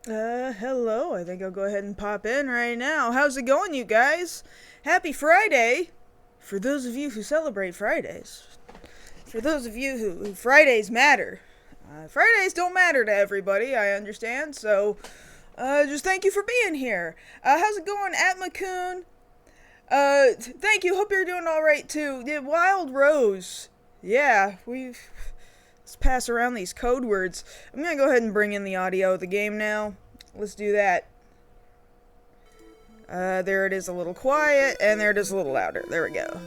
Hello. I think I'll go ahead and pop in right now. How's it going, you guys? Happy Friday! For those of you who celebrate Fridays. For those of you who Fridays matter. Fridays don't matter to everybody, I understand, so, just thank you for being here. How's it going, Atmacoon? Thank you, hope you're doing alright, too. Yeah, Wild Rose. Yeah, let's pass around these code words. I'm gonna go ahead and bring in the audio of the game now. Let's do that. There it is a little quiet, and there it is a little louder. There we go.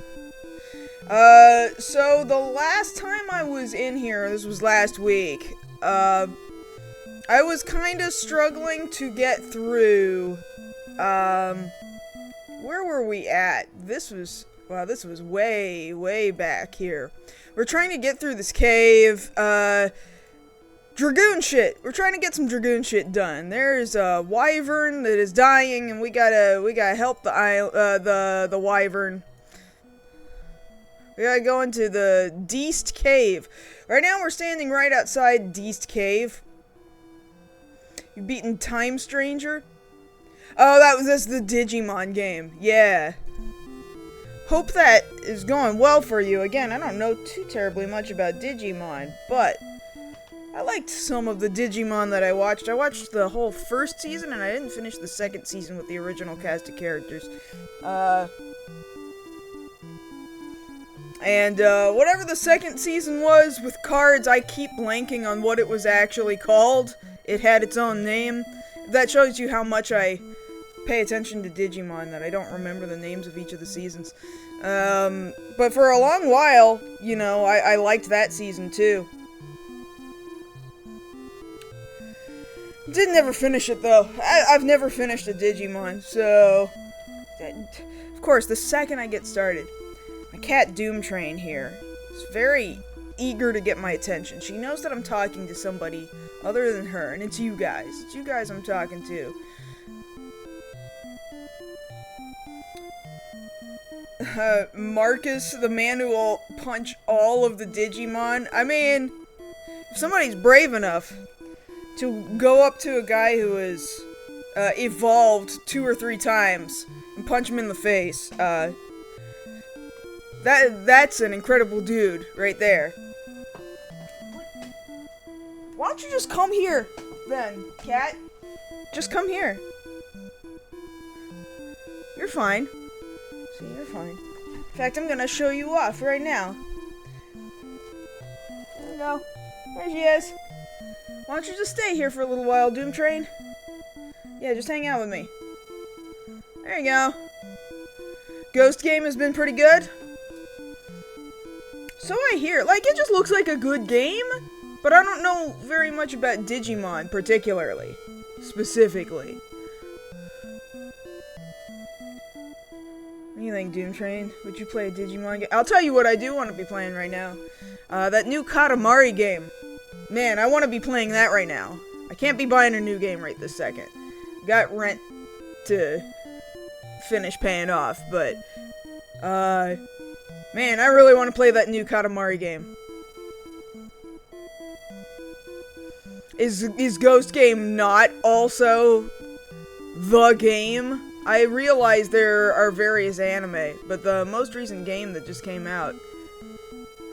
So the last time I was in here, this was last week, I was kinda struggling to get through, where were we at? Wow, this was way, way back here. We're trying to get through this cave, Dragoon shit. We're trying to get some Dragoon shit done. There's a wyvern that is dying, and we gotta help the wyvern. We gotta go into the Deast Cave. Right now we're standing right outside Deast Cave. You've beaten Time Stranger? Oh, that's the Digimon game. Yeah. Hope that is going well for you. Again, I don't know too terribly much about Digimon, but I liked some of the Digimon that I watched. I watched the whole first season, and I didn't finish the second season with the original cast of characters. Whatever the second season was with cards, I keep blanking on what it was actually called. It had its own name. That shows you how much I pay attention to Digimon, that I don't remember the names of each of the seasons. But for a long while, you know, I liked that season too. Didn't ever finish it though. I've never finished a Digimon, so... Of course, the second I get started, my cat Doomtrain here is very eager to get my attention. She knows that I'm talking to somebody other than her, and it's you guys. It's you guys I'm talking to. Marcus, the man who will punch all of the Digimon. I mean, if somebody's brave enough to go up to a guy who is evolved 2 or 3 times and punch him in the face, that's an incredible dude right there. Why don't you just come here, then, cat? Just come here. You're fine. See, you're fine. In fact, I'm gonna show you off right now. There we go. There she is. Why don't you just stay here for a little while, Doomtrain? Yeah, just hang out with me. There you go. Ghost game has been pretty good. So I hear. Like, it just looks like a good game, but I don't know very much about Digimon, particularly. Specifically. What do you think, Doomtrain? Would you play a Digimon game? I'll tell you what I do want to be playing right now. That new Katamari game. Man, I want to be playing that right now. I can't be buying a new game right this second. Got rent to finish paying off, but, man, I really want to play that new Katamari game. Is Ghost Game not also the game? I realize there are various anime, but the most recent game that just came out,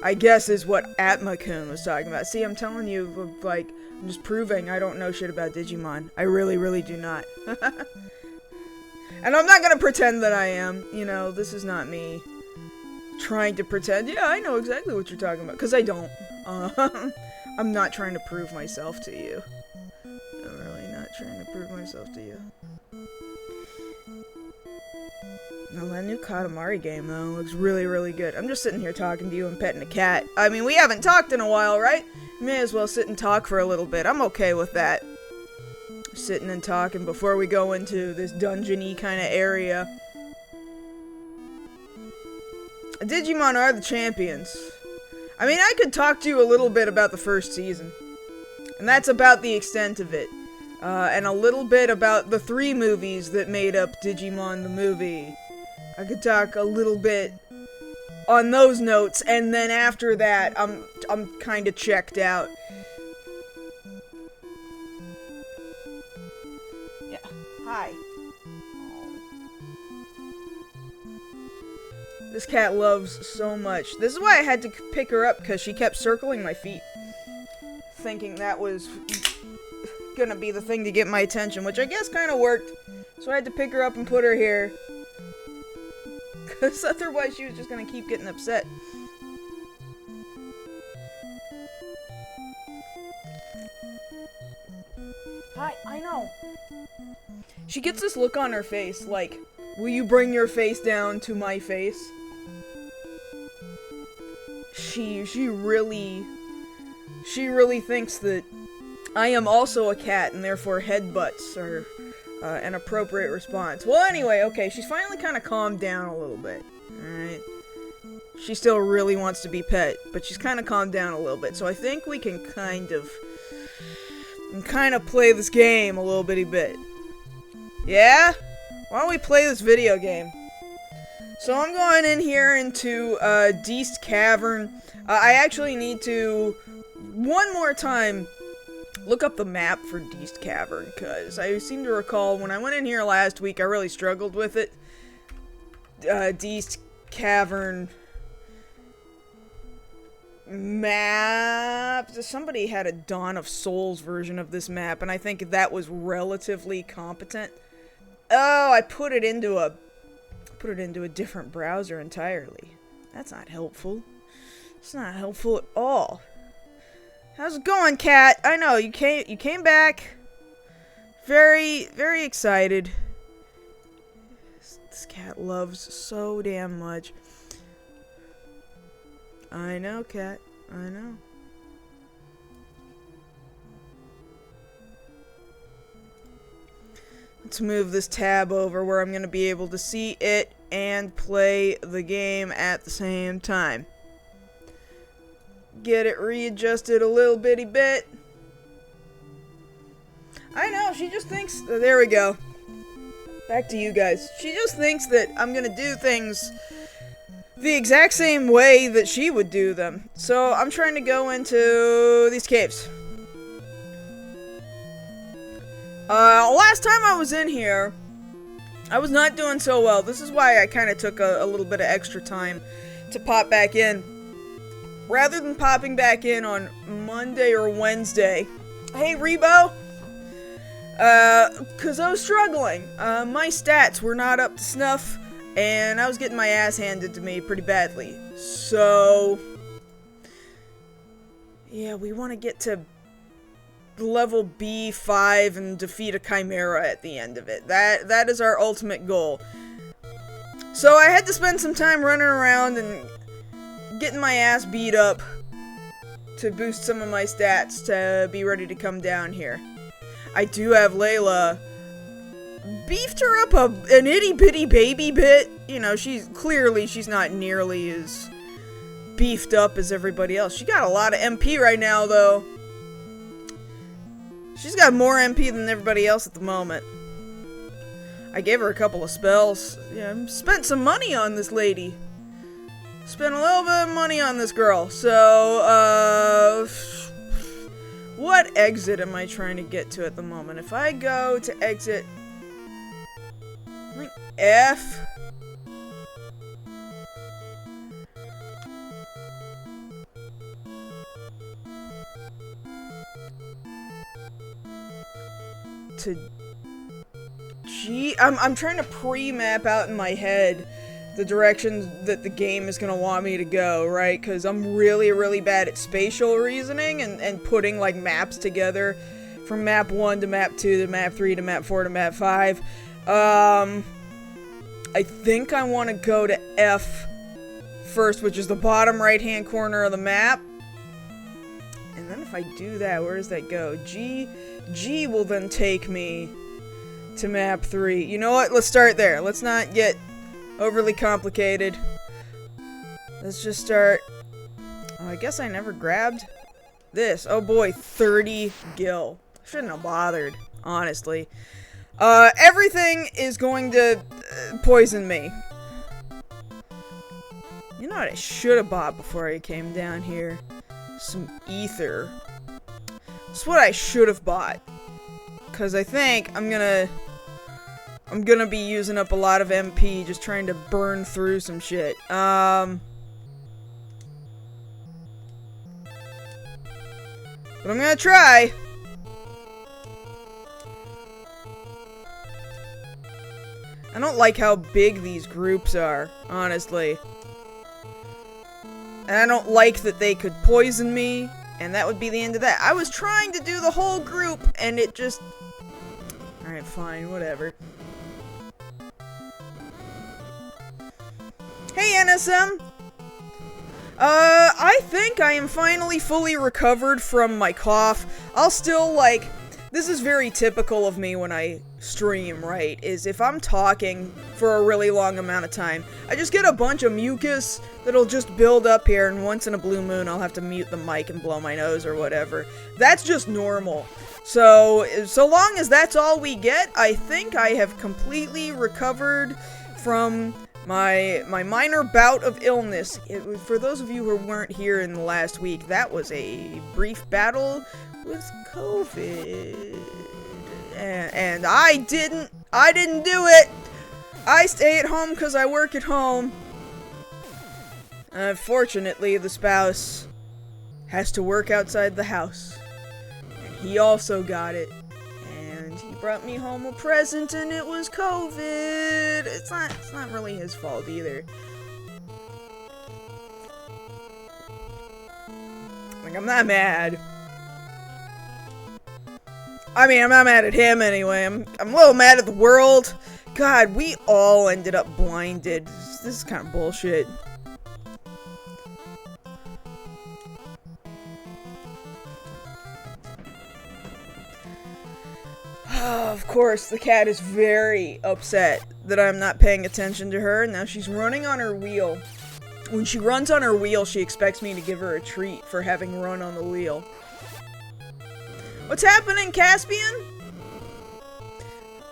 I guess, is what Atmacoon was talking about. See, I'm telling you, like, I'm just proving I don't know shit about Digimon. I really, really do not. And I'm not gonna pretend that I am. You know, this is not me trying to pretend. Yeah, I know exactly what you're talking about. Because I don't. I'm not trying to prove myself to you. I'm really not trying to prove myself to you. No, that new Katamari game, though, looks really, really good. I'm just sitting here talking to you and petting a cat. I mean, we haven't talked in a while, right? May as well sit and talk for a little bit. I'm okay with that. Sitting and talking before we go into this dungeon-y kind of area. Digimon are the champions. I mean, I could talk to you a little bit about the first season. And that's about the extent of it. And a little bit about the 3 movies that made up Digimon the movie. I could talk a little bit on those notes, and then after that, I'm kind of checked out. This cat loves so much. This is why I had to pick her up, because she kept circling my feet. Thinking that was gonna be the thing to get my attention, which I guess kind of worked. So I had to pick her up and put her here. Because otherwise she was just gonna keep getting upset. I know. She gets this look on her face, like, will you bring your face down to my face? She really thinks that I am also a cat, and therefore headbutts are an appropriate response. Well, anyway, okay, she's finally kind of calmed down a little bit. Alright. She still really wants to be pet, but she's kind of calmed down a little bit. So I think we can kind of play this game a little bitty bit. Yeah? Why don't we play this video game? So I'm going in here into Deist Cavern. I actually need to, one more time, look up the map for Deist Cavern, because I seem to recall when I went in here last week, I really struggled with it. Deist Cavern map. Somebody had a Dawn of Souls version of this map, and I think that was relatively competent. Oh, I put it into a different browser entirely. That's not helpful. It's not helpful at all. How's it going, cat? I know you came back. Very, very excited. This cat loves so damn much. I know, cat. I know. Let's move this tab over where I'm going to be able to see it and play the game at the same time. Get it readjusted a little bitty bit. I know, she just thinks... there we go. Back to you guys. She just thinks that I'm going to do things the exact same way that she would do them. So I'm trying to go into these caves. Last time I was in here, I was not doing so well. This is why I kind of took a little bit of extra time to pop back in. Rather than popping back in on Monday or Wednesday. Hey, Rebo! Cause I was struggling. My stats were not up to snuff, and I was getting my ass handed to me pretty badly. So... yeah, we want to get to level B5 and defeat a Chimera at the end of it. That is our ultimate goal. So I had to spend some time running around and getting my ass beat up to boost some of my stats to be ready to come down here. I do have Layla. Beefed her up an itty bitty baby bit. You know, she's not nearly as beefed up as everybody else. She got a lot of MP right now, though. She's got more MP than everybody else at the moment. I gave her a couple of spells. Yeah, spent some money on this lady. Spent a little bit of money on this girl. So, what exit am I trying to get to at the moment? If I go to exit... like F... to G... I'm trying to pre-map out in my head the direction that the game is going to want me to go, right? Because I'm really, really bad at spatial reasoning and putting, like, maps together from map 1 to map 2 to map 3 to map 4 to map 5. I think I want to go to F first, which is the bottom right-hand corner of the map. And then if I do that, where does that go? G will then take me to map 3. You know what? Let's start there. Let's not get overly complicated. Let's just start... oh, I guess I never grabbed this. Oh boy, 30 gil. Shouldn't have bothered, honestly. Everything is going to poison me. You know what I should have bought before I came down here? Some ether. That's what I should have bought. Because I think I'm gonna I'm gonna be using up a lot of MP just trying to burn through some shit. But I'm gonna try. I don't like how big these groups are, honestly. And I don't like that they could poison me, and that would be the end of that. I was trying to do the whole group, and it just... Alright, fine, whatever. Hey, NSM! I think I am finally fully recovered from my cough. I'll still, like... This is very typical of me when I stream, right? Is if I'm talking for a really long amount of time, I just get a bunch of mucus that'll just build up here, and once in a blue moon, I'll have to mute the mic and blow my nose or whatever. That's just normal. So long as that's all we get, I think I have completely recovered from my minor bout of illness. For those of you who weren't here in the last week, that was a brief battle with COVID. And I didn't do it! I stay at home because I work at home. Unfortunately, the spouse has to work outside the house. And he also got it. And he brought me home a present and it was COVID. It's not really his fault either. Like, I'm not mad. I mean, I'm not mad at him anyway. I'm a little mad at the world. God, we all ended up blinded. This is kind of bullshit. Of course, the cat is very upset that I'm not paying attention to her. Now she's running on her wheel. When she runs on her wheel, she expects me to give her a treat for having run on the wheel. What's happening, Caspian?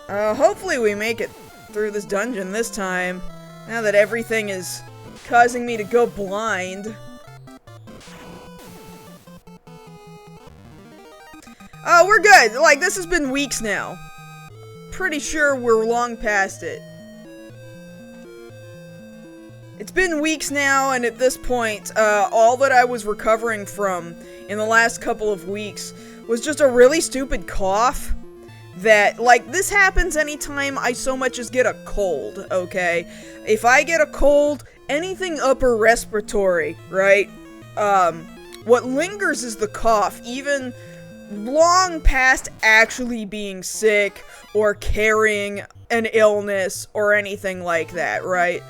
Hopefully we make it through this dungeon this time. Now that everything is causing me to go blind. Oh, we're good. Like, this has been weeks now. Pretty sure we're long past it. It's been weeks now, and at this point, all that I was recovering from in the last couple of weeks was just a really stupid cough that, like, this happens anytime I so much as get a cold, okay? If I get a cold, anything upper respiratory, right? What lingers is the cough, even long past actually being sick or carrying an illness or anything like that, right?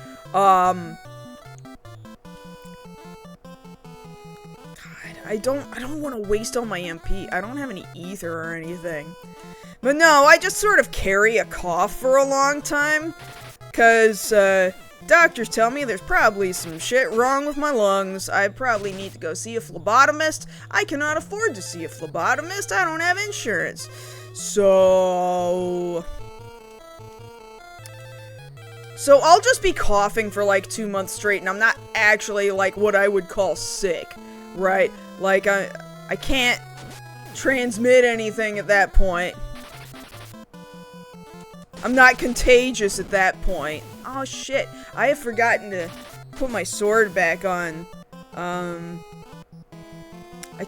I don't want to waste all my MP. I don't have any ether or anything. But no, I just sort of carry a cough for a long time. Cause, doctors tell me there's probably some shit wrong with my lungs. I probably need to go see a phlebotomist. I cannot afford to see a phlebotomist. I don't have insurance. So I'll just be coughing for like 2 months straight, and I'm not actually like what I would call sick, right? Like, I can't transmit anything at that point. I'm not contagious at that point. Oh shit, I have forgotten to put my sword back on. I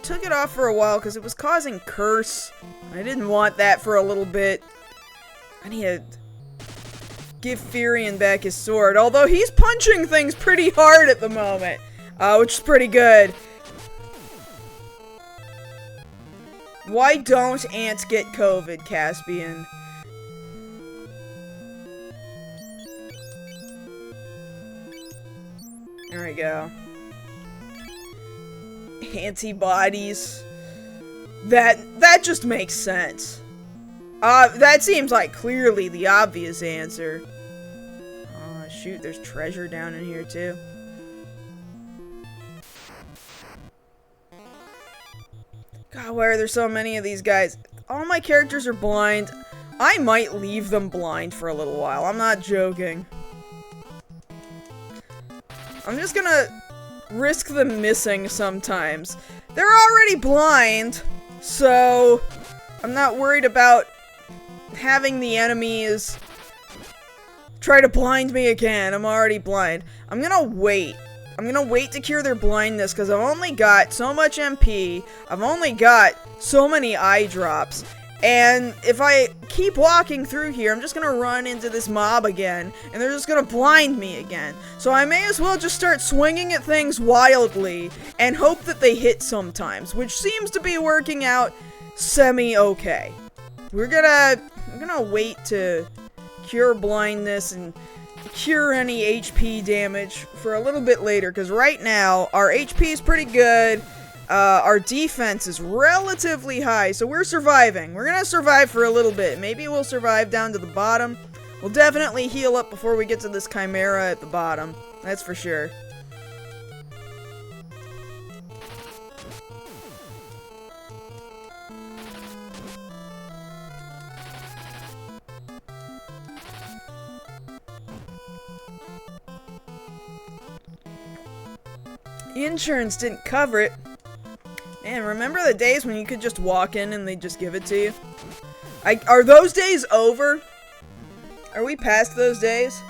took it off for a while because it was causing curse. I didn't want that for a little bit. I need to give Furion back his sword, although he's punching things pretty hard at the moment, which is pretty good. Why don't ants get COVID, Caspian? There we go. Antibodies. That just makes sense. That seems like clearly the obvious answer. Oh, shoot, there's treasure down in here, too. God, why are there so many of these guys? All my characters are blind. I might leave them blind for a little while. I'm not joking. I'm just gonna risk them missing sometimes. They're already blind, so I'm not worried about having the enemies try to blind me again. I'm already blind. I'm gonna wait. I'm gonna wait to cure their blindness, because I've only got so much MP. I've only got so many eye drops. And if I keep walking through here, I'm just gonna run into this mob again, and they're just gonna blind me again. So I may as well just start swinging at things wildly, and hope that they hit sometimes, which seems to be working out semi-okay. I'm gonna wait to cure blindness and cure any HP damage for a little bit later, because right now, our HP is pretty good. Our defense is relatively high, so we're surviving. We're gonna survive for a little bit. Maybe we'll survive down to the bottom. We'll definitely heal up before we get to this Chimera at the bottom. That's for sure. Insurance didn't cover it. Man, remember the days when you could just walk in and they'd just give it to you? Are those days over? Are we past those days?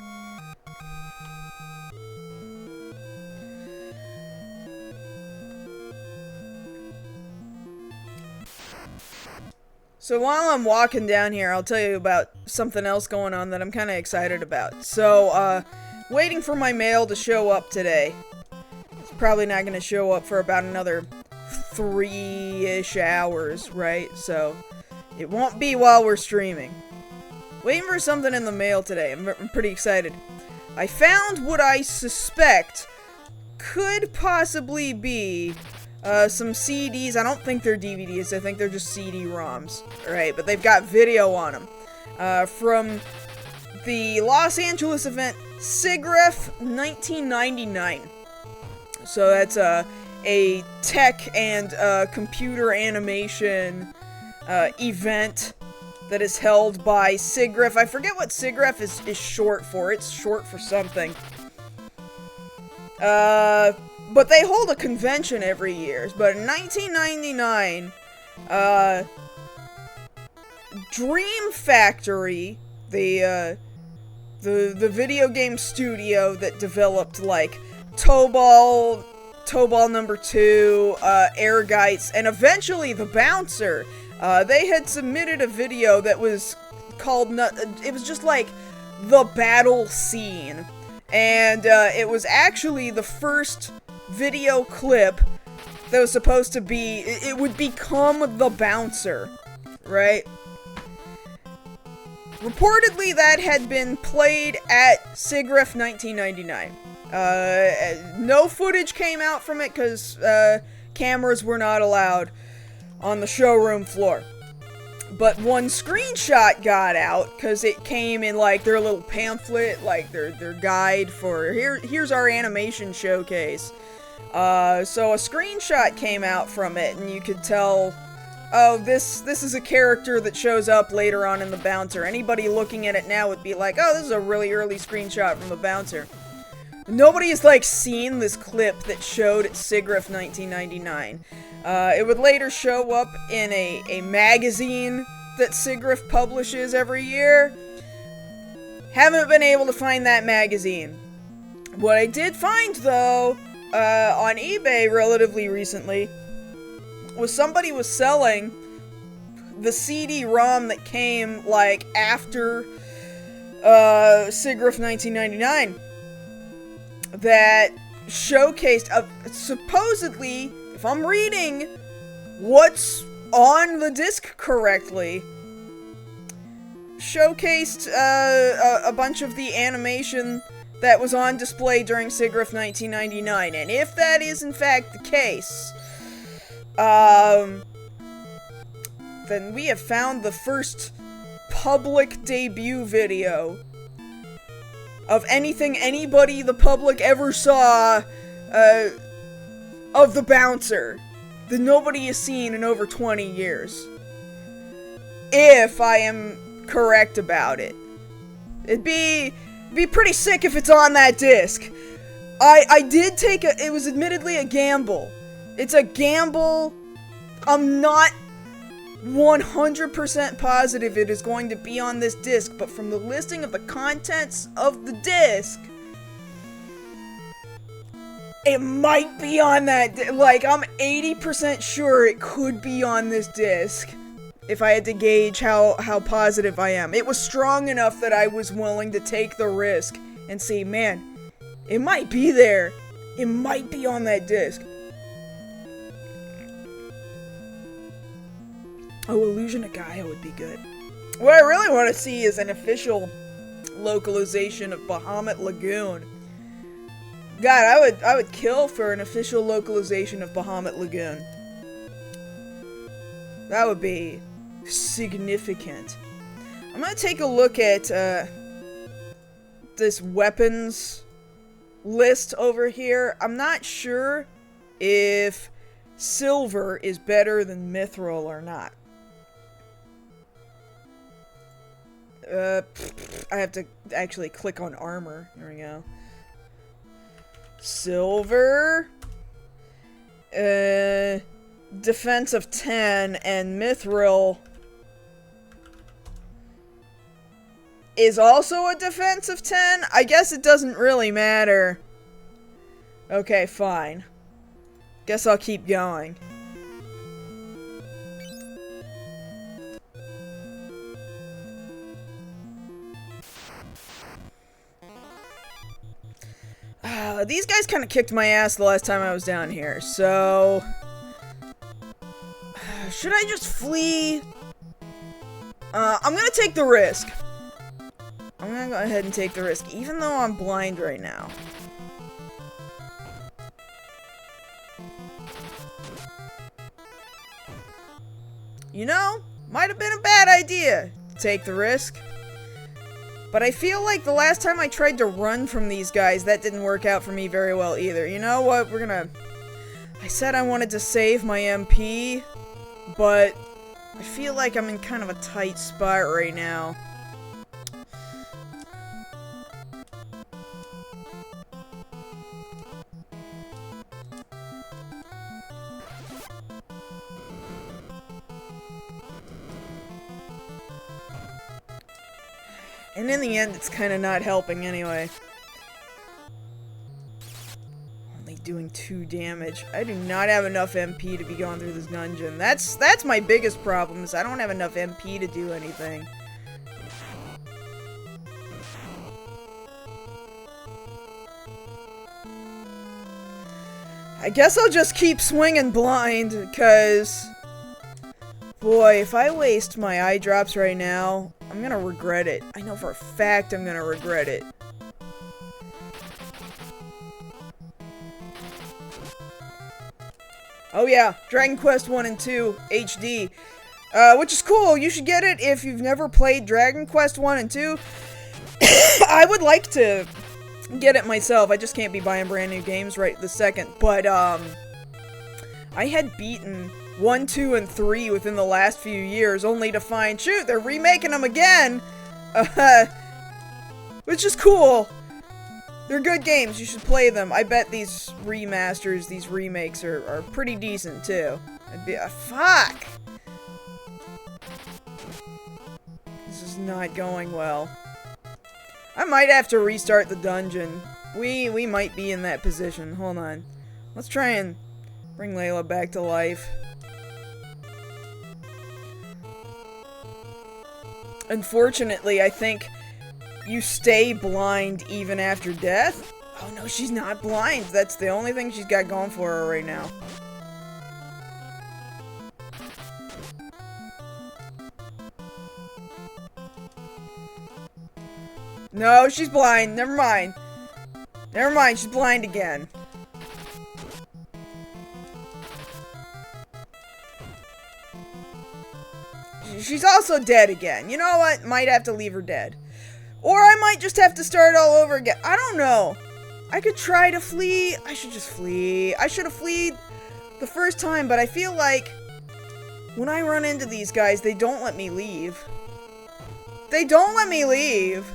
So while I'm walking down here, I'll tell you about something else going on that I'm kind of excited about. So, waiting for my mail to show up today. It's probably not going to show up for about another 3-ish hours, right? So, it won't be while we're streaming. Waiting for something in the mail today. I'm pretty excited. I found what I suspect could possibly be some CDs. I don't think they're DVDs. I think they're just CD-ROMs. Alright, but they've got video on them. From the Los Angeles event SIGGRAPH 1999. So that's a tech and computer animation event that is held by SIGGRAPH. I forget what SIGGRAPH is short for. It's short for something. But they hold a convention every year. But in 1999, Dream Factory, the video game studio that developed, like, Tobal number 2, Airgites, and eventually the Bouncer, they had submitted a video that was called, it was just like, the battle scene. And, it was actually the first video clip that was supposed to be, it would become the Bouncer, right? Reportedly, that had been played at SIGGRAPH 1999. No footage came out from it because cameras were not allowed on the showroom floor. But one screenshot got out because it came in like their little pamphlet, like their guide for here's our animation showcase. So a screenshot came out from it, and you could tell, oh, this is a character that shows up later on in the Bouncer. Anybody looking at it now would be like, oh, this is a really early screenshot from the Bouncer. Nobody has, like, seen this clip that showed at SIGGRAPH 1999. It would later show up in a magazine that SIGGRAPH publishes every year. Haven't been able to find that magazine. What I did find, though, on eBay relatively recently, was somebody was selling the CD-ROM that came, like, after SIGGRAPH 1999. That showcased, supposedly, if I'm reading what's on the disc correctly, showcased a bunch of the animation that was on display during SIGGRAPH 1999. And if that is in fact the case, then we have found the first public debut video of anything anybody, the public, ever saw, of the Bouncer, that nobody has seen in over 20 years. If I am correct about it. It'd be pretty sick if it's on that disc. I did take it was admittedly a gamble. It's a gamble. I'm not 100% positive it is going to be on this disc, but from the listing of the contents of the disc, it might be on that, like, I'm 80% sure it could be on this disc, if I had to gauge how positive I am. It was strong enough that I was willing to take the risk and say, man, it might be there. It might be on that disc. Oh, Illusion of Gaia would be good. What I really want to see is an official localization of Bahamut Lagoon. God, I would kill for an official localization of Bahamut Lagoon. That would be significant. I'm gonna take a look at this weapons list over here. I'm not sure if silver is better than mithril or not. I have to actually click on armor. There we go. Silver. Defense of 10, and mithril is also a defense of 10? I guess it doesn't really matter. Okay, fine. Guess I'll keep going. These guys kind of kicked my ass the last time I was down here, so... should I just flee? I'm gonna take the risk. I'm gonna go ahead and take the risk, even though I'm blind right now. You know, might have been a bad idea to take the risk. But I feel like the last time I tried to run from these guys, that didn't work out for me very well either. You know what? We're gonna... I said I wanted to save my MP, but I feel like I'm in kind of a tight spot right now. And in the end, it's kind of not helping anyway. Only doing 2 damage. I do not have enough MP to be going through this dungeon. That's my biggest problem, is I don't have enough MP to do anything. I guess I'll just keep swinging blind, because... boy, if I waste my eye drops right now, I'm gonna regret it. I know for a fact I'm gonna regret it. Oh yeah, Dragon Quest 1 and 2 HD. Which is cool. You should get it if you've never played Dragon Quest 1 and 2. I would like to get it myself. I just can't be buying brand new games right this second. But, I had beaten 1, 2, and 3 within the last few years, only to find, shoot, they're remaking them again! Which is cool. They're good games, you should play them. I bet these remasters, these remakes are pretty decent, too. I'd be, fuck! This is not going well. I might have to restart the dungeon. We might be in that position. Hold on. Let's try and bring Layla back to life. Unfortunately, I think you stay blind even after death. Oh no, she's not blind. That's the only thing she's got going for her right now. No, she's blind. Never mind. Never mind, she's blind again. She's also dead again. You know what? Might have to leave her dead. Or I might just have to start all over again. I don't know. I could try to flee. I should just flee. I should have fleed the first time, but I feel like when I run into these guys, they don't let me leave. They don't let me leave.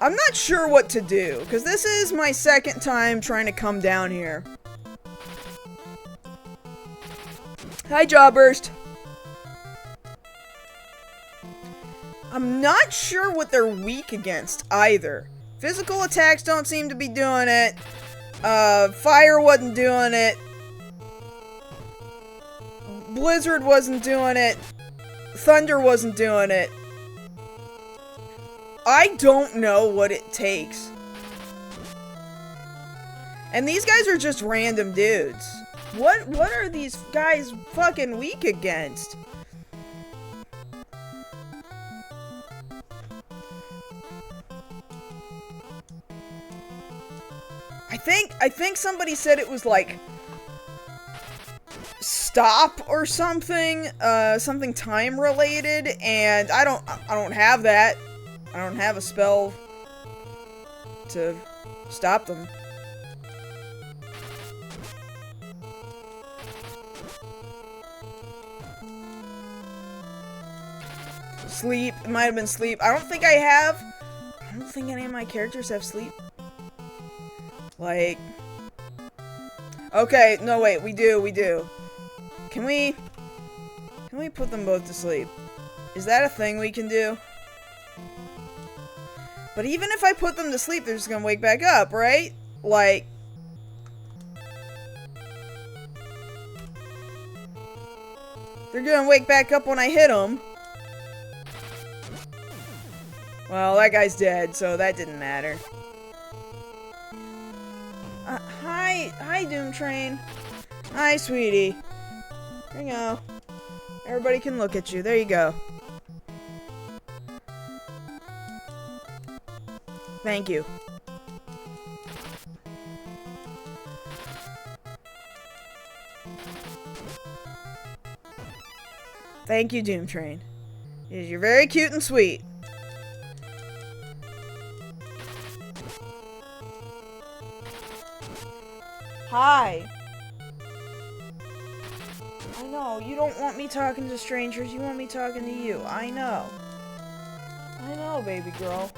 I'm not sure what to do, because this is my second time trying to come down here. Hi, Jawburst. I'm not sure what they're weak against, either. Physical attacks don't seem to be doing it. Fire wasn't doing it. Blizzard wasn't doing it. Thunder wasn't doing it. I don't know what it takes. And these guys are just random dudes. What are these guys fucking weak against? I think somebody said it was like stop or something, something time related, and I don't have that. I don't have a spell to stop them. Sleep. It might have been sleep. I don't think any of my characters have sleep. Like... Okay, no wait, we do. Can we put them both to sleep? Is that a thing we can do? But even if I put them to sleep, they're just gonna wake back up, right? Like... They're gonna wake back up when I hit them. Well, that guy's dead, so that didn't matter. Hi, Doom Train. Hi, sweetie. There you go. Everybody can look at you. There you go. Thank you. Thank you, Doom Train. You're very cute and sweet. Hi. I know, you don't want me talking to strangers, you want me talking to you. I know. I know, baby girl.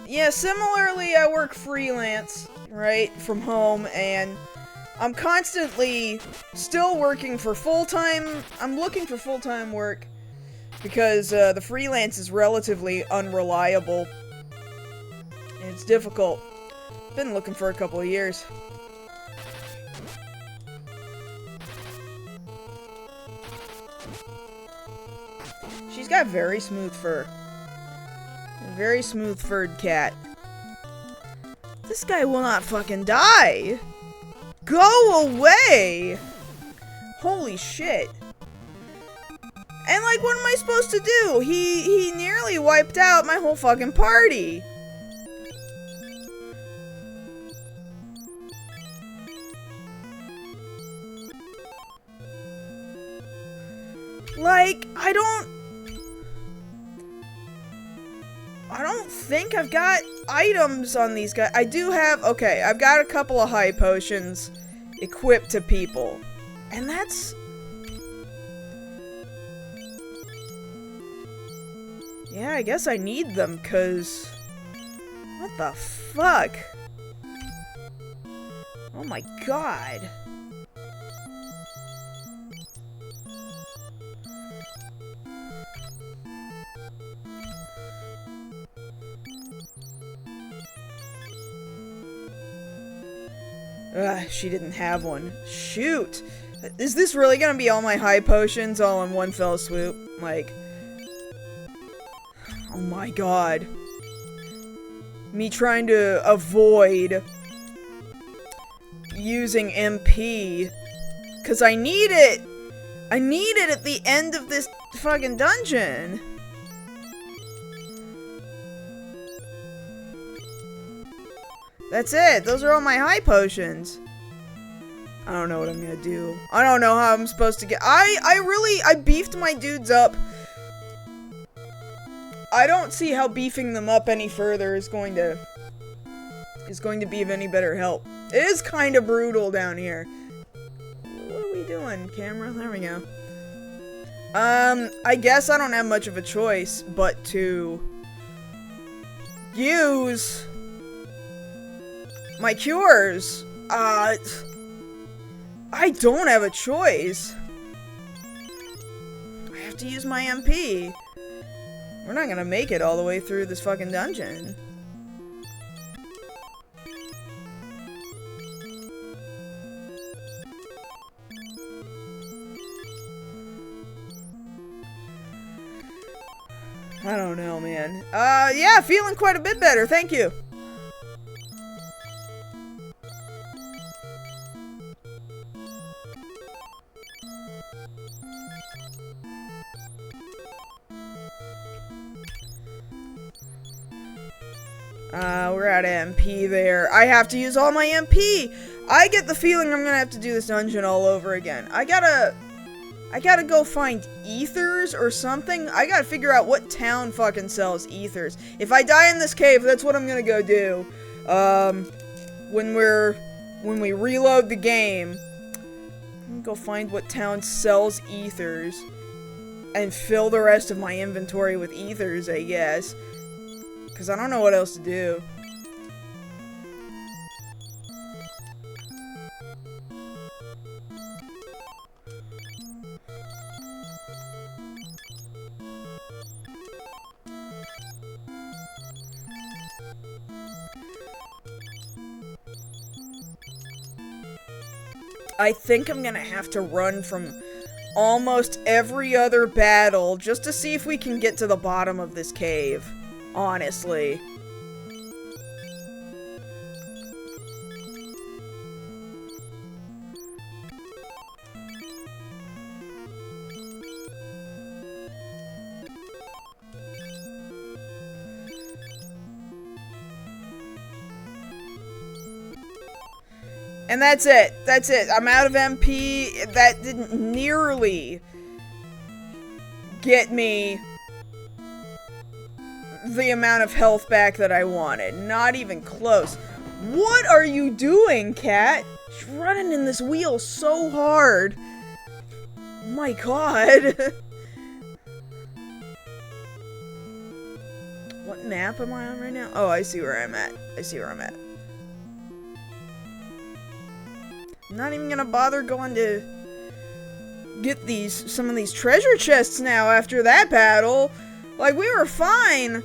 Yeah, similarly, I work freelance, right, from home, and I'm constantly still working for full-time. I'm looking for full-time work because the freelance is relatively unreliable. It's difficult. Been looking for a couple of years. She's got very smooth fur. A very smooth-furred cat. This guy will not fucking die! Go away! Holy shit. And like, what am I supposed to do? He nearly wiped out my whole fucking party. Like, I don't think I've got items on these guys. I do have, okay, I've got a couple of high potions equipped to people. And that's... Yeah, I guess I need them, cause... What the fuck? Oh my god. She didn't have one. Shoot! Is this really gonna be all my high potions all in one fell swoop? Like... Oh my god. Me trying to avoid using MP. Cause I need it! I need it at the end of this fucking dungeon! That's it. Those are all my high potions. I don't know what I'm gonna do. I don't know how I'm supposed to get... I beefed my dudes up. I don't see how beefing them up any further is going to be of any better help. It is kind of brutal down here. What are we doing, camera? There we go. I guess I don't have much of a choice but to use my cures. I don't have a choice. I have to use my MP. We're not gonna make it all the way through this fucking dungeon. I don't know, man. Yeah, feeling quite a bit better, thank you. We're out of MP there. I have to use all my MP! I get the feeling I'm gonna have to do this dungeon all over again. I gotta go find ethers or something. I gotta figure out what town fucking sells ethers. If I die in this cave, that's what I'm gonna go do. When we reload the game, I'm gonna go find what town sells ethers and fill the rest of my inventory with ethers, I guess. Because I don't know what else to do. I think I'm gonna have to run from almost every other battle just to see if we can get to the bottom of this cave. Honestly. And that's it. That's it. I'm out of MP. That didn't nearly get me the amount of health back that I wanted. Not even close. What are you doing, cat? She's running in this wheel so hard. Oh my god. What map am I on right now? Oh, I see where I'm at. I see where I'm at. I'm not even gonna bother going to get some of these treasure chests now after that battle. Like, we were fine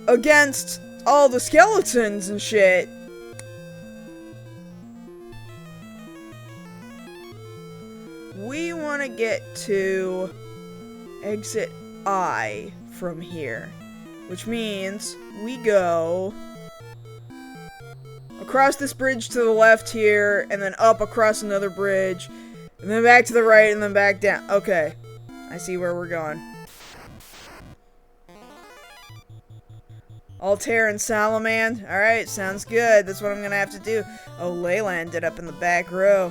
against all the skeletons and shit. We want to get to exit I from here, which means we go across this bridge to the left here, and then up across another bridge, and then back to the right, and then back down. Okay, I see where we're going. Altair and Salamand. Alright, sounds good. That's what I'm gonna have to do. Oh, Layla ended up in the back row.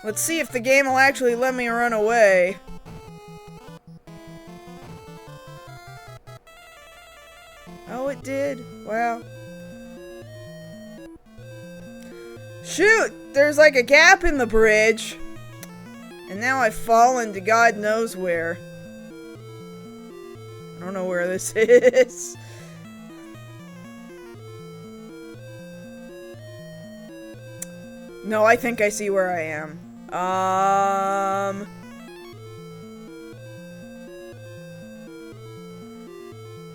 Let's see if the game will actually let me run away. Oh, it did. Wow. Shoot! There's like a gap in the bridge. And now I've fallen to God knows where. I don't know where this is. No, I think I see where I am.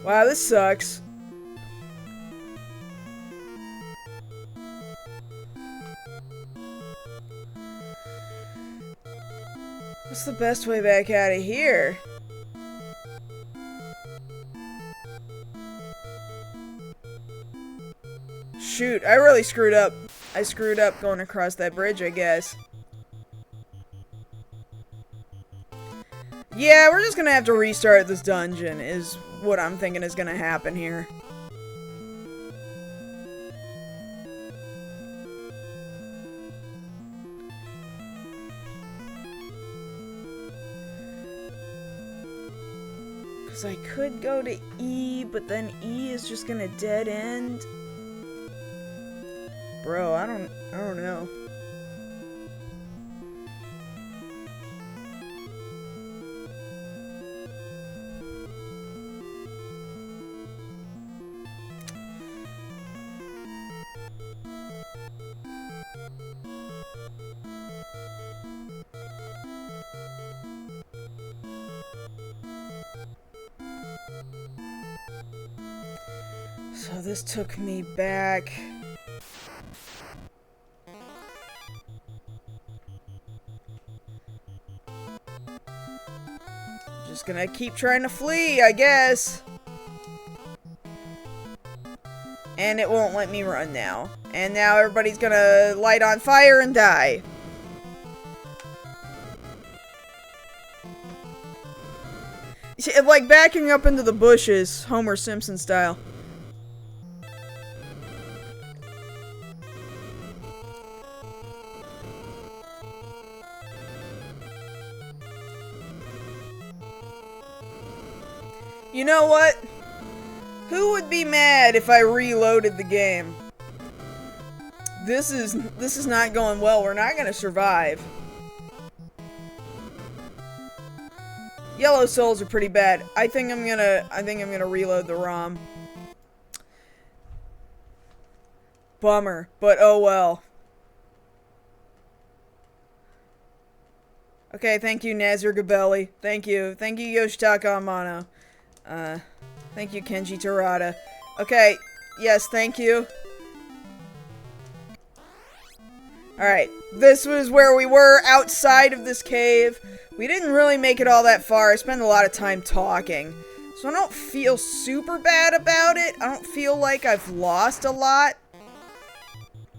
Wow, this sucks. What's the best way back out of here? Shoot, I really screwed up. I screwed up going across that bridge, I guess. Yeah, we're just gonna have to restart this dungeon, is what I'm thinking is gonna happen here. Because I could go to E, but then E is just gonna dead end. Bro, I don't know. So this took me back. Just gonna keep trying to flee, I guess. And it won't let me run now. And now everybody's gonna light on fire and die. Like backing up into the bushes, Homer Simpson style. You know what? Who would be mad if I reloaded the game? This is not going well. We're not gonna survive. Yellow souls are pretty bad. I think I'm gonna reload the ROM. Bummer, but oh well. Okay, thank you, Nazir Gabelli. Thank you. Thank you, Yoshitaka Amano. Thank you, Kenji Terada. Okay, yes, thank you. Alright, this was where we were, outside of this cave. We didn't really make it all that far. I spent a lot of time talking. So I don't feel super bad about it. I don't feel like I've lost a lot.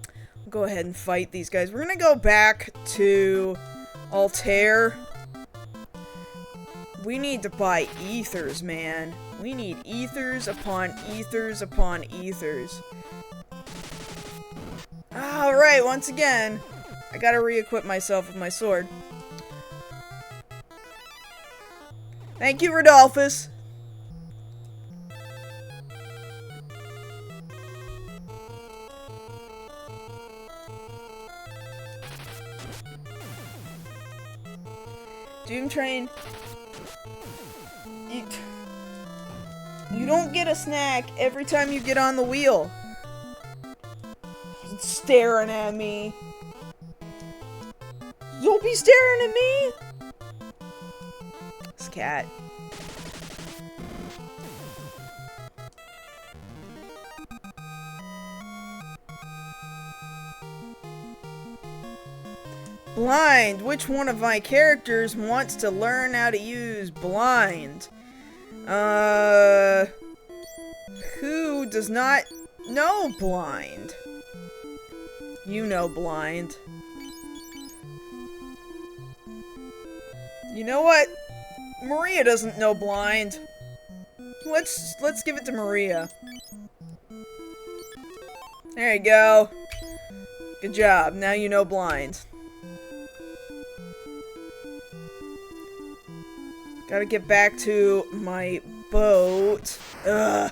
I'll go ahead and fight these guys. We're gonna go back to Altair. We need to buy ethers, man. We need ethers upon ethers upon ethers. Alright, once again, I gotta re-equip myself with my sword. Thank you, Rodolphus. Doom Train. You don't get a snack every time you get on the wheel. He's staring at me. Don't be staring at me! This cat. Blind. Which one of my characters wants to learn how to use blind? Who does not know blind? You know blind. You know what? Maria doesn't know blind. Let's give it to Maria. There you go. Good job. Now you know blind. Gotta get back to my boat. Ugh.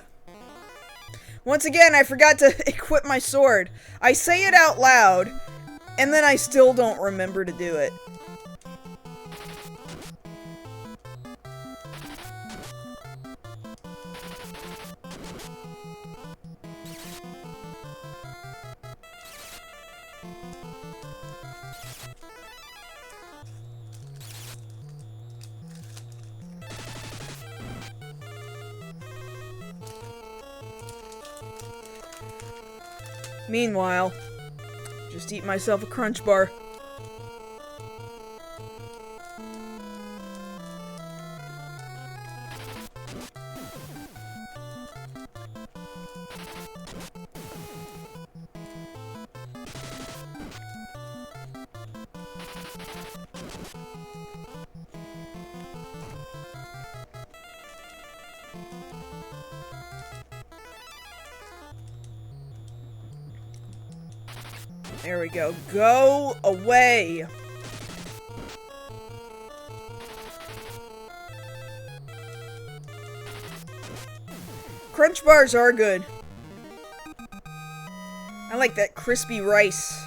Once again, I forgot to equip my sword. I say it out loud, and then I still don't remember to do it. Meanwhile, just eat myself a crunch bar. There we go. Go away! Crunch bars are good. I like that crispy rice.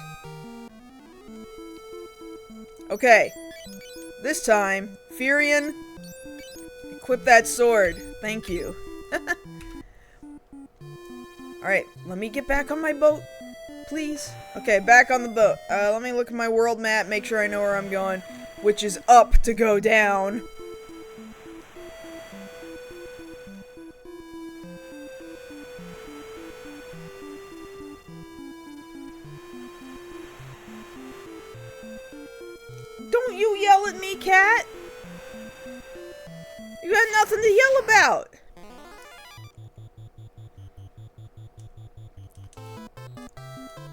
Okay. This time, Furion, equip that sword. Thank you. Alright, let me get back on my boat, please. Okay, back on the boat. Let me look at my world map, make sure I know where I'm going, which is up to go down. Don't you yell at me, cat! You got nothing to yell about!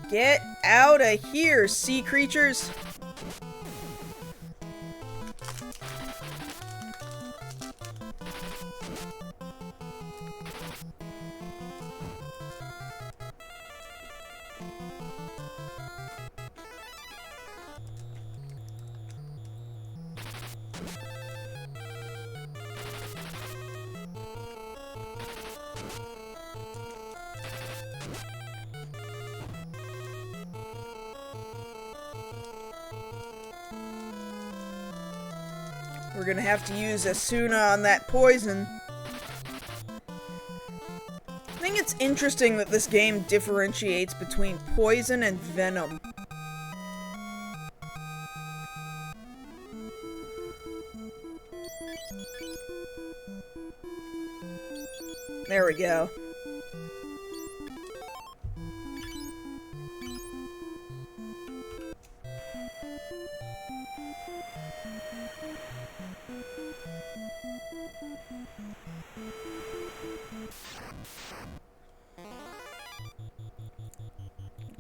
Get out of here, sea creatures! We're gonna have to use Asuna on that poison. I think it's interesting that this game differentiates between poison and venom. There we go.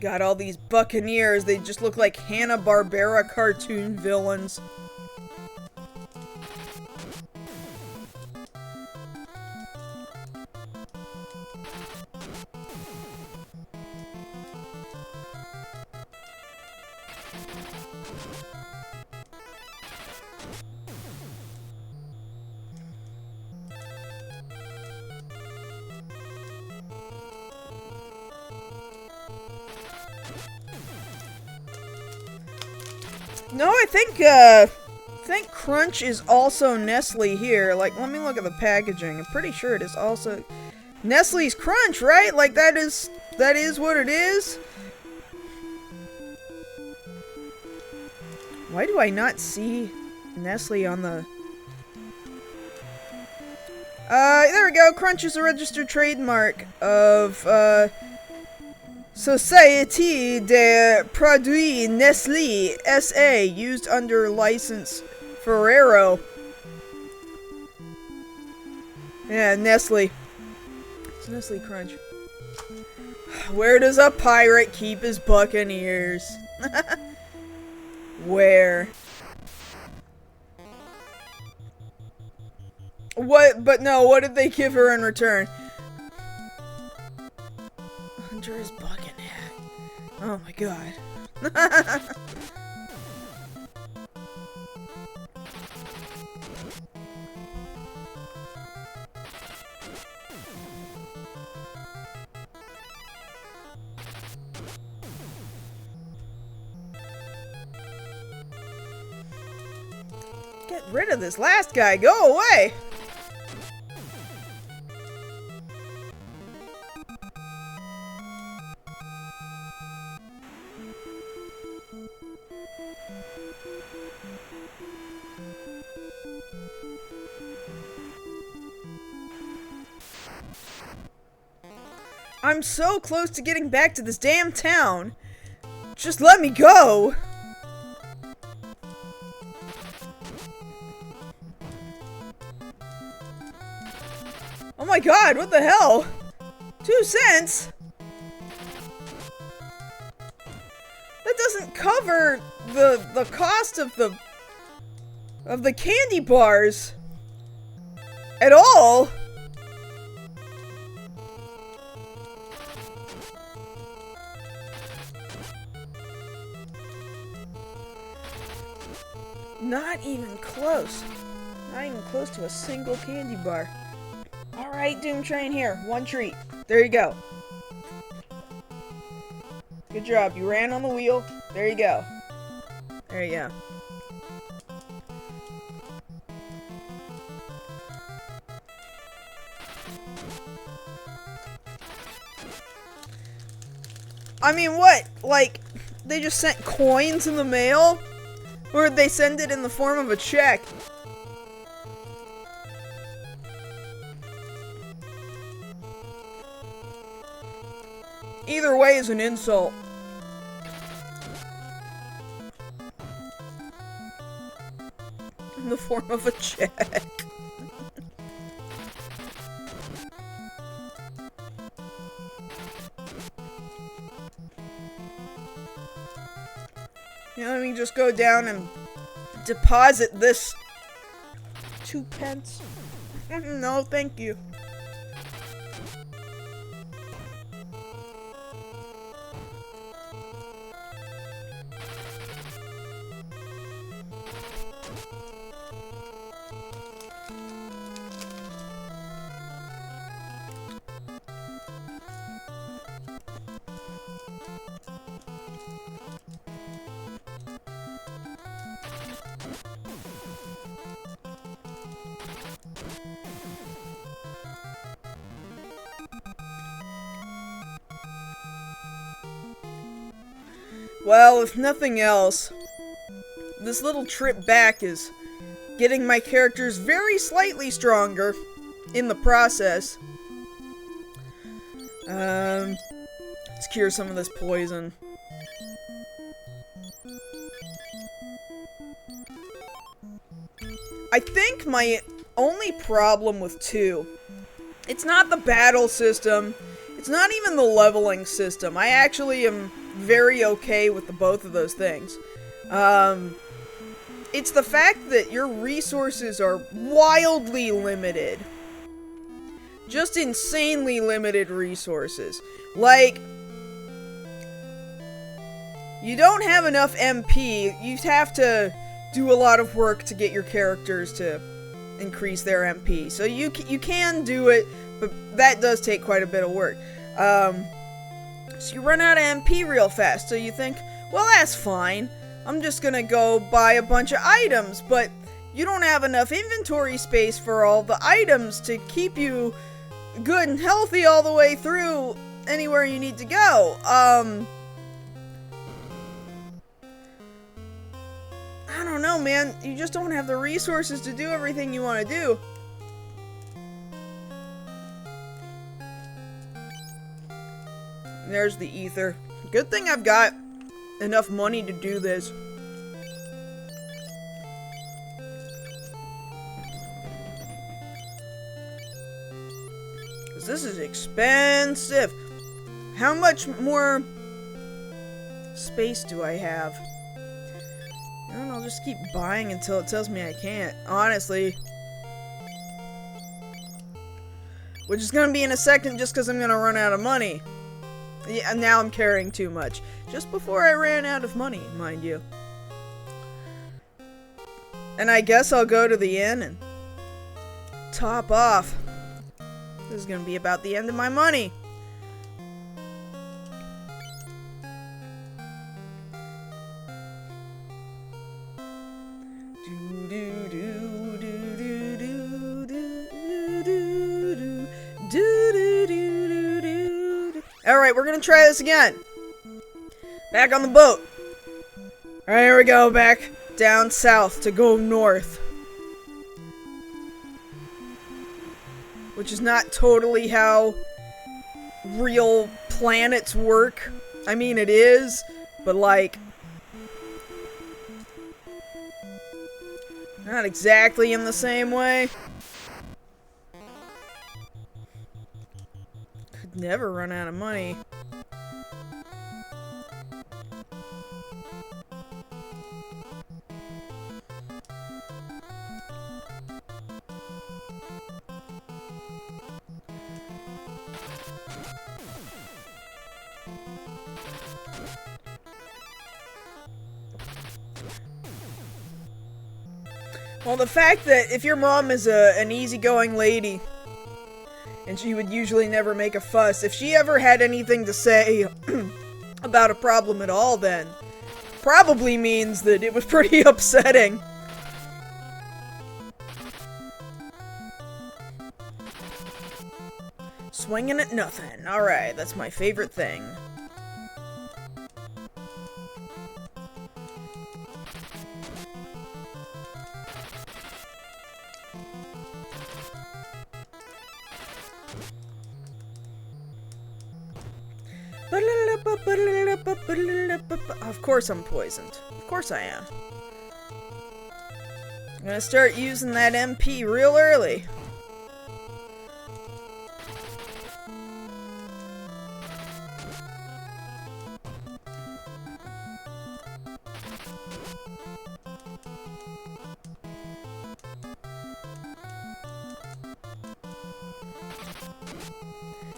Got all these buccaneers, they just look like Hanna-Barbera cartoon villains. No, I think Crunch is also Nestle here. Like, let me look at the packaging. I'm pretty sure it is also Nestle's Crunch, right? Like, that is what it is? Why do I not see Nestle on the... there we go. Crunch is a registered trademark of, Société des Produits Nestlé S.A. used under license Ferrero. Yeah, Nestle. It's Nestle Crunch. Where does a pirate keep his buccaneers? Where? What? But no, what did they give her in return? Under his bucket hat. Oh my god. Get rid of this last guy. Go away. I'm so close to getting back to this damn town. Just let me go. Oh my god, what the hell? 2 cents? That doesn't cover the cost of the candy bars at all. Not even close. Not even close to a single candy bar. Alright, Doom Train, here. 1 treat. There you go. Good job. You ran on the wheel. There you go. There you go. I mean, what? Like, they just sent coins in the mail? Or did they send it in the form of a check? Either way is an insult. In the form of a check. You know, let me just go down and deposit this 2 pence. No, thank you. Well, if nothing else, this little trip back is getting my characters very slightly stronger in the process. Let's cure some of this poison. I think my only problem with 2, it's not the battle system, it's not even the leveling system. I actually am very okay with both of those things. It's the fact that your resources are wildly limited. Just insanely limited resources. Like, you don't have enough MP. You have to do a lot of work to get your characters to increase their MP. So you can do it, but that does take quite a bit of work. So you run out of MP real fast, so you think, well, that's fine. I'm just gonna go buy a bunch of items, but you don't have enough inventory space for all the items to keep you good and healthy all the way through anywhere you need to go. I don't know, man. You just don't have the resources to do everything you want to do. There's the ether. Good thing I've got enough money to do this. Because this is expensive. How much more space do I have? And I'll just keep buying until it tells me I can't. Honestly. Which is going to be in a second just because I'm going to run out of money. Yeah, now I'm carrying too much. Just before I ran out of money, mind you. And I guess I'll go to the inn and top off. This is going to be about the end of my money. Alright, we're gonna try this again. Back on the boat. Alright, here we go, back down south to go north. Which is not totally how real planets work. I mean, it is, but like, not exactly in the same way. Could never run out of money. Well, the fact that if your mom is an easygoing lady, and she would usually never make a fuss, if she ever had anything to say about about a problem at all then. Probably means that it was pretty upsetting. Swinging at nothing. Alright, that's my favorite thing. Of course I'm poisoned. Of course I am. I'm gonna start using that MP real early.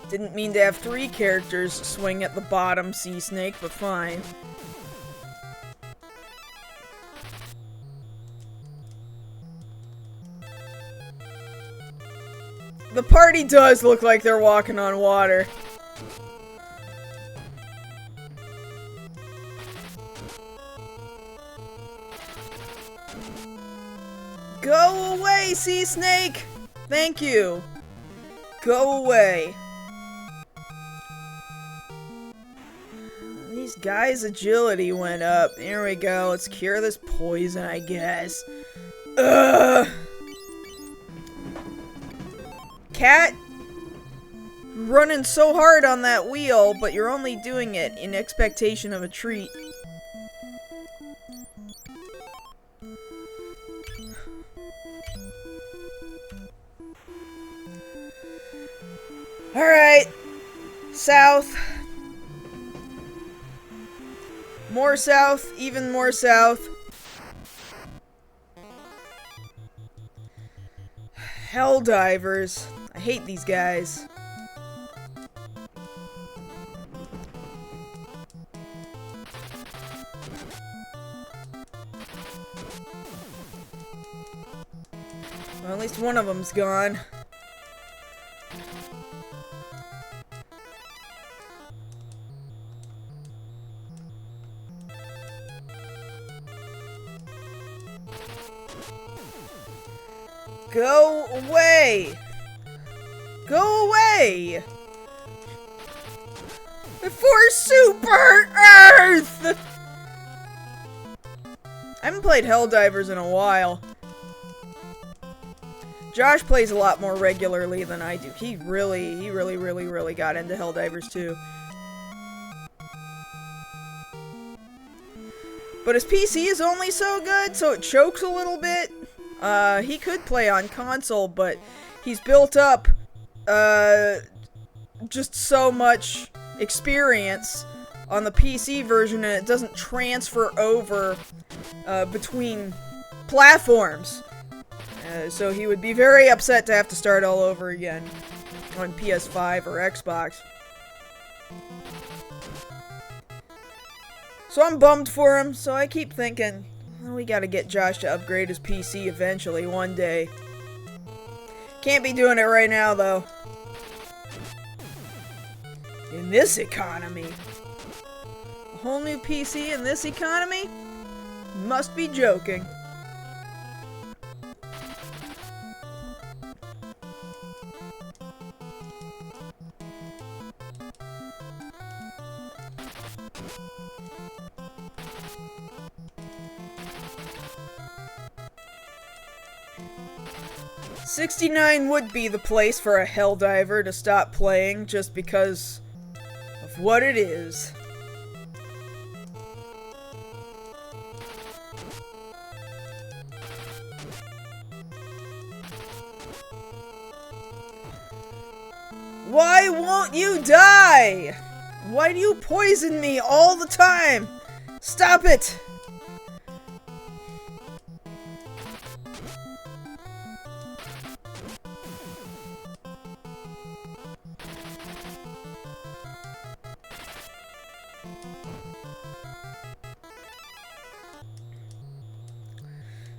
Didn't mean to have 3 characters swing at the bottom sea snake, but fine. The party does look like they're walking on water. Go away, sea snake! Thank you. Go away. These guys' agility went up. Here we go. Let's cure this poison, I guess. Ugh! Cat, running so hard on that wheel, but you're only doing it in expectation of a treat. Alright. South. More south, even more south. Helldivers. I hate these guys. Well, at least one of them's gone. Go away! Go away! For Super Earth! I haven't played Helldivers in a while. Josh plays a lot more regularly than I do. He really got into Helldivers too. But his PC is only so good, so it chokes a little bit. He could play on console, but he's built up, just so much experience on the PC version, and it doesn't transfer over, between platforms. So he would be very upset to have to start all over again on PS5 or Xbox. So I'm bummed for him, so I keep thinking, well, we gotta get Josh to upgrade his PC eventually, one day. Can't be doing it right now, though. In this economy. A whole new PC in this economy? Must be joking. '69 would be the place for a Helldiver to stop playing just because of what it is. Why won't you die? Why do you poison me all the time? Stop it!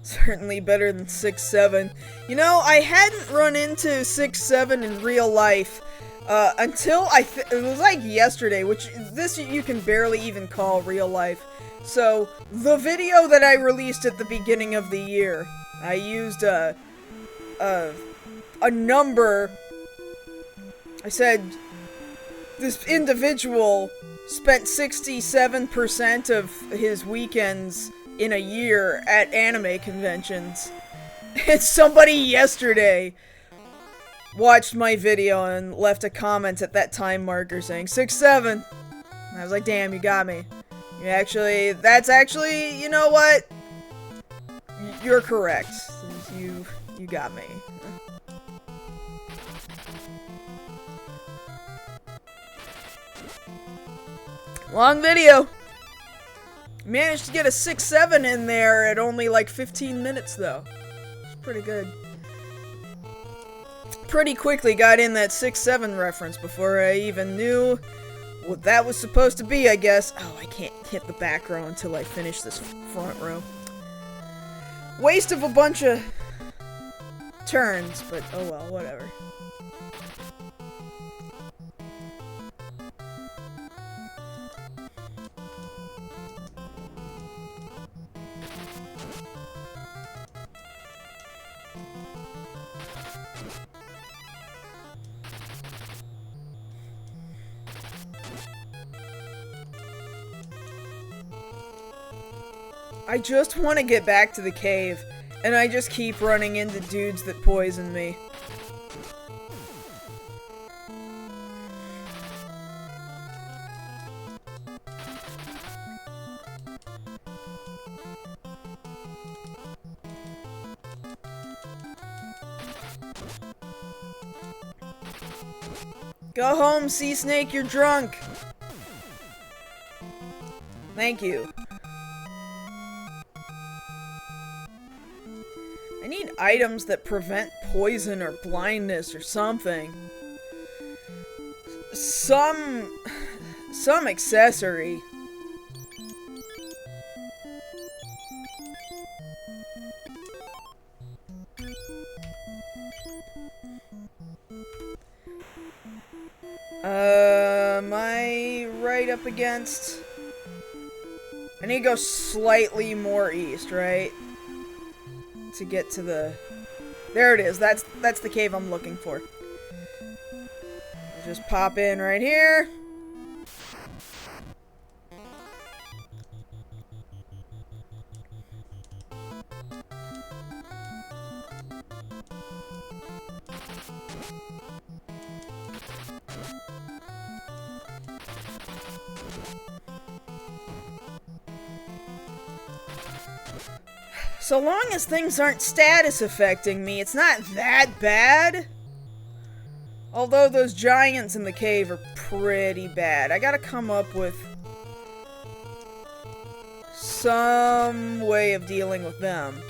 Certainly better than 6-7. You know, I hadn't run into 6-7 in real life Until it was like yesterday, which this you can barely even call real life. So, the video that I released at the beginning of the year, I used a number. I said, this individual spent 67% of his weekends in a year at anime conventions. And somebody yesterday watched my video and left a comment at that time marker saying 6'7". I was like, damn, you got me. That's actually, you know what? You're correct. You got me. Long video. Managed to get a 6'7" in there at only like 15 minutes though. It's pretty good. Pretty quickly got in that 6'7" reference before I even knew what that was supposed to be, I guess. Oh, I can't hit the back row until I finish this front row. Waste of a bunch of turns, but oh well, whatever. I just want to get back to the cave, and I just keep running into dudes that poison me. Go home, Sea Snake, you're drunk! Thank you. I need items that prevent poison or blindness or something. Some accessory. Am I right up against? I need to go slightly more east, right? To get to the... There it is. That's the cave I'm looking for. I'll just pop in right here. So long as things aren't status affecting me, it's not that bad. Although those giants in the cave are pretty bad. I gotta come up with some way of dealing with them.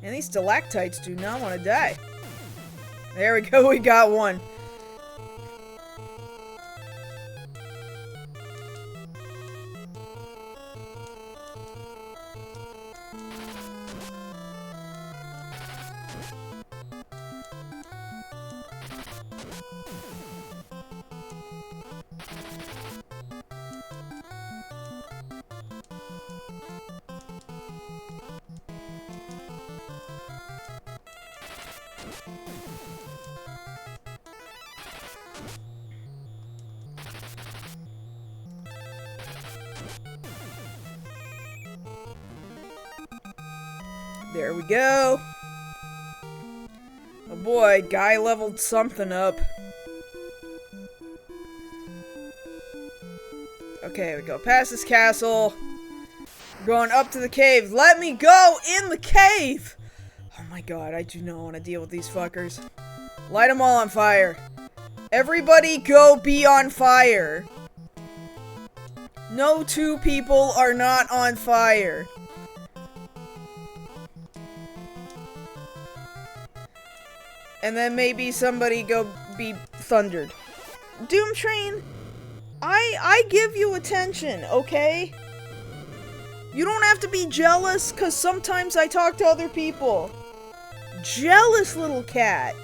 And these stalactites do not want to die. There we go, we got one. There we go. Oh boy, guy leveled something up. Okay, we go past this castle. We're going up to the cave. Let me go in the cave! Oh my god, I do not want to deal with these fuckers. Light them all on fire. Everybody go be on fire. No two people are not on fire. And then maybe somebody go be thundered. Doom Train, I give you attention, okay? You don't have to be jealous, cause sometimes I talk to other people. Jealous little cat.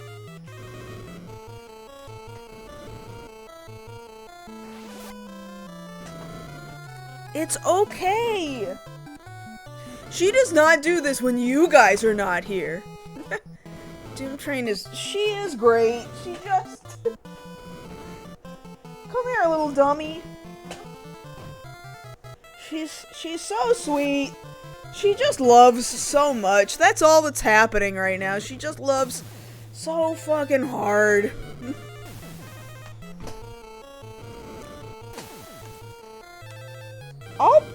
It's okay. She does not do this when you guys are not here. Doom Train she is great. She just... Come here, little dummy. She's so sweet. She just loves so much. That's all that's happening right now. She just loves so fucking hard.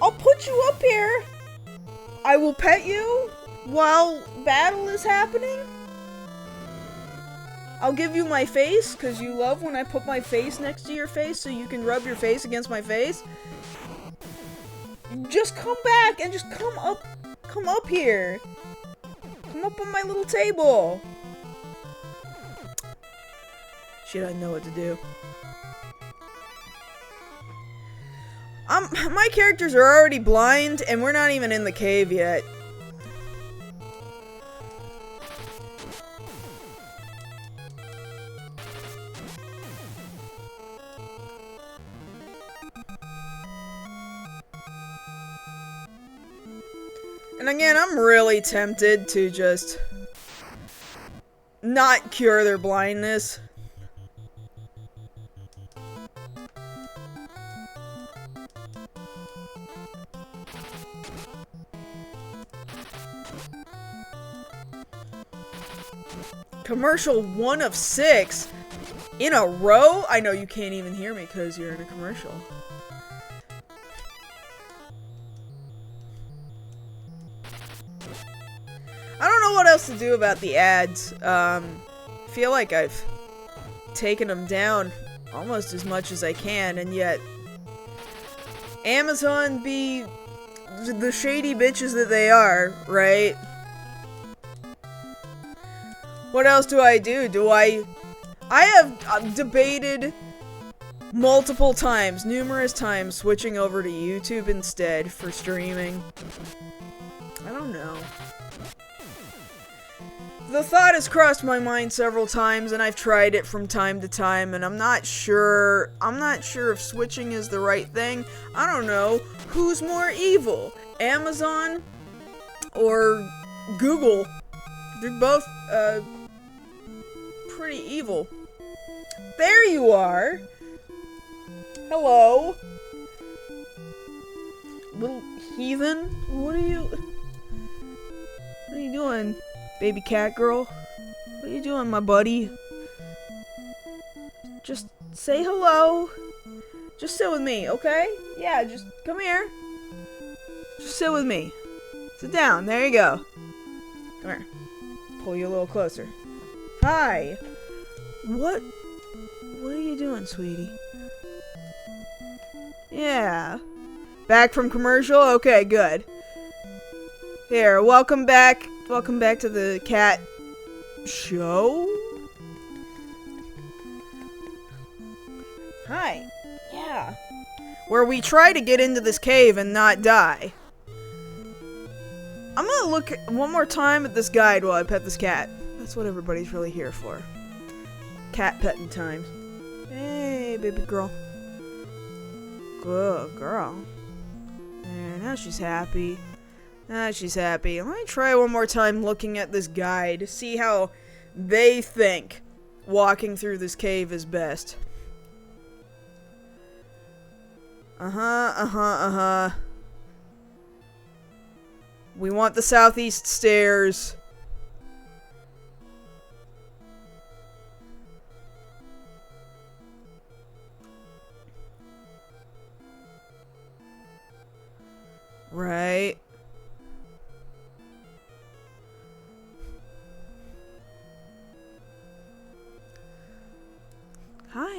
I'll put you up here. I will pet you while battle is happening. I'll give you my face, because you love when I put my face next to your face so you can rub your face against my face. Just come back and just come up here. Come up on my little table. She doesn't know what to do. My characters are already blind, and we're not even in the cave yet. And again, I'm really tempted to just not cure their blindness. Commercial 1 of 6 in a row? I know you can't even hear me because you're in a commercial. I don't know what else to do about the ads. Feel like I've taken them down almost as much as I can, and yet Amazon be the shady bitches that they are, right? What else do I do? I have debated multiple times, numerous times, switching over to YouTube instead for streaming. I don't know. The thought has crossed my mind several times, and I've tried it from time to time, and I'm not sure if switching is the right thing. I don't know. Who's more evil? Amazon or Google? They're both, pretty evil. There you are! Hello? Little heathen? What are you doing, baby cat girl? What are you doing, my buddy? Just say hello. Just sit with me, okay? Yeah, just come here. Just sit with me. Sit down, there you go. Come here. Pull you a little closer. Hi. What are you doing, sweetie? Yeah. Back from commercial? Okay, good. Here, welcome back. Welcome back to the cat show. Hi. Yeah. Where we try to get into this cave and not die. I'm gonna look one more time at this guide while I pet this cat. That's what everybody's really here for. Cat petting time. Hey, baby girl. Good girl. There, now she's happy. Now she's happy. Let me try one more time looking at this guide to see how they think walking through this cave is best. We want the southeast stairs. Right. Hi.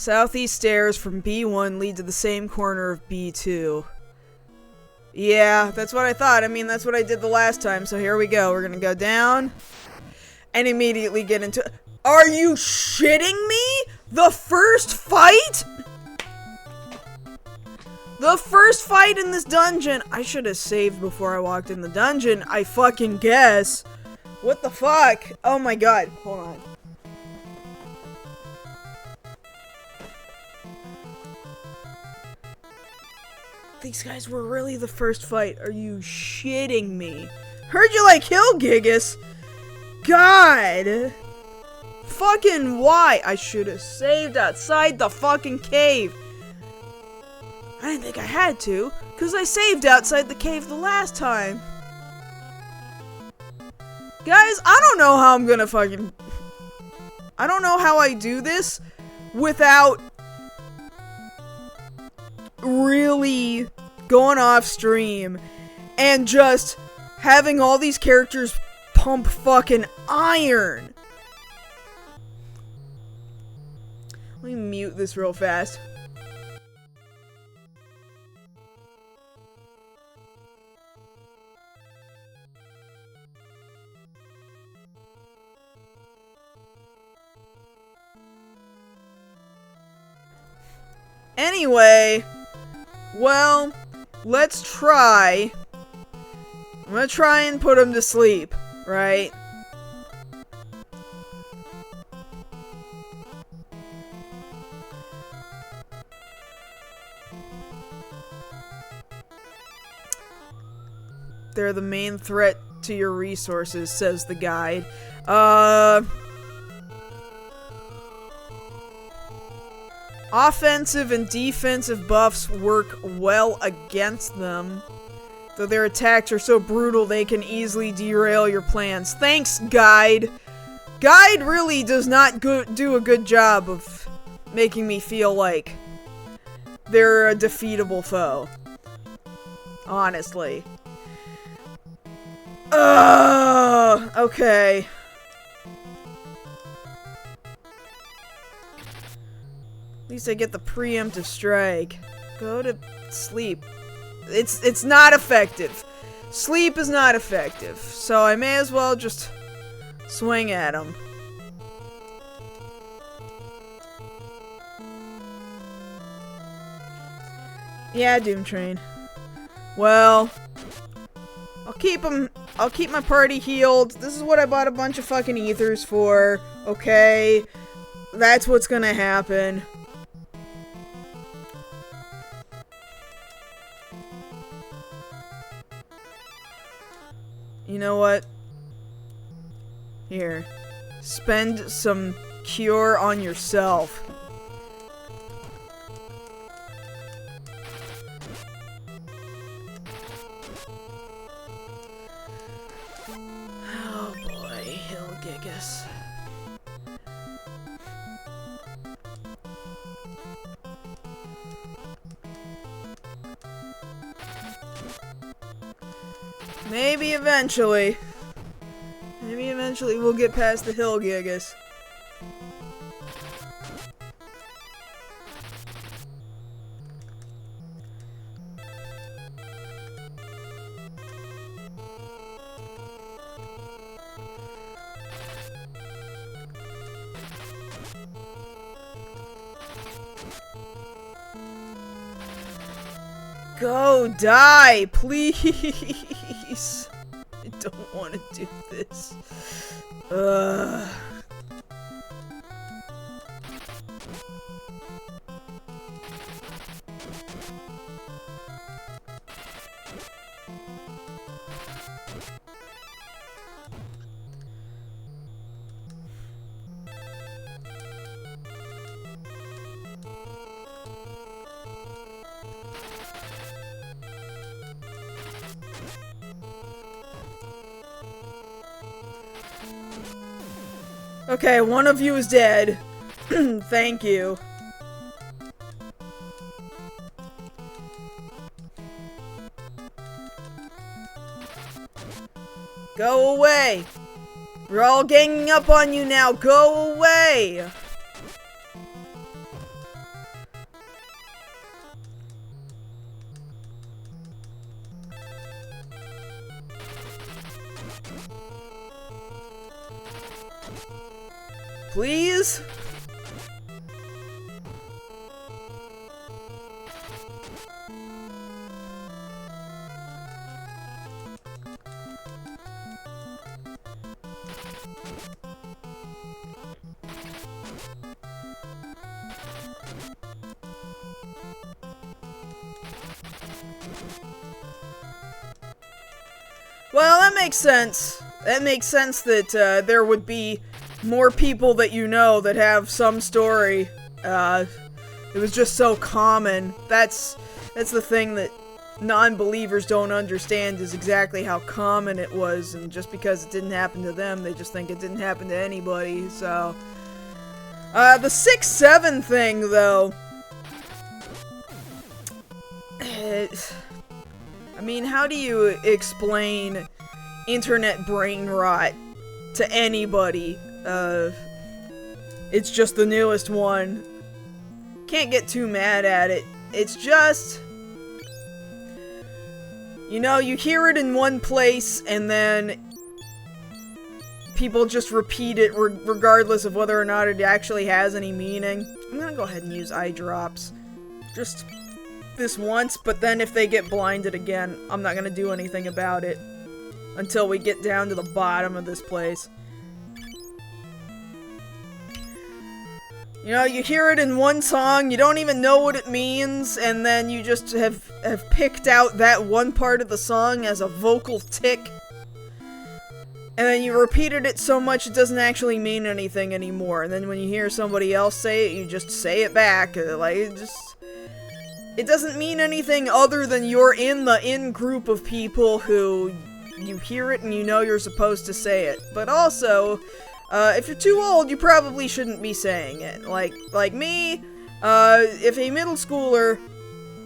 Southeast stairs from B1 lead to the same corner of B2. Yeah, that's what I thought. I mean, that's what I did the last time, so here we go. We're gonna go down and immediately get into... Are you shitting me? The first fight? The first fight in this dungeon! I should have saved before I walked in the dungeon, I fucking guess. What the fuck? Oh my god. Hold on. These guys were really the first fight. Are you shitting me? Heard you like Hill Gigas. God. Fucking why? I should have saved outside the fucking cave. I didn't think I had to, because I saved outside the cave the last time. Guys, I don't know how I'm gonna fucking... I don't know how I do this without really going off stream and just having all these characters pump fucking iron. Let me mute this real fast. Anyway, well, let's try. I'm gonna try and put him to sleep, right? They're the main threat to your resources, says the guide. Offensive and defensive buffs work well against them, though their attacks are so brutal they can easily derail your plans. Thanks, Guide! Guide really does not do a good job of making me feel like they're a defeatable foe. Honestly. Okay. At least I get the preemptive strike. Go to sleep. It's not effective. Sleep is not effective. So I may as well just swing at him. Yeah, Doom Train. Well, I'll keep my party healed. This is what I bought a bunch of fucking ethers for. Okay? That's what's gonna happen. You know what? Here. Spend some cure on yourself. Oh boy, Hill Gigas. Maybe eventually we'll get past the Hill Gigas. Go die, please. I don't want to do this. Okay, one of you is dead. Thank you. Go away! We're all ganging up on you now. Go away! Please? Well, that makes sense. That makes sense that there would be more people that you know that have some story. It was just so common. That's the thing that non-believers don't understand, is exactly how common it was, and just because it didn't happen to them, they just think it didn't happen to anybody, so... the 6-7 thing, though... I mean, how do you explain internet brain rot to anybody? It's just the newest one. Can't get too mad at it. It's just... You know, you hear it in one place, and then people just repeat it regardless of whether or not it actually has any meaning. I'm gonna go ahead and use eye drops. Just this once, but then if they get blinded again, I'm not gonna do anything about it until we get down to the bottom of this place. You know, you hear it in one song, you don't even know what it means, and then you just have picked out that one part of the song as a vocal tick. And then you repeated it so much it doesn't actually mean anything anymore. And then when you hear somebody else say it, you just say it back. Like, it doesn't mean anything other than you're in the in-group of people who you hear it and you know you're supposed to say it. But also... if you're too old, you probably shouldn't be saying it. Like me, if a middle schooler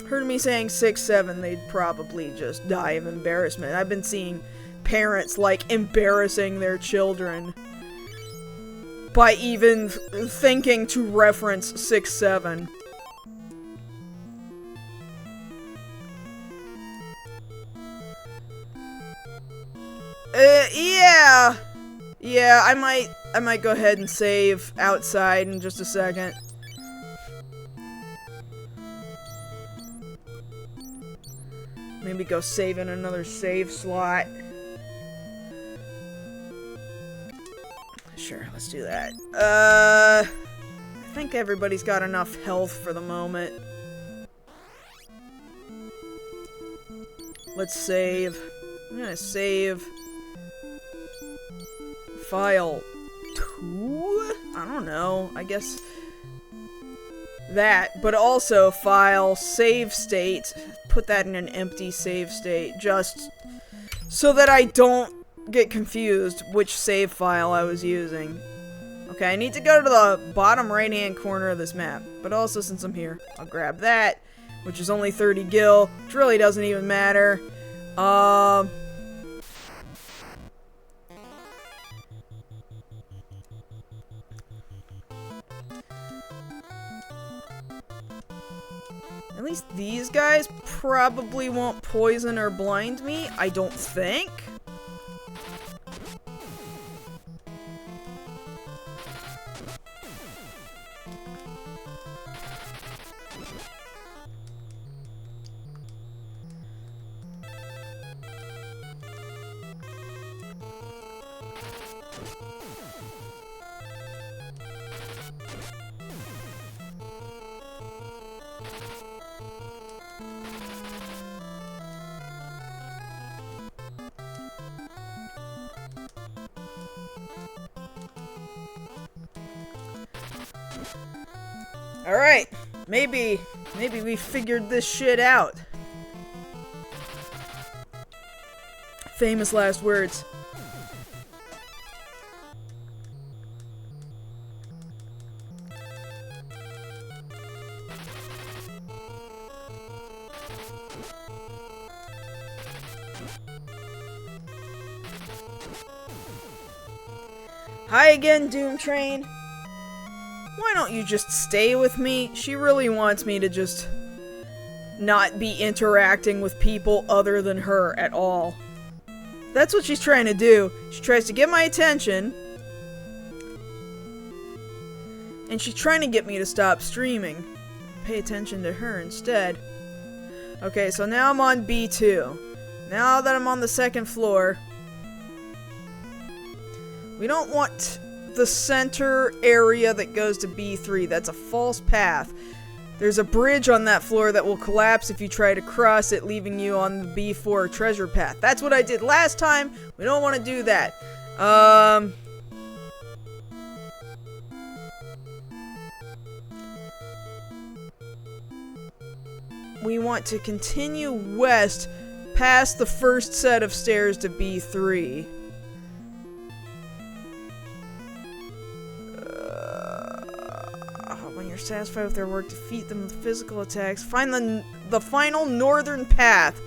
heard me saying 6-7, they'd probably just die of embarrassment. I've been seeing parents, like, embarrassing their children by even thinking to reference 6-7. Yeah. Yeah, I might go ahead and save outside in just a second. Maybe go save in another save slot. Sure, let's do that. I think everybody's got enough health for the moment. Let's save. I'm gonna save file 2? I don't know, I guess that, but also file save state, put that in an empty save state, just so that I don't get confused which save file I was using. Okay, I need to go to the bottom right hand corner of this map, but also since I'm here, I'll grab that, which is only 30 gil, which really doesn't even matter. At least these guys probably won't poison or blind me, I don't think. Alright, maybe we figured this shit out. Famous last words. Hi again, Doom Train. Why don't you just stay with me? She really wants me to just not be interacting with people other than her at all. That's what she's trying to do. She tries to get my attention. And she's trying to get me to stop streaming. Pay attention to her instead. Okay, so now I'm on B2. Now that I'm on the second floor, we don't want the center area that goes to B3. That's a false path. There's a bridge on that floor that will collapse if you try to cross it, leaving you on the B4 treasure path. That's what I did last time. We don't want to do that. We want to continue west past the first set of stairs to B3. When you're satisfied with their work, defeat them with physical attacks. Find the final northern path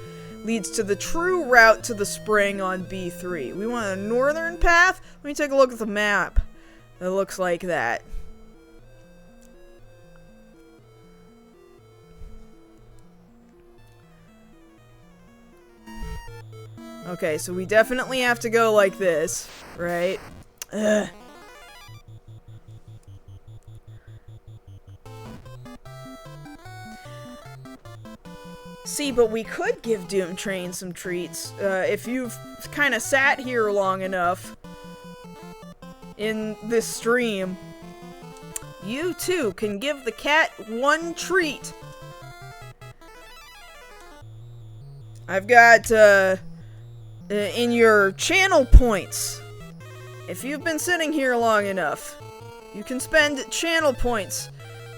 leads to the true route to the spring on B3. We want a northern path? Let me take a look at the map. It looks like that. Okay, so we definitely have to go like this, right? Ugh. See, but we could give Doom Train some treats. If you've kind of sat here long enough in this stream, you too can give the cat one treat. I've got, in your channel points, if you've been sitting here long enough, you can spend channel points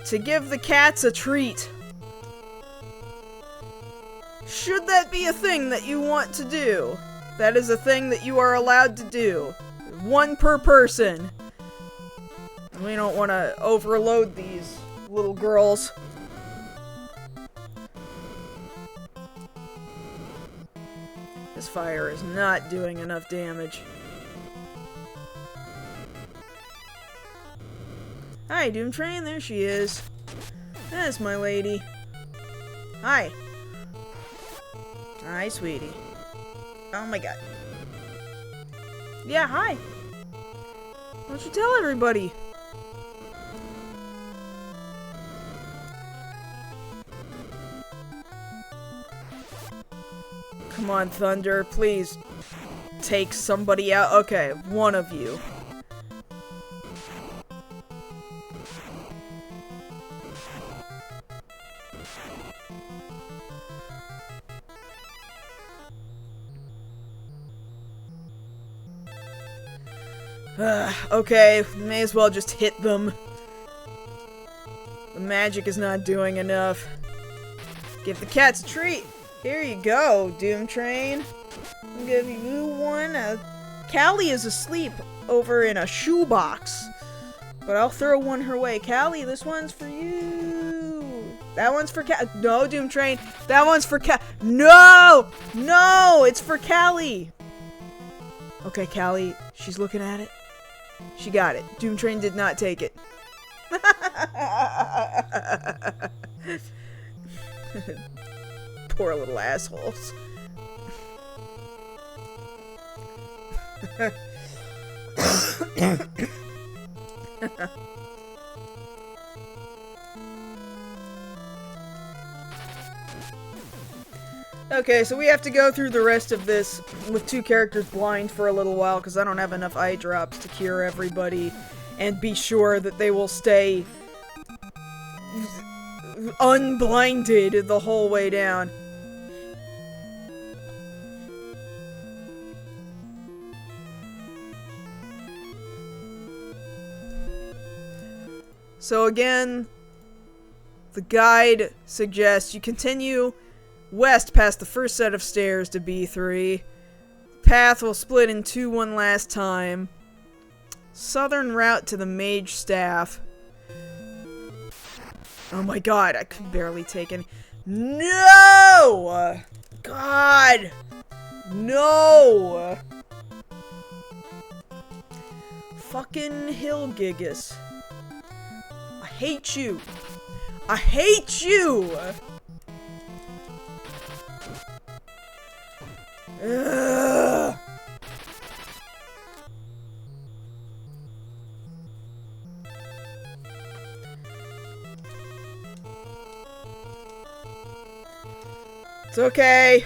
to give the cats a treat. Should that be a thing that you want to do, that is a thing that you are allowed to do. One per person. We don't want to overload these little girls. This fire is not doing enough damage. Hi, Doom Train, there she is. That's my lady. Hi. Hi, sweetie. Oh my god. Yeah, hi. Why don't you tell everybody? Come on, Thunder, please take somebody out. Okay, one of you. Okay, may as well just hit them. The magic is not doing enough. Give the cats a treat. Here you go, Doom Train. I'll give you one. Callie is asleep over in a shoebox. But I'll throw one her way. Callie, this one's for you. That one's for No, Doom Train. That one's for No! No! It's for Callie. Okay, Callie. She's looking at it. She got it. Doom Train did not take it. Poor little assholes. Okay, so we have to go through the rest of this with two characters blind for a little while because I don't have enough eye drops to cure everybody and be sure that they will stay unblinded the whole way down. So again, the guide suggests you continue west past the first set of stairs to B3. Path will split in two one last time. Southern route to the mage staff. Oh my god, I could barely take any. No! God! No! Fucking Hillgigus. I hate you. I hate you! Ugh. It's okay.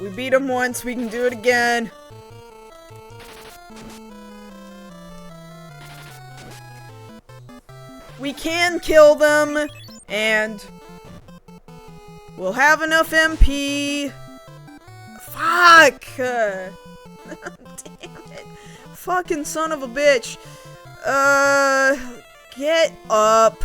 We beat him once, we can do it again. We can kill them, and we'll have enough MP. Fuck! Damn it. Fucking son of a bitch. Get up.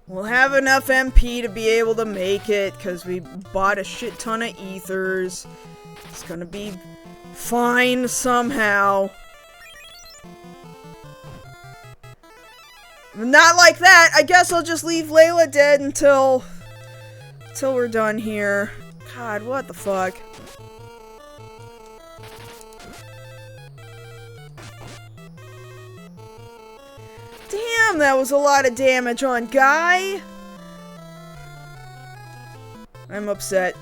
We'll have enough MP to be able to make it, because we bought a shit ton of ethers. It's gonna be fine somehow. Not like that! I guess I'll just leave Layla dead until we're done here. God, what the fuck? Damn, that was a lot of damage on Guy. I'm upset.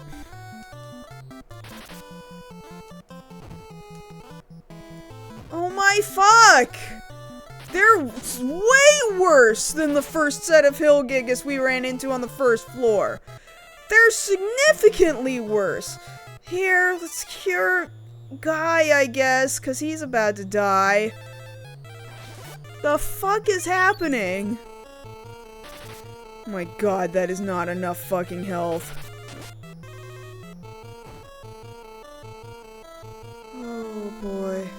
Oh my fuck! They're way worse than the first set of Hill Gigas we ran into on the first floor. They're significantly worse. Here, let's cure Guy, I guess, because he's about to die. The fuck is happening? Oh my god, that is not enough fucking health. Oh boy.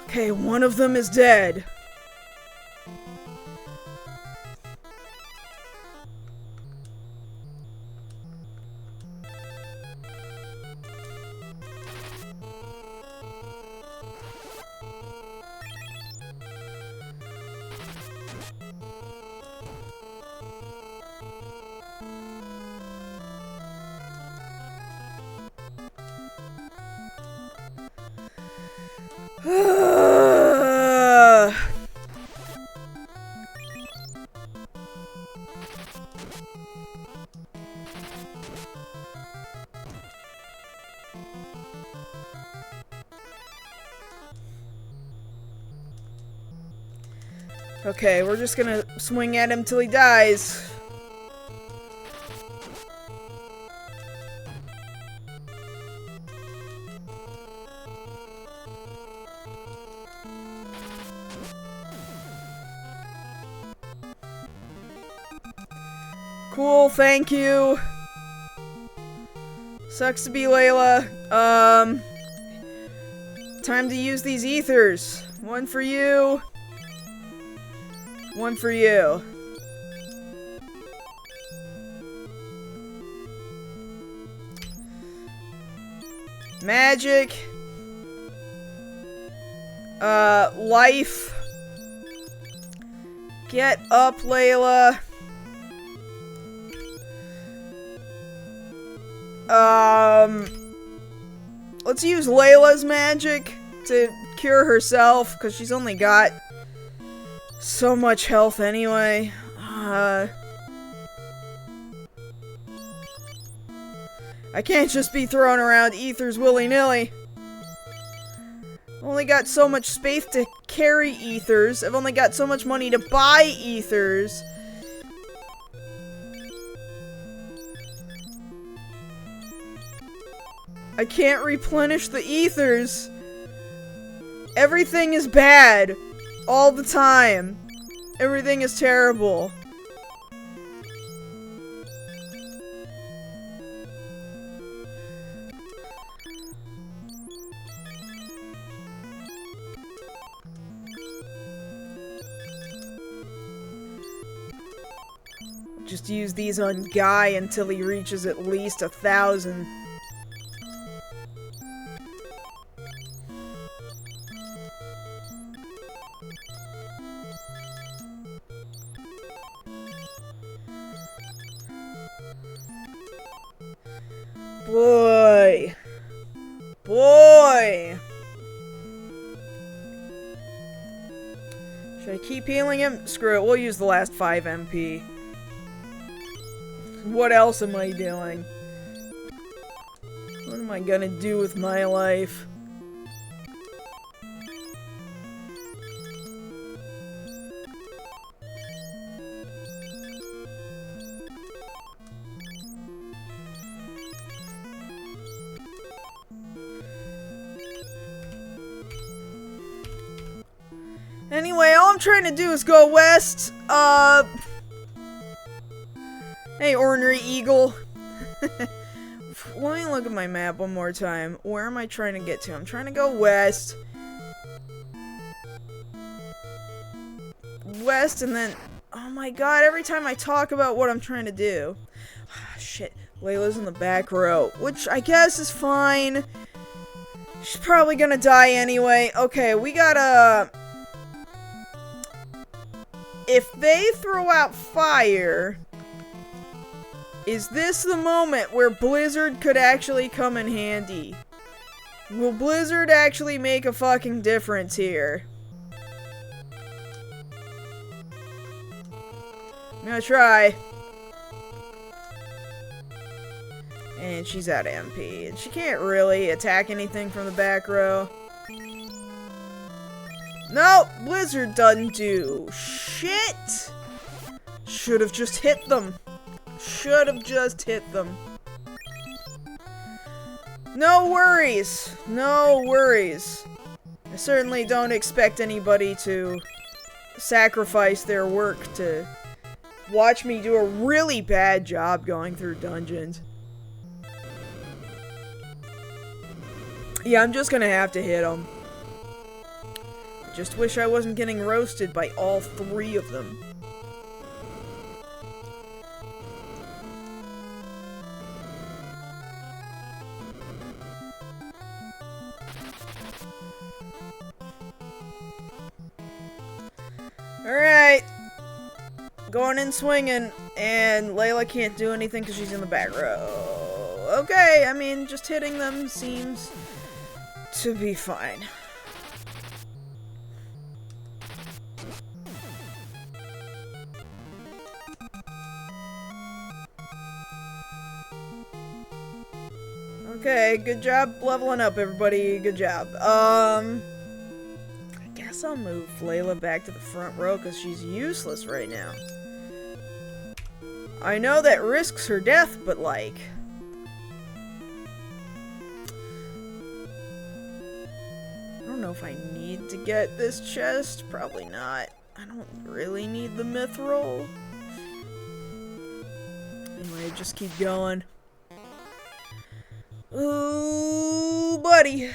Okay, one of them is dead. Okay, we're just gonna swing at him till he dies. Cool, thank you. Sucks to be Layla. Time to use these ethers. One for you. One for you. Magic. Life. Get up, Layla. Let's use Layla's magic to cure herself, because she's only got so much health anyway. I can't just be throwing around ethers willy-nilly. I've only got so much space to carry ethers. I've only got so much money to buy ethers. I can't replenish the ethers. Everything is bad. All the time. Everything is terrible. Just use these on Guy until he reaches at least 1,000. Boy. Boy. Should I keep healing him? Screw it, we'll use the last 5 MP. What else am I doing? What am I gonna do with my life? Anyway, all I'm trying to do is go west. Hey, ornery eagle. Let me look at my map one more time. Where am I trying to get to? I'm trying to go west. West, and then... Oh my god, every time I talk about what I'm trying to do. Shit, Layla's in the back row, which I guess is fine. She's probably gonna die anyway. Okay, we gotta... If they throw out fire... Is this the moment where Blizzard could actually come in handy? Will Blizzard actually make a fucking difference here? I'm gonna try. And she's out of MP. And she can't really attack anything from the back row. No! Blizzard doesn't do shit! Should have just hit them. Should have just hit them. No worries. No worries. I certainly don't expect anybody to sacrifice their work to watch me do a really bad job going through dungeons. Yeah, I'm just gonna have to hit them. Just wish I wasn't getting roasted by all 3 of them. Alright. Going in swinging, and Layla can't do anything because she's in the back row. Okay, I mean, just hitting them seems to be fine. Okay, good job leveling up, everybody. Good job. I guess I'll move Layla back to the front row because she's useless right now. I know that risks her death, but like... I don't know if I need to get this chest. Probably not. I don't really need the mithril. Anyway, just keep going. Ooh, buddy.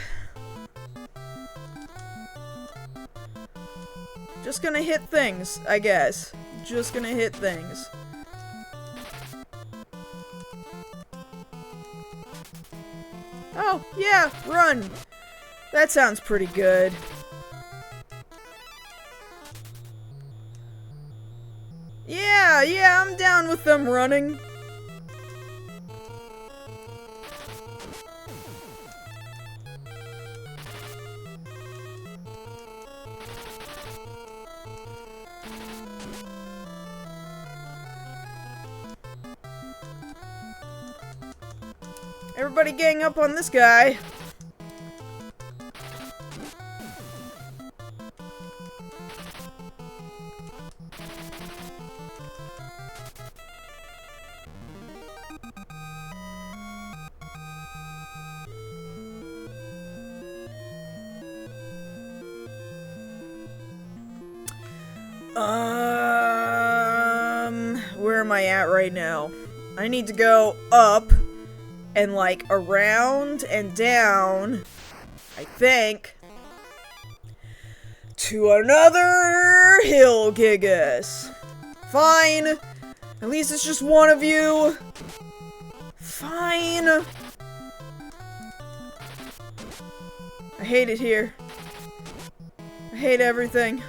Just gonna hit things, I guess. Just gonna hit things. Oh, yeah, run. That sounds pretty good. Yeah, I'm down with them running. Everybody gang up on this guy. Where am I at right now? I need to go up and like around and down, I think, to another hill, Gigas. Fine. At least it's just one of you. Fine. I hate it here. I hate everything.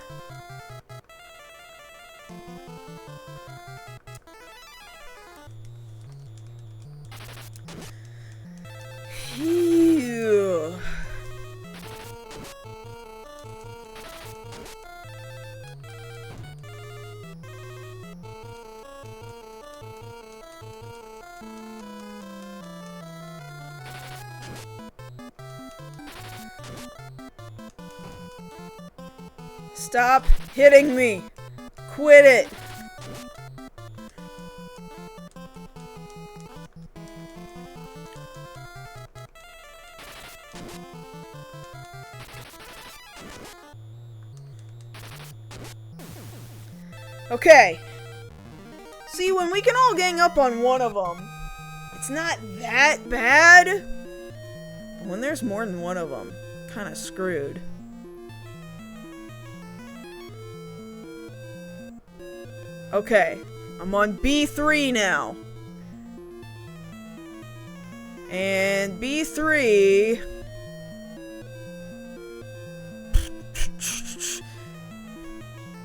Stop hitting me! Quit it! Okay. See, when we can all gang up on one of them, it's not that bad. But when there's more than one of them, kind of screwed. Okay, I'm on B3 now. And B3...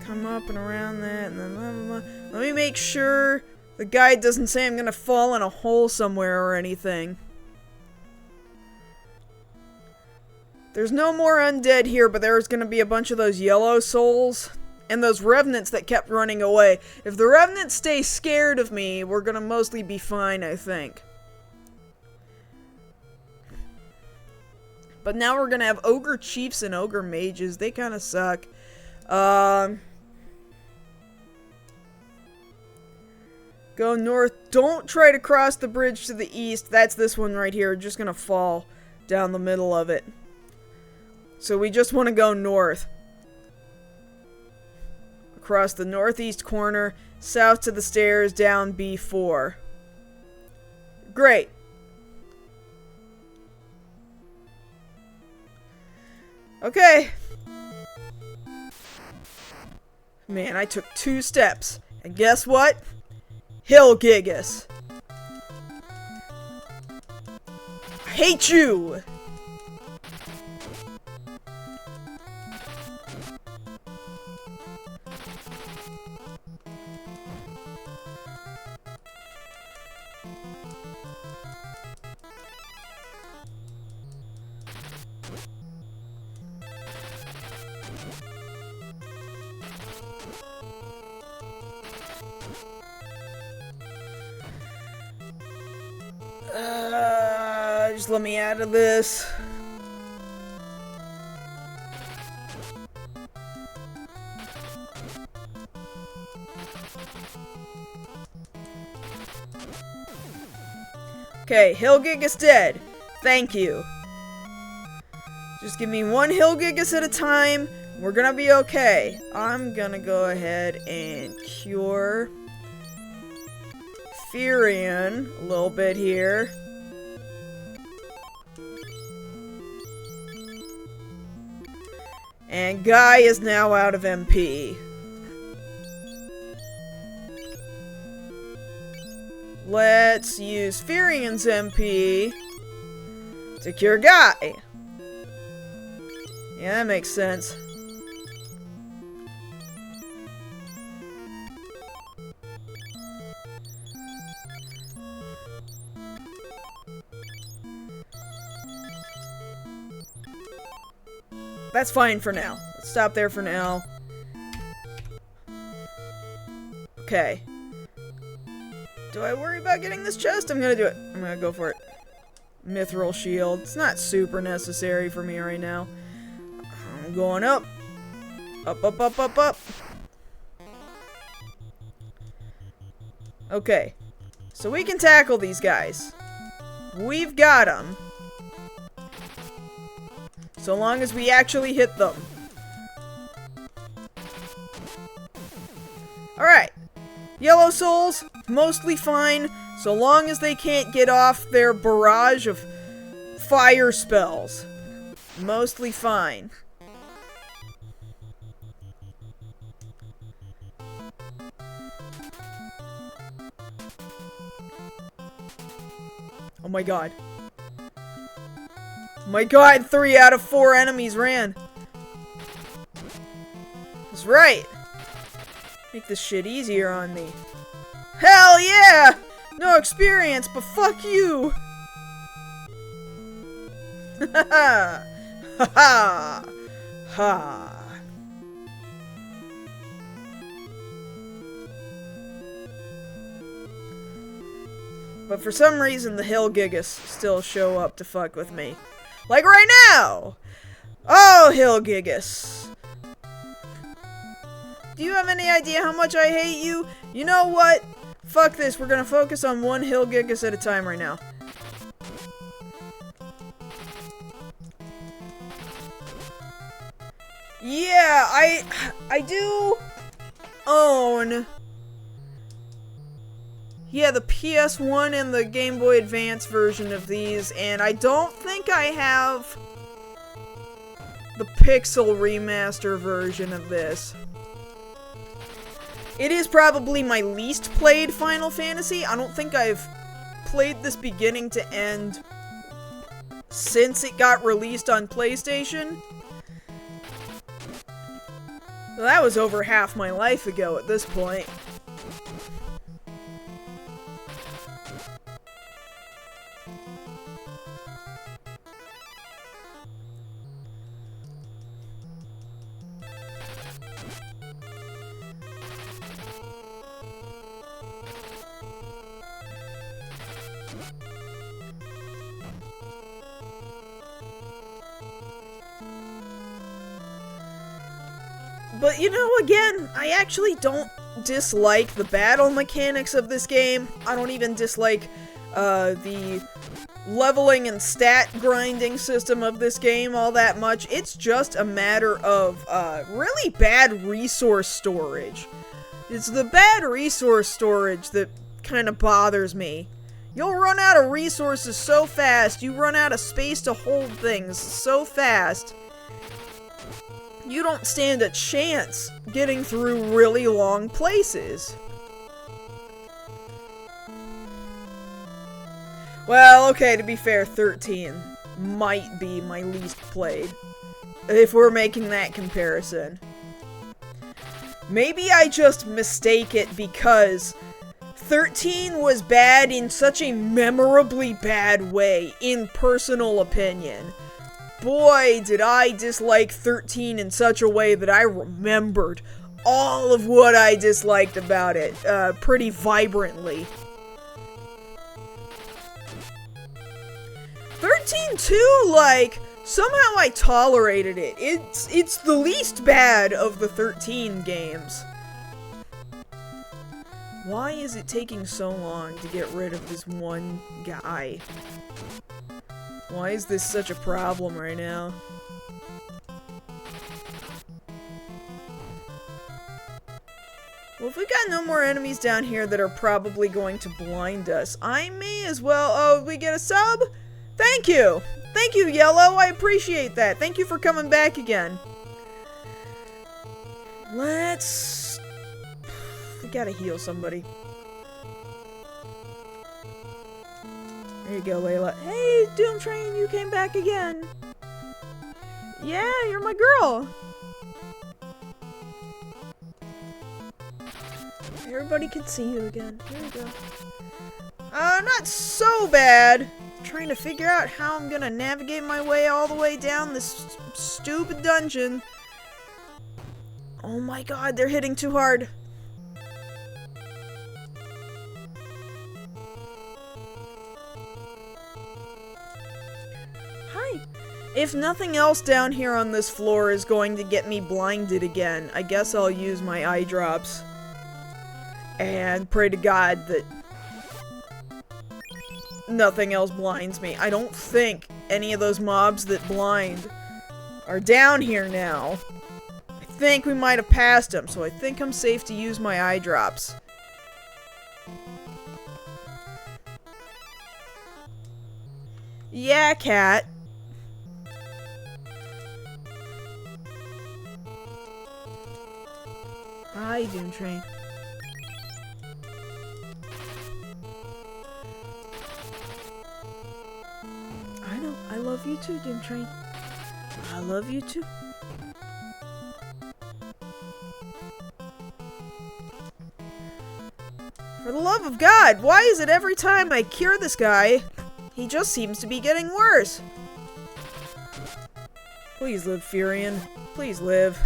come up and around that, and then blah, blah, blah. Let me make sure the guide doesn't say I'm gonna fall in a hole somewhere or anything. There's no more undead here, but there's gonna be a bunch of those yellow souls and those revenants that kept running away. If the revenants stay scared of me, we're gonna mostly be fine, I think. But now we're gonna have ogre chiefs and ogre mages. They kind of suck. Go north. Don't try to cross the bridge to the east. That's this one right here. Just gonna fall down the middle of it. So we just want to go north. Across the northeast corner, south to the stairs, down B4. Great. Okay. Man, I took 2 steps. And guess what? Hill Gigas. I hate you! Just let me out of this. Okay, Hillgigas dead. Thank you. Just give me 1 Hillgigas at a time. We're gonna be okay. I'm gonna go ahead and cure Furion a little bit here. And Guy is now out of MP. Let's use Furion's MP to cure Guy. Yeah, that makes sense. That's fine for now. Let's stop there for now. Okay. Do I worry about getting this chest? I'm gonna do it. I'm gonna go for it. Mithril shield. It's not super necessary for me right now. I'm going up. Up, up, up, up, up. Okay. So we can tackle these guys. We've got them. So long as we actually hit them. Alright. Yellow souls, mostly fine, so long as they can't get off their barrage of fire spells. Mostly fine. Oh my god. My god, 3 out of 4 enemies ran. That's right. Make this shit easier on me. Hell yeah! No experience, but fuck you! Ha ha! Ha ha! Ha! But for some reason, the Hill Gigas still show up to fuck with me. Like right now! Oh, Hill Gigas. Do you have any idea how much I hate you? You know what? Fuck this, we're gonna focus on one Hill Gigas at a time right now. Yeah, I do own... Yeah, the PS1 and the Game Boy Advance version of these, and I don't think I have the Pixel Remaster version of this. It is probably my least played Final Fantasy. I don't think I've played this beginning to end since it got released on PlayStation. Well, that was over half my life ago at this point. But, you know, again, I actually don't dislike the battle mechanics of this game. I don't even dislike, the leveling and stat grinding system of this game all that much. It's just a matter of, really bad resource storage. It's the bad resource storage that kind of bothers me. You'll run out of resources so fast, you run out of space to hold things so fast, you don't stand a chance getting through really long places. Well, okay, to be fair, 13 might be my least played, if we're making that comparison. Maybe I just mistake it because 13 was bad in such a memorably bad way, in personal opinion. Boy, did I dislike 13 in such a way that I remembered all of what I disliked about it, pretty vibrantly. 13 too, like, somehow I tolerated it. It's the least bad of the 13 games. Why is it taking so long to get rid of this one guy? Why is this such a problem right now? Well, if we got no more enemies down here that are probably going to blind us, I may as well... Oh, we get a sub? Thank you! Thank you, Yellow! I appreciate that! Thank you for coming back again. Let's... We gotta heal somebody. There you go, Layla. Hey, Doom Train, you came back again. Yeah, you're my girl. Everybody can see you again. Here we go. Not so bad. I'm trying to figure out how I'm gonna navigate my way all the way down this stupid dungeon. Oh my god, they're hitting too hard. If nothing else down here on this floor is going to get me blinded again, I guess I'll use my eye drops. And pray to God that nothing else blinds me. I don't think any of those mobs that blind are down here now. I think we might have passed them, so I think I'm safe to use my eye drops. Yeah, cat. Hi, Doom Train. I know. I love you too, Doom Train. I love you too. For the love of God, why is it every time I cure this guy, he just seems to be getting worse? Please live, Furion. Please live.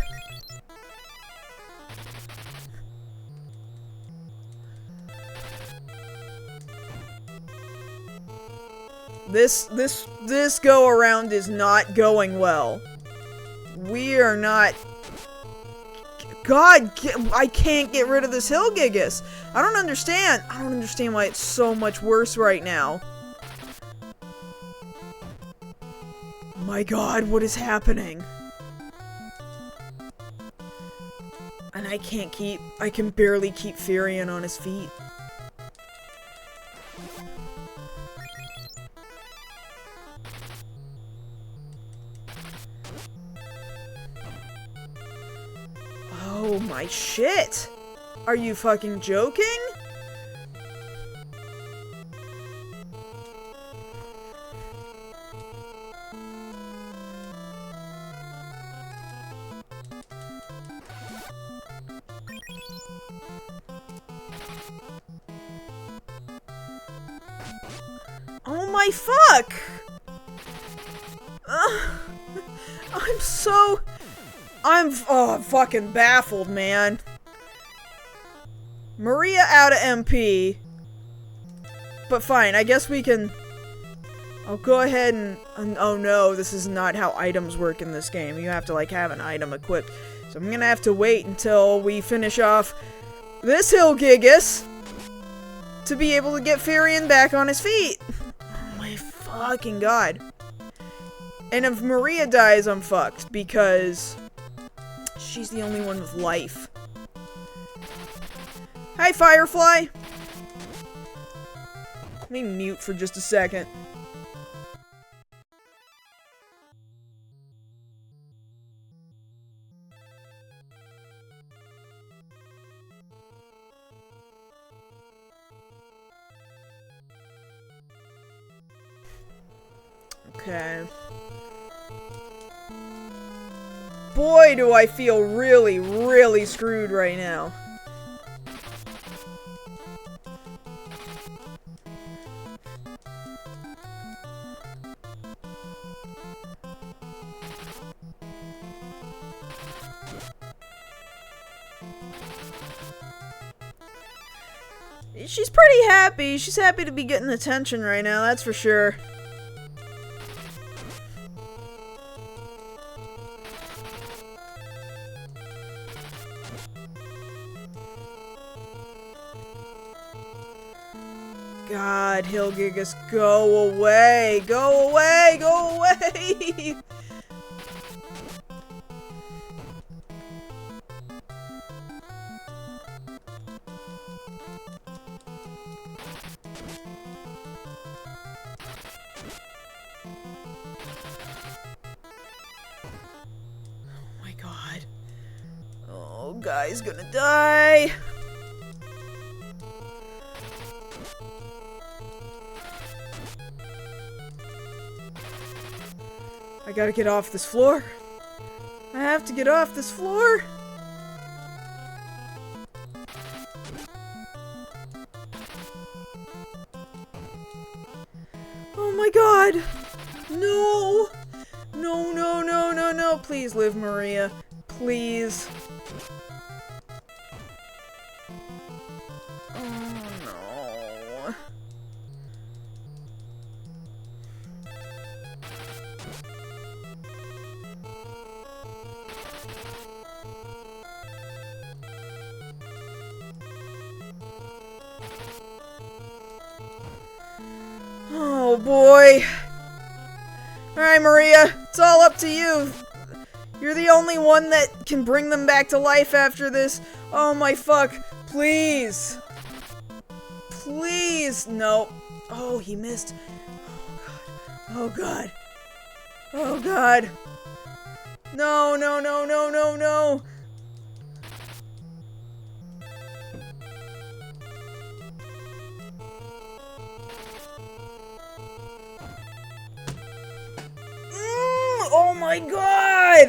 This go around is not going well. We are not... God, I can't get rid of this Hillgigus. I don't understand. I don't understand why it's so much worse right now. My God, what is happening? And I can barely keep Furion on his feet. Oh my shit! Are you fucking joking? Oh my fuck! I'm fucking baffled, man. Maria out of MP. But fine, I guess we can... I'll go ahead and... oh no, this is not how items work in this game. You have to, like, have an item equipped. So I'm gonna have to wait until we finish off this Hillgigus to be able to get Furion back on his feet. Oh my fucking God. And if Maria dies, I'm fucked, because she's the only one with life. Hi, Firefly! Let me mute for just a second. Okay. Boy, do I feel really, really screwed right now. She's pretty happy. She's happy to be getting attention right now, that's for sure. God, Hillgigus, go away! Go away! Go away! Oh my God. Oh, guy's gonna die! I gotta get off this floor. I have to get off this floor. Oh my God. No. No, no, no, no, no. Please live, Maria. Please. Oh no. Oh boy. Alright, Maria, it's all up to you. You're the only one that can bring them back to life after this. Oh my fuck. Please. Please. No. Oh, he missed. Oh god. Oh god. No, no, no, no, no, no. Oh my god!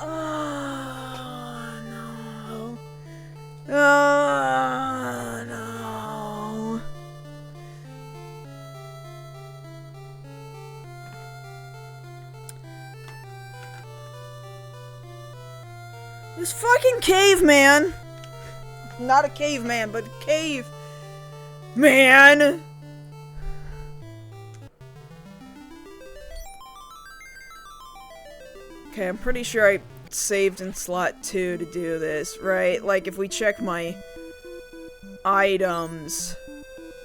Oh no. Oh no. This fucking caveman. Not a caveman, but a cave. Man. Okay, I'm pretty sure I saved in slot 2 to do this, right? Like, if we check my items.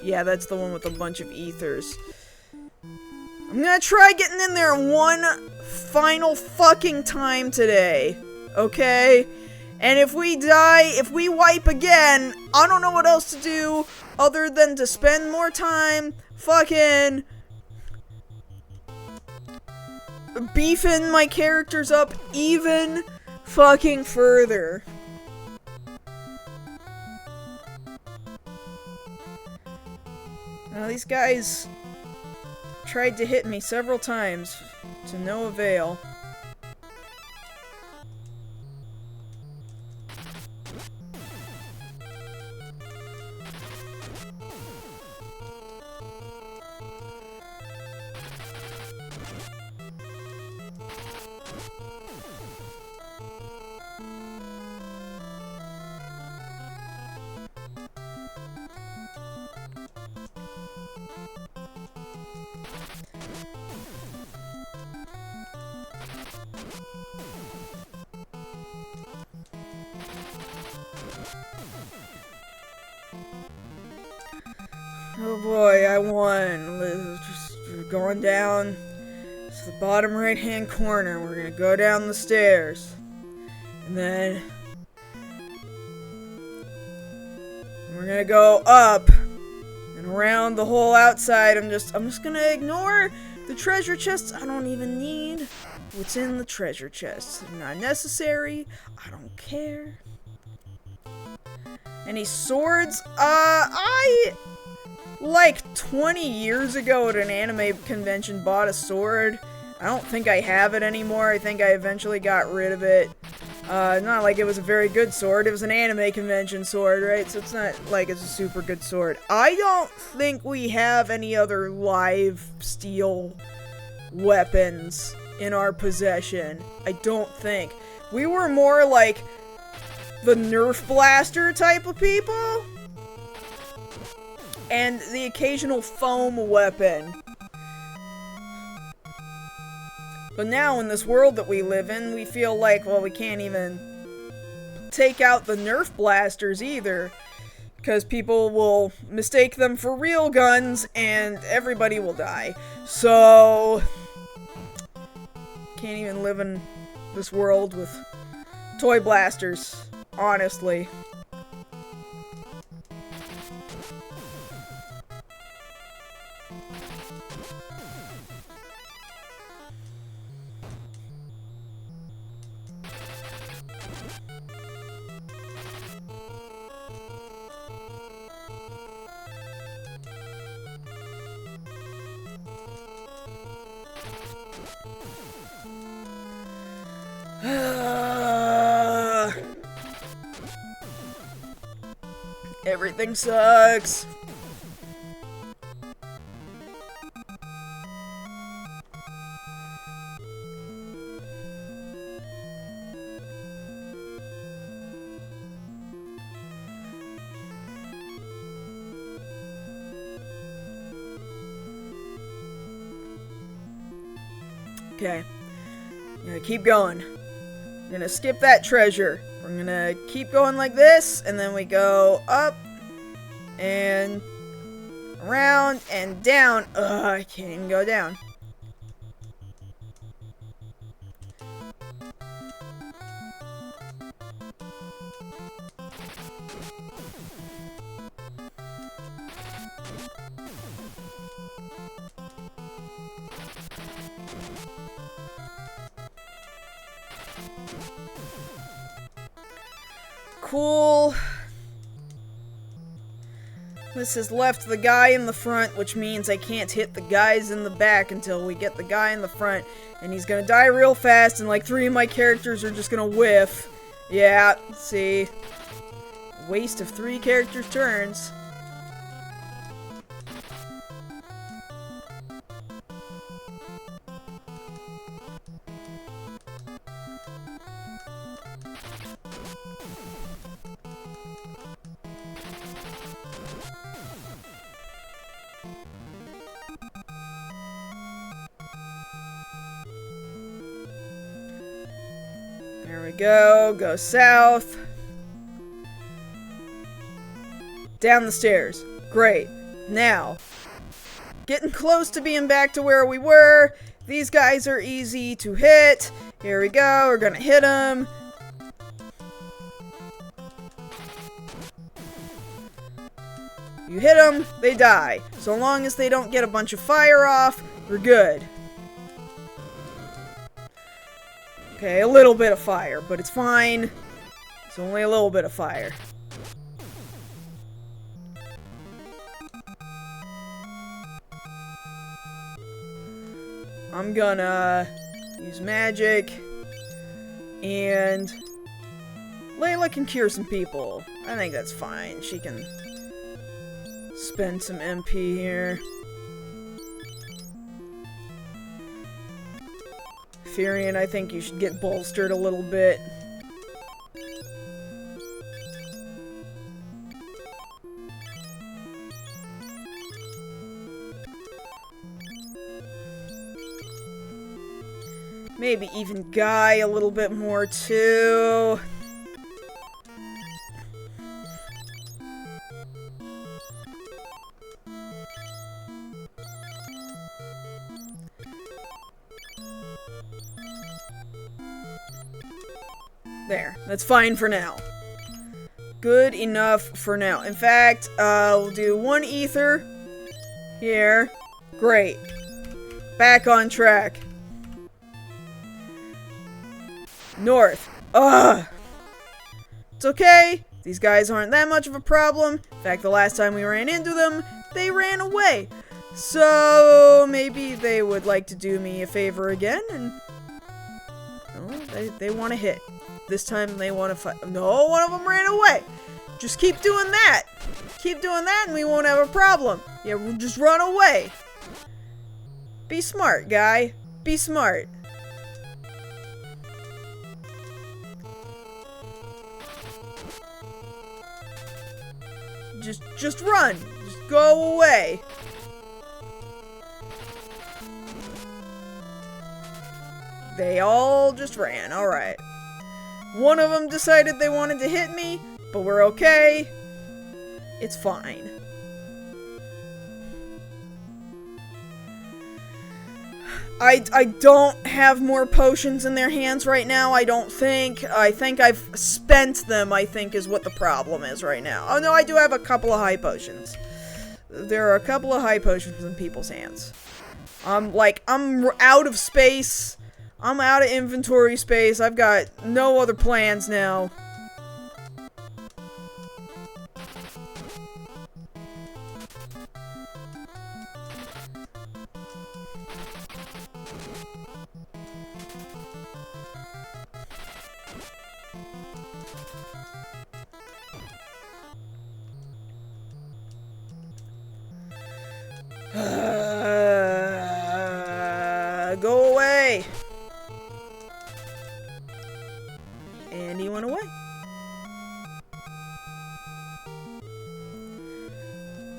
Yeah, that's the one with a bunch of ethers. I'm gonna try getting in there one final fucking time today. Okay? And if we die, if we wipe again, I don't know what else to do other than to spend more time fucking beefing my characters up even fucking further. Now, these guys tried to hit me several times to no avail. Oh boy, I won. We're going down to the bottom right hand corner. We're gonna go down the stairs. And then we're gonna go up and around the whole outside. I'm just gonna ignore the treasure chests. I don't even need what's in the treasure chests. They're not necessary. I don't care. Any swords? Like 20 years ago at an anime convention bought a sword. I don't think I have it anymore. I think I eventually got rid of it. Not like it was a very good sword. It was an anime convention sword, right? So it's not like it's a super good sword. I don't think we have any other live steel weapons in our possession. I don't think. We were more like the Nerf blaster type of people. And the occasional foam weapon. But now, in this world that we live in, we feel like, well, we can't even take out the Nerf blasters either. Because people will mistake them for real guns, and everybody will die. So, can't even live in this world with toy blasters, honestly. Everything sucks. Okay. I'm gonna keep going. I'm gonna skip that treasure. We're gonna keep going like this, and then we go up, and around, and down. Ugh, I can't even go down. Cool. This has left the guy in the front, which means I can't hit the guys in the back until we get the guy in the front. And he's gonna die real fast, and like 3 of my characters are just gonna whiff. Yeah, see. Waste of 3 characters' turns. There we go. Go south. Down the stairs. Great. Now, getting close to being back to where we were. These guys are easy to hit. Here we go. We're gonna hit them. You hit them, they die. So long as they don't get a bunch of fire off, we're good. Okay, a little bit of fire, but it's fine. It's only a little bit of fire. I'm gonna use magic, and Layla can cure some people. I think that's fine. She can spend some MP here. Furion, I think you should get bolstered a little bit. Maybe even Guy a little bit more, too. There. That's fine for now. Good enough for now. In fact, we'll do one ether here. Great. Back on track. North. Ugh. It's okay. These guys aren't that much of a problem. In fact, the last time we ran into them, they ran away. So, maybe they would like to do me a favor again, and they want to hit. This time they want to fight. No, one of them ran away. Just keep doing that. Keep doing that and we won't have a problem. Yeah, we'll just run away. Be smart, guy. Be smart. Just run. Just go away. They all just ran. All right. One of them decided they wanted to hit me, but we're okay. It's fine. I don't have more potions in their hands right now, I don't think. I think I've spent them, I think, is what the problem is right now. Oh, no, I do have a couple of high potions. There are a couple of high potions in people's hands. I'm out of space. I'm out of inventory space. I've got no other plans now. Go away. And he went away.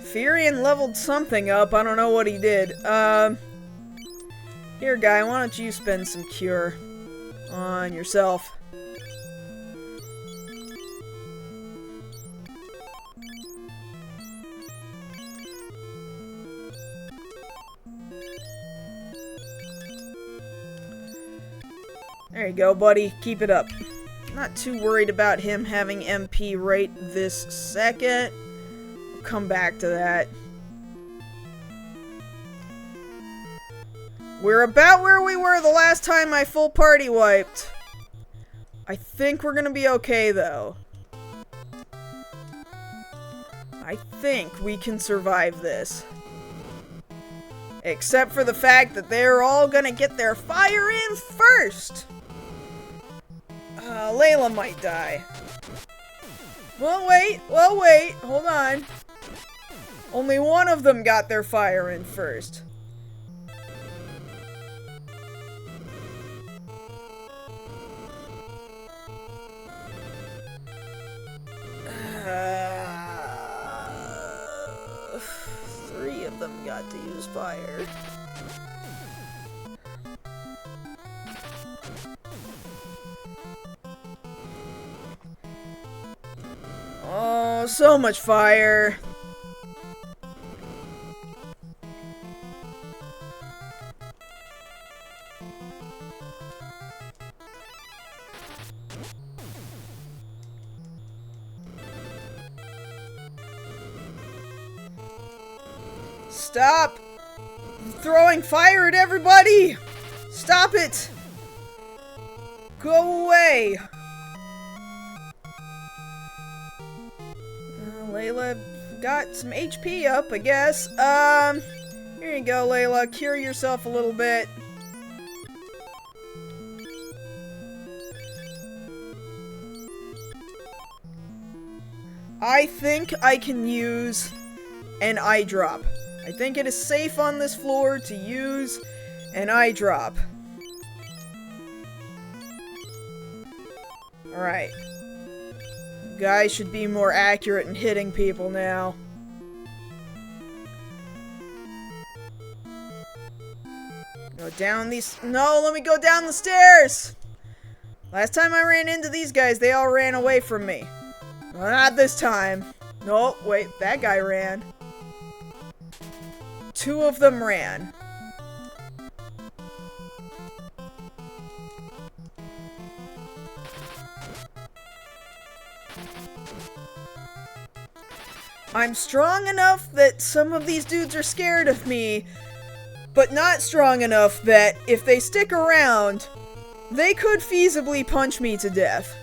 Furion leveled something up. I don't know what he did. Here, guy, why don't you spend some cure on yourself? There you go, buddy. Keep it up. Not too worried about him having MP right this second. We'll come back to that. We're about where we were the last time my full party wiped. I think we're gonna be okay, though. I think we can survive this. Except for the fact that they're all gonna get their fire in first. Layla might die. Well, wait. Hold on. Only one of them got their fire in first. Three of them got to use fire. So much fire. Stop throwing fire at everybody! Stop it! Go away! Layla got some HP up, I guess. Here you go, Layla. Cure yourself a little bit. I think I can use an eye drop. I think it is safe on this floor to use an eye drop. Alright. Guys should be more accurate in hitting people now. Go down these— No, let me go down the stairs! Last time I ran into these guys, they all ran away from me. Well, not this time. No, wait, that guy ran. Two of them ran. I'm strong enough that some of these dudes are scared of me, but not strong enough that if they stick around, they could feasibly punch me to death.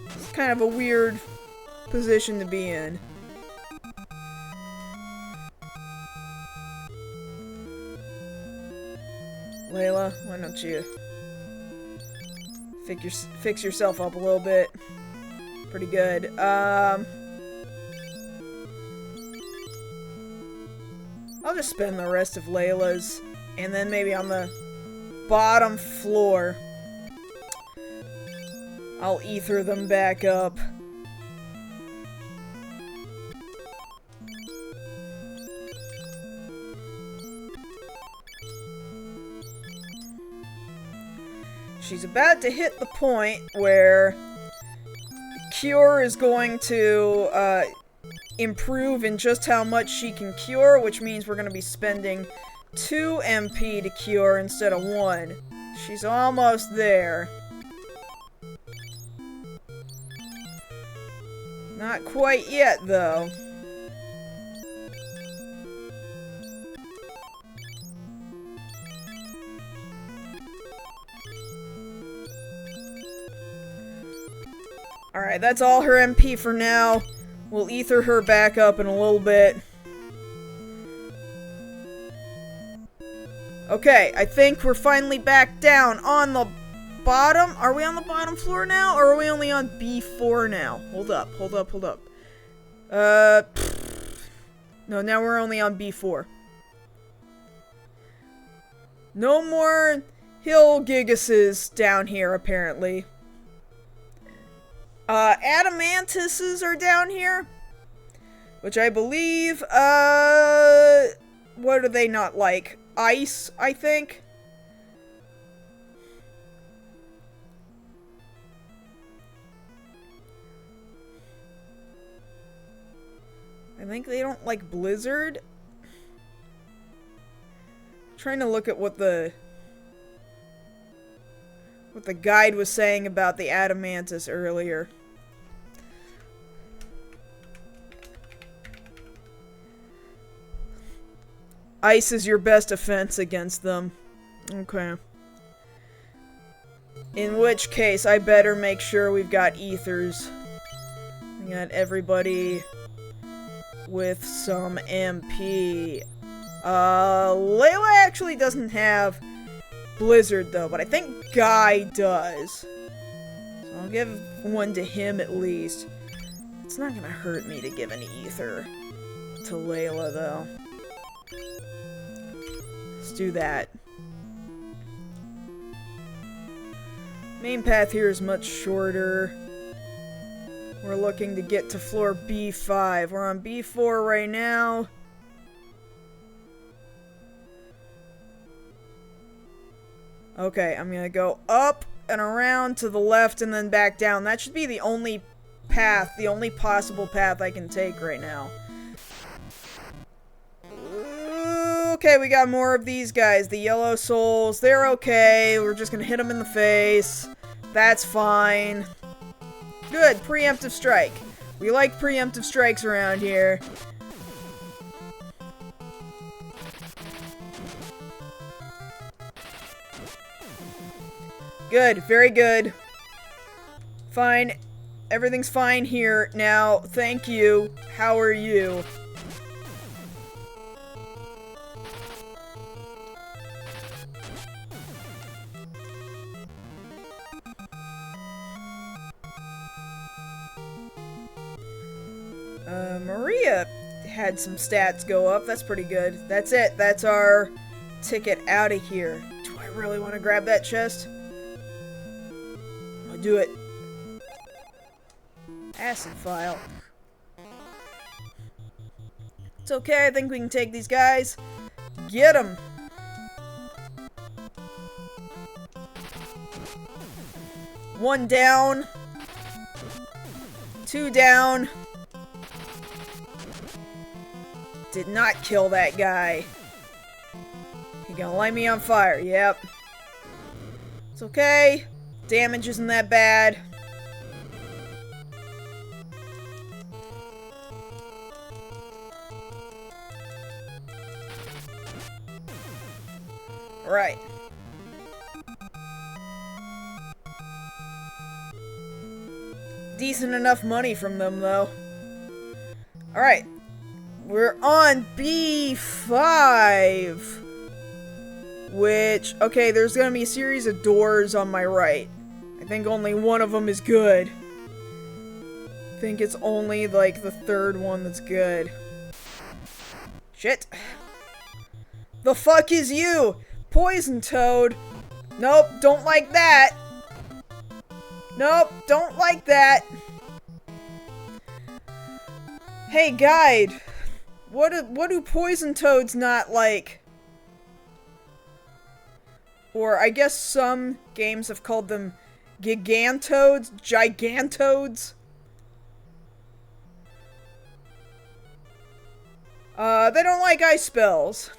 It's kind of a weird position to be in. Layla, why don't you fix yourself up a little bit? Pretty good. I'll just spend the rest of Layla's, and then maybe on the bottom floor, I'll ether them back up. She's about to hit the point where Cure is going to improve in just how much she can cure, which means we're going to be spending 2 MP to cure instead of 1. She's almost there. Not quite yet, though. Alright, that's all her MP for now. We'll ether her back up in a little bit. Okay, I think we're finally back down on the bottom. Are we on the bottom floor now, or are we only on B4 now? Hold up. No, now we're only on B4. No more hill gigases down here, apparently. Adamantuses are down here, which I believe, what do they not like? Ice, I think? I think they don't like blizzard. I'm trying to look at what the guide was saying about the Adamantus earlier. Ice is your best offense against them. Okay. In which case, I better make sure we've got ethers. We got everybody with some MP. Layla actually doesn't have Blizzard, though, but I think Guy does. So I'll give one to him at least. It's not gonna hurt me to give an ether to Layla, though. Let's do that. Main path here is much shorter. We're looking to get to floor B5. We're on B4 right now. Okay, I'm gonna go up and around to the left and then back down. That should be the only path, the only possible path I can take right now. Okay, we got more of these guys. The yellow souls, they're okay. We're just gonna hit them in the face. That's fine. Good, preemptive strike. We like preemptive strikes around here. Good, very good. Fine. Everything's fine here now. Thank you. How are you? Maria had some stats go up. That's pretty good. That's it. That's our ticket out of here. Do I really want to grab that chest? I'll do it. Acid file. It's okay. I think we can take these guys. Get them. One down. Two down. Did not kill that guy. He gonna light me on fire. Yep. It's okay. Damage isn't that bad. Alright. Decent enough money from them, though. Alright. We're on B5. Which, okay, there's gonna be a series of doors on my right. I think only one of them is good. I think it's only, like, the third one that's good. Shit. The fuck is you? Poison Toad. Nope, don't like that. Nope, don't like that. Hey, guide. What do poison toads not like? Or I guess some games have called them gigantoads, gigantoads. They don't like ice spells.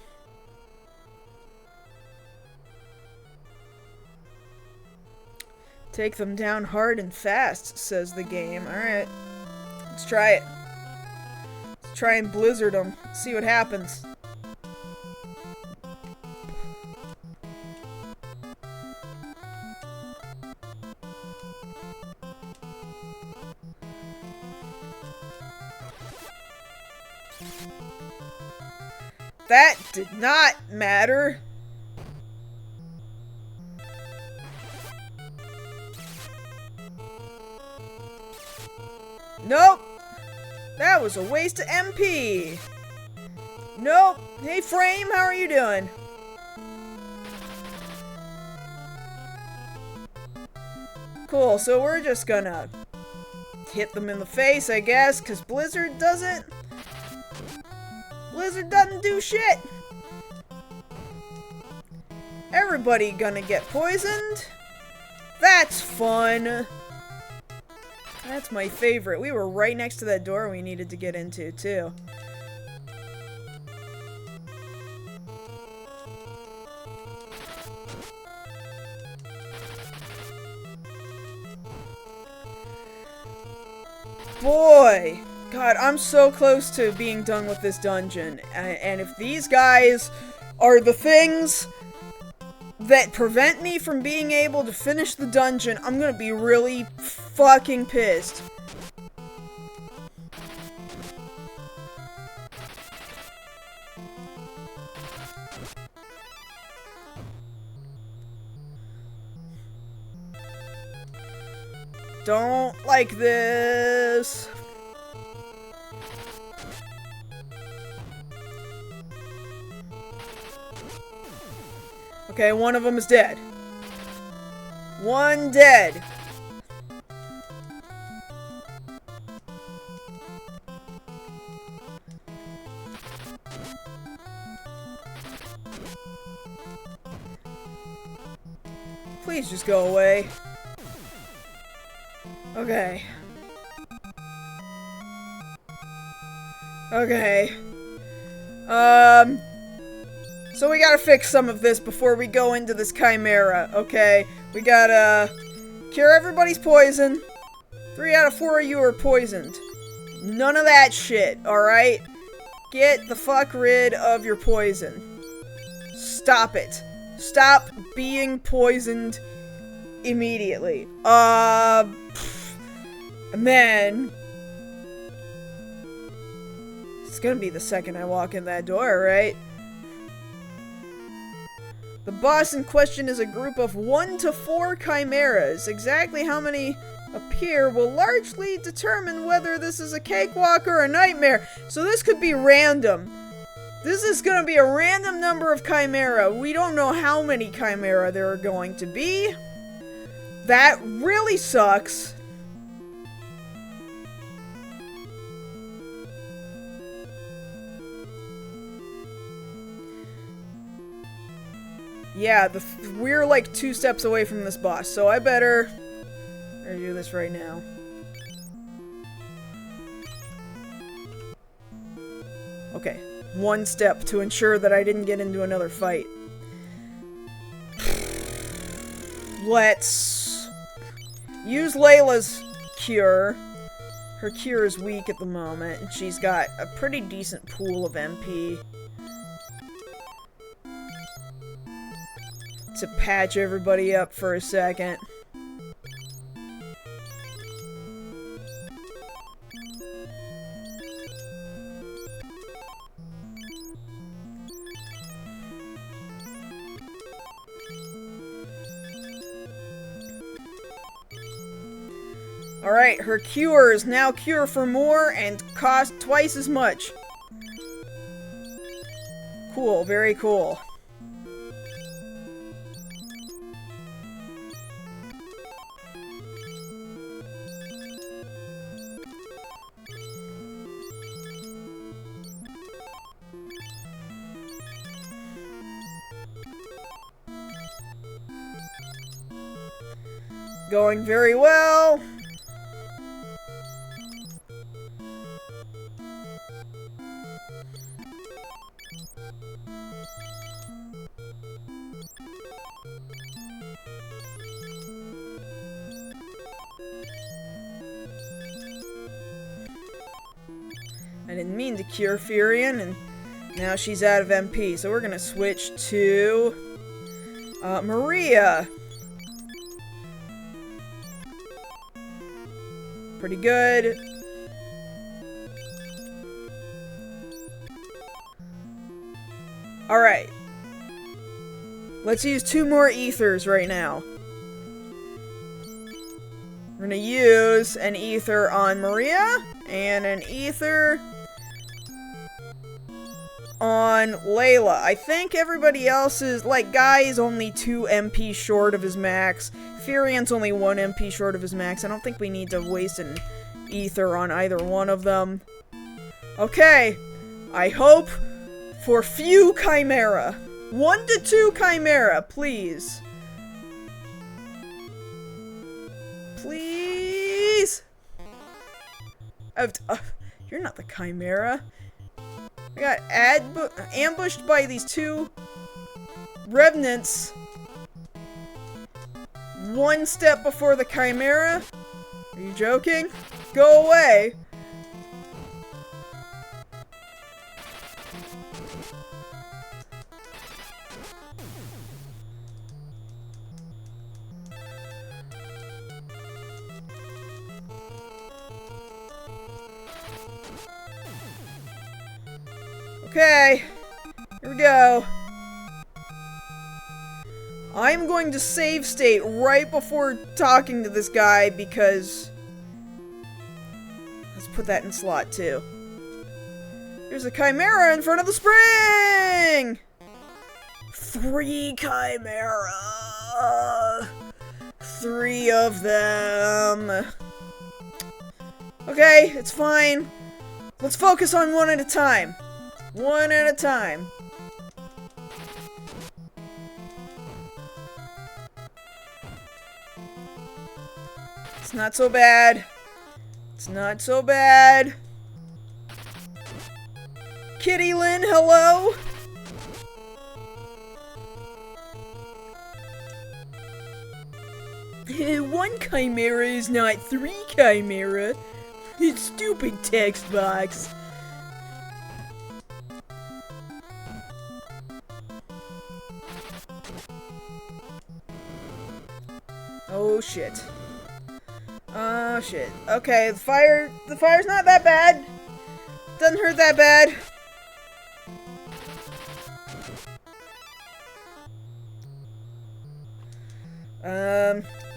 Take them down hard and fast, says the game. Alright. Let's try it. Let's try and blizzard them. See what happens. That did not matter. Nope. That was a waste of MP. Nope. Hey, Frame, how are you doing? Cool, so we're just gonna hit them in the face, I guess, because Blizzard doesn't do shit. Everybody gonna get poisoned. That's fun. That's my favorite. We were right next to that door we needed to get into, too. Boy! God, I'm so close to being done with this dungeon. And if these guys are the things that prevent me from being able to finish the dungeon, I'm gonna be really fucking pissed. Don't like this. Okay, one of them is dead. One dead. Please just go away. Okay. Okay. So we gotta fix some of this before we go into this chimera, okay? We gotta cure everybody's poison. 3 out of 4 of you are poisoned. None of that shit, alright? Get the fuck rid of your poison. Stop it. Stop being poisoned immediately. And then... It's gonna be the second I walk in that door, right? The boss in question is a group of 1 to 4 chimeras. Exactly how many appear will largely determine whether this is a cakewalk or a nightmare. So this could be random. This is gonna be a random number of chimera. We don't know how many chimera there are going to be. That really sucks. Yeah, we're like 2 steps away from this boss, so I better do this right now. Okay, 1 step to ensure that I didn't get into another fight. Let's use Layla's cure. Her cure is weak at the moment, and she's got a pretty decent pool of MP. To patch everybody up for a second. Alright, her cure is now cure for more and cost twice as much. Cool, very cool. Going very well. I didn't mean to cure Furion, and now she's out of MP, so we're gonna switch to Maria. Pretty good. Alright. Let's use 2 more ethers right now. We're gonna use an ether on Maria, and an ether on Layla. I think everybody else is, like, Guy is only 2 MP short of his max. Furion's only 1 MP short of his max. I don't think we need to waste an ether on either one of them. Okay. I hope for few chimera. 1 to 2 chimera, please. Please? You're not the chimera. I got ambushed by these 2 revenants 1 step before the chimera? Are you joking? Go away! Okay, here we go. I'm going to save state right before talking to this guy because... Let's put that in slot 2. There's a chimera in front of the spring! 3 chimera! 3 of them! Okay, it's fine. Let's focus on 1 at a time. 1 at a time. It's not so bad. It's not so bad. Kitty Lynn, hello? One chimera is not 3 chimera. It's stupid text box. Oh shit. Oh shit. Okay, the fire's not that bad. Doesn't hurt that bad.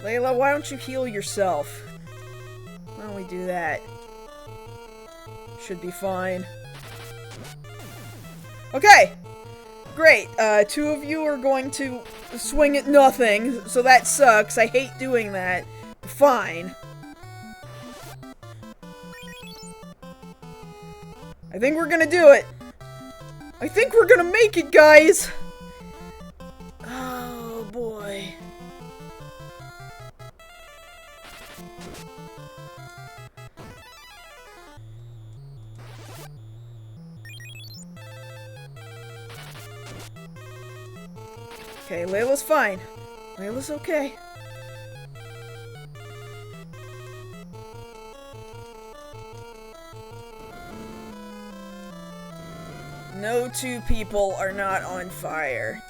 Layla, why don't you heal yourself? Why don't we do that? Should be fine. Okay! Great, 2 of you are going to swing at nothing, so that sucks. I hate doing that. Fine. I think we're gonna do it. I think we're gonna make it, guys! Oh, boy. Okay, Layla's fine. Layla's okay. No 2 people are not on fire.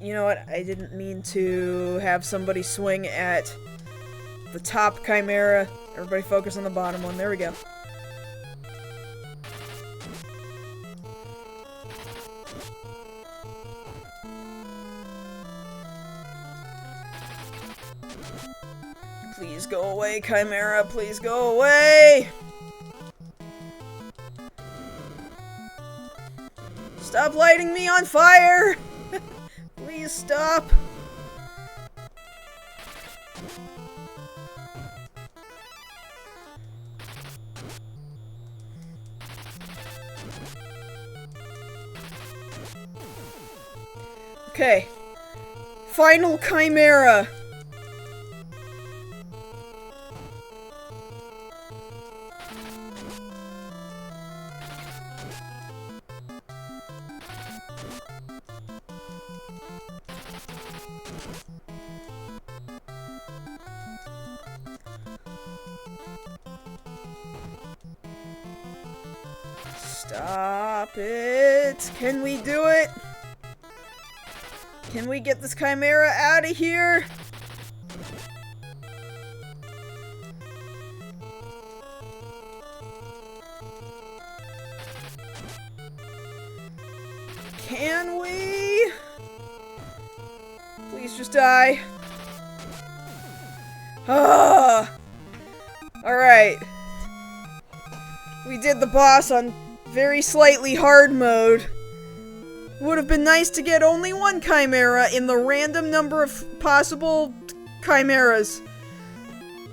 You know what? I didn't mean to have somebody swing at the top chimera. Everybody focus on the bottom one. There we go. Please go away, chimera. Please go away! Stop lighting me on fire! Please stop! Okay. Final chimera! Stop it! Can we do it? Can we get this chimera out of here? Can we? Please just die. Ah! Alright. We did the boss on very slightly hard mode. Would have been nice to get only 1 chimera in the random number of possible chimeras.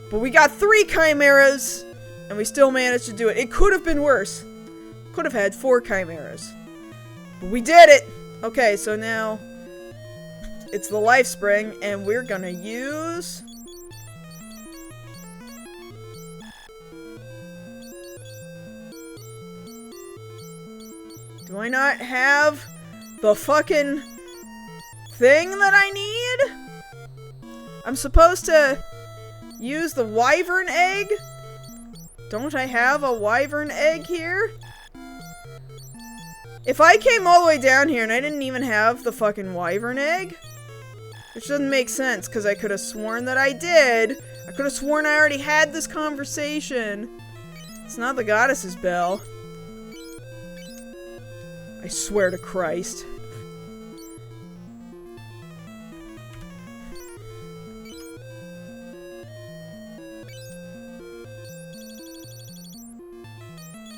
But we got 3 chimeras, and we still managed to do it. It could have been worse. Could have had 4 chimeras. But we did it! Okay, so now it's the life spring, and we're gonna use... Do I not have the fucking thing that I need? I'm supposed to use the wyvern egg? Don't I have a wyvern egg here? If I came all the way down here and I didn't even have the fucking wyvern egg, which doesn't make sense because I could have sworn that I did. I could have sworn I already had this conversation. It's not the goddess's bell. I swear to Christ.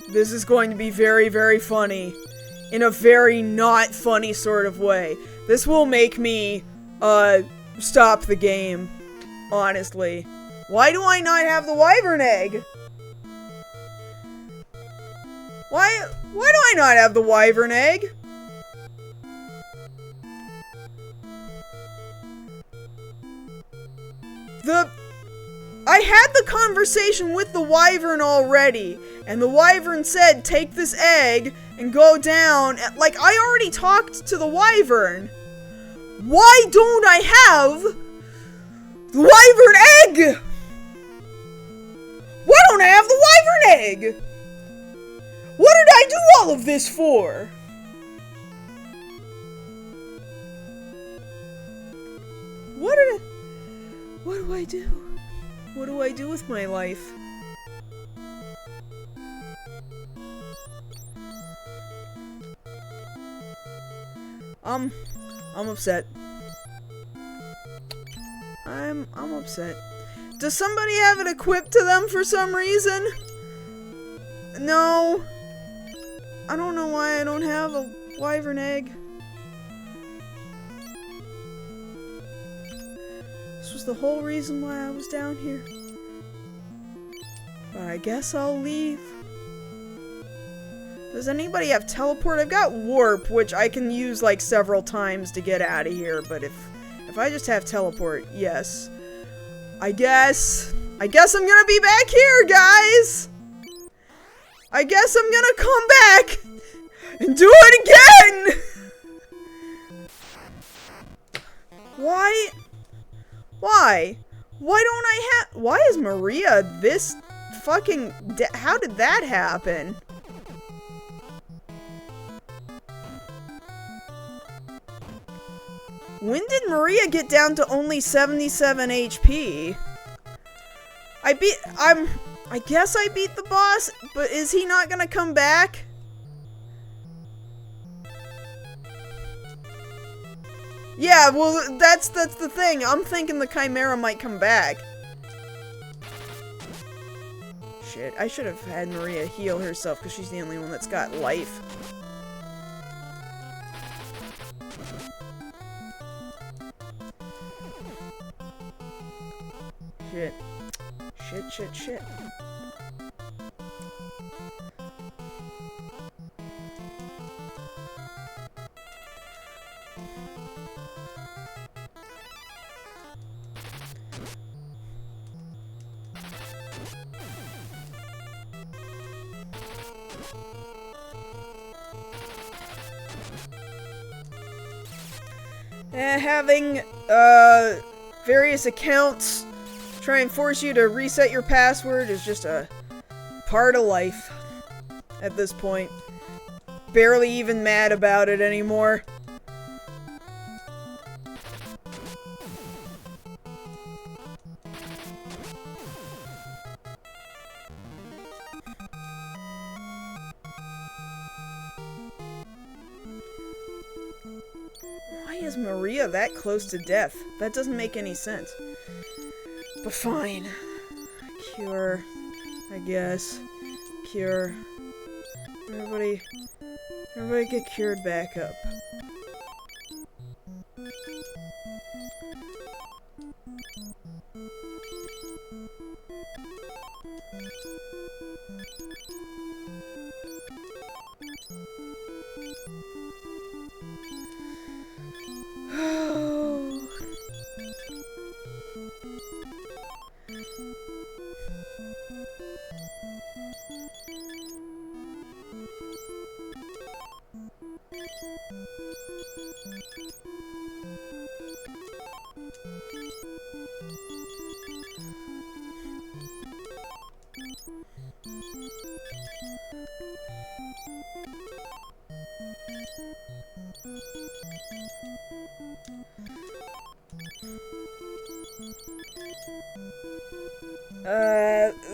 This is going to be very, very funny. In a very not funny sort of way. This will make me, stop the game. Honestly. Why do I not have the wyvern egg? Why do I not have the wyvern egg? I had the conversation with the wyvern already, and the wyvern said, take this egg and go down. Like, I already talked to the wyvern. Why don't I have the wyvern egg? Why don't I have the wyvern egg? What did I do all of this for? What do I do? What do I do with my life? I'm upset. I'm upset. Does somebody have it equipped to them for some reason? No. I don't know why I don't have a wyvern egg. This was the whole reason why I was down here. But I guess I'll leave. Does anybody have teleport? I've got warp, which I can use like several times to get out of here, but if I just have teleport, yes. I guess I'm gonna be back here, guys! I guess I'm gonna come back and do it again! Why? Why don't I have— why is Maria this fucking— how did that happen? When did Maria get down to only 77 HP? I guess I beat the boss, but is he not gonna come back? Yeah, well, that's the thing. I'm thinking the Chimera might come back. Shit, I should have had Maria heal herself, because she's the only one that's got life. Shit. Shit. Having, various accounts try and force you to reset your password is just a part of life at this point. Barely even mad about it anymore. Why is Maria that close to death? That doesn't make any sense. But fine. Cure, I guess. Cure. Everybody get cured back up.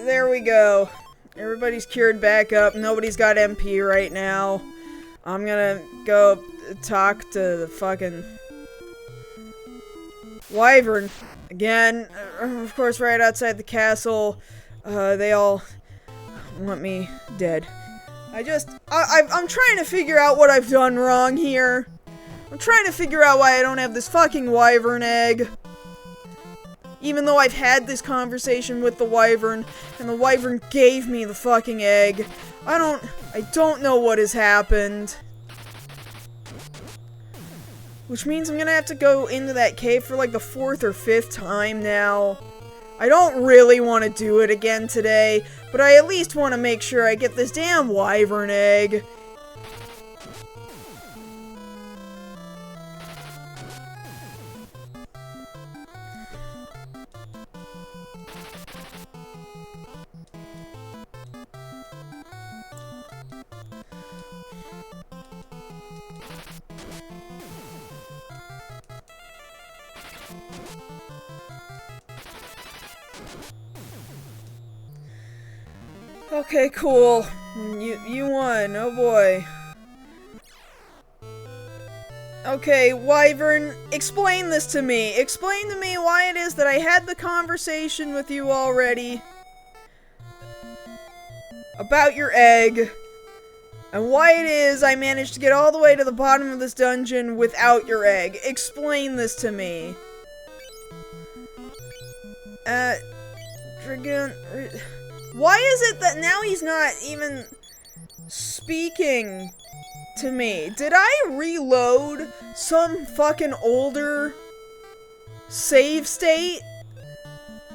There we go. Everybody's cured back up. Nobody's got MP right now. I'm gonna go talk to the fucking wyvern again. Of course, right outside the castle. They all want me dead. I'm trying to figure out what I've done wrong here. I'm trying to figure out why I don't have this fucking wyvern egg. Even though I've had this conversation with the wyvern, and the wyvern gave me the fucking egg. I don't know what has happened. Which means I'm gonna have to go into that cave for like the 4th or 5th time now. I don't really want to do it again today, but I at least want to make sure I get this damn wyvern egg. Okay, cool. You won. Oh boy. Okay, wyvern, explain this to me. Explain to me why it is that I had the conversation with you already about your egg, and why it is I managed to get all the way to the bottom of this dungeon without your egg. Explain this to me. Dragoon... Why is it that now he's not even speaking to me? Did I reload some fucking older save state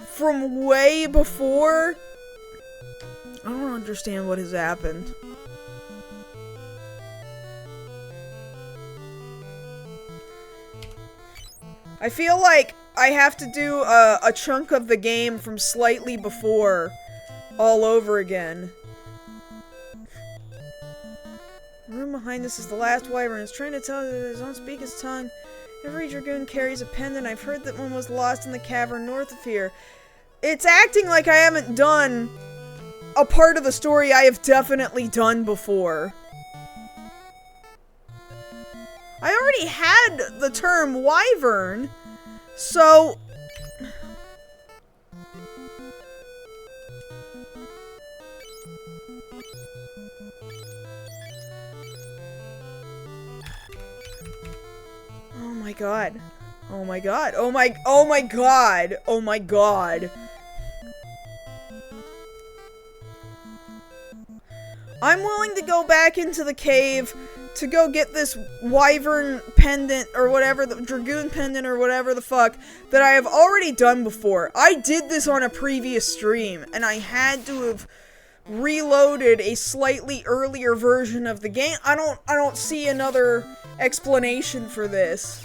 from way before? I don't understand what has happened. I feel like I have to do a chunk of the game from slightly before all over again. The room behind us is the last wyvern. It's trying to tell you that it don't speak its tongue. Every dragoon carries a pendant. I've heard that one was lost in the cavern north of here. It's acting like I haven't done a part of the story I have definitely done before. I already had the term wyvern, so... Oh my god. Oh my god. Oh my god. Oh my god. I'm willing to go back into the cave to go get this wyvern pendant or whatever, the dragoon pendant or whatever the fuck that I have already done before. I did this on a previous stream and I had to have reloaded a slightly earlier version of the game. I don't see another explanation for this.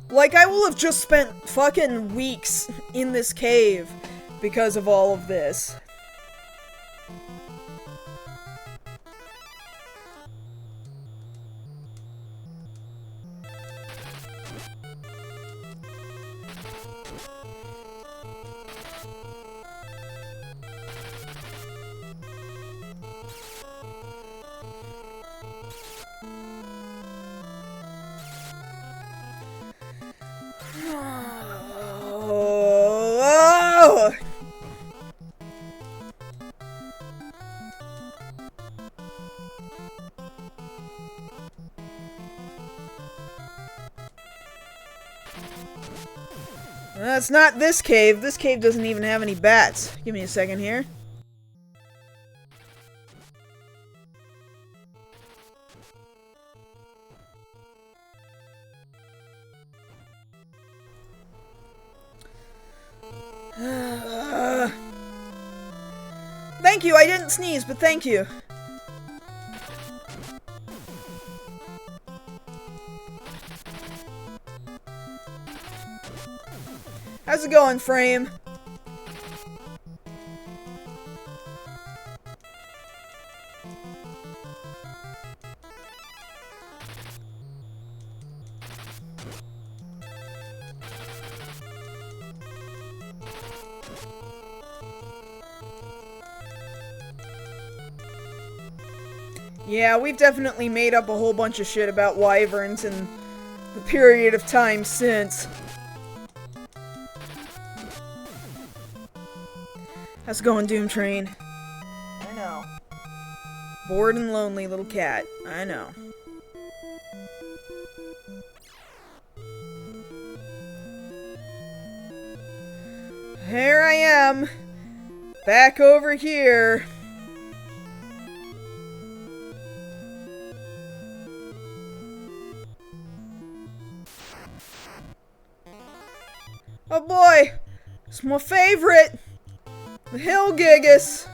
Like, I will have just spent fucking weeks in this cave because of all of this. Oh. That's not this cave. This cave doesn't even have any bats. Give me a second here. Thank you, I didn't sneeze, but thank you. How's it going, Frame? Yeah, we've definitely made up a whole bunch of shit about wyverns in the period of time since. How's it going, Doom Train? I know. Bored and lonely little cat. I know. Here I am. Back over here. Oh boy! It's my favorite! The Hill Gigas!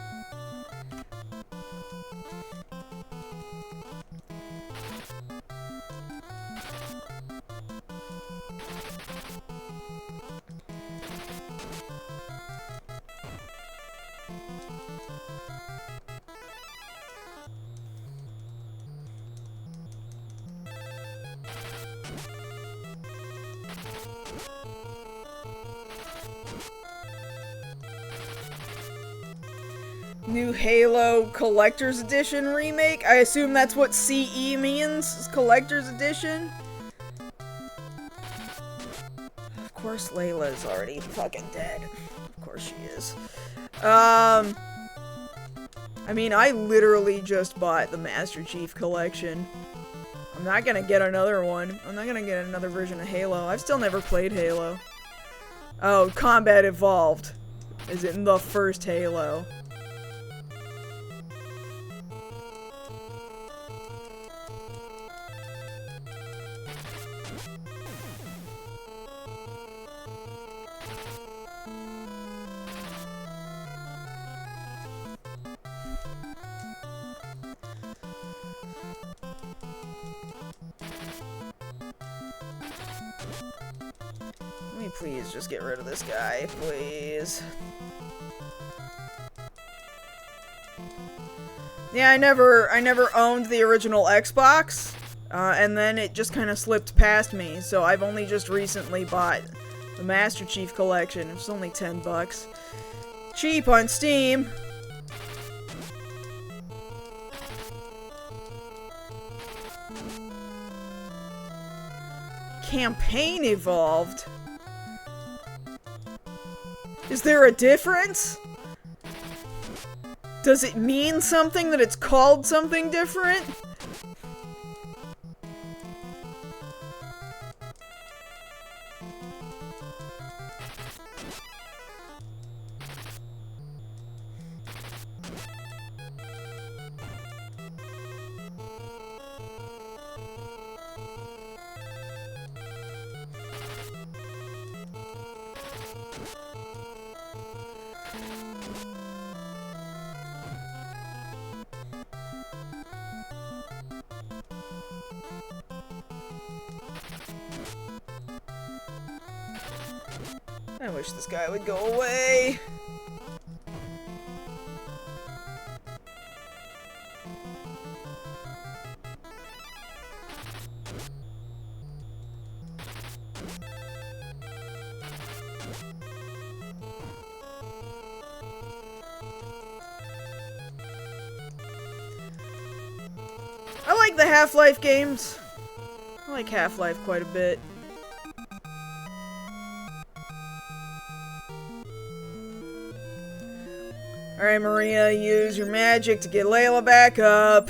New Halo Collector's Edition remake? I assume that's what CE means? Collector's Edition? Of course Layla's already fucking dead. Of course she is. I mean, I literally just bought the Master Chief Collection. I'm not gonna get another one. I'm not gonna get another version of Halo. I've still never played Halo. Oh, Combat Evolved is in the first Halo. Let me please just get rid of this guy, please. Yeah, I never owned the original Xbox, and then it just kind of slipped past me, so I've only just recently bought the Master Chief Collection. It's only $10. Cheap on Steam. Campaign Evolved? Is there a difference? Does it mean something that it's called something different? I wish this guy would go away. I like the Half-Life games. I like Half-Life quite a bit. Alright, Maria, use your magic to get Layla back up.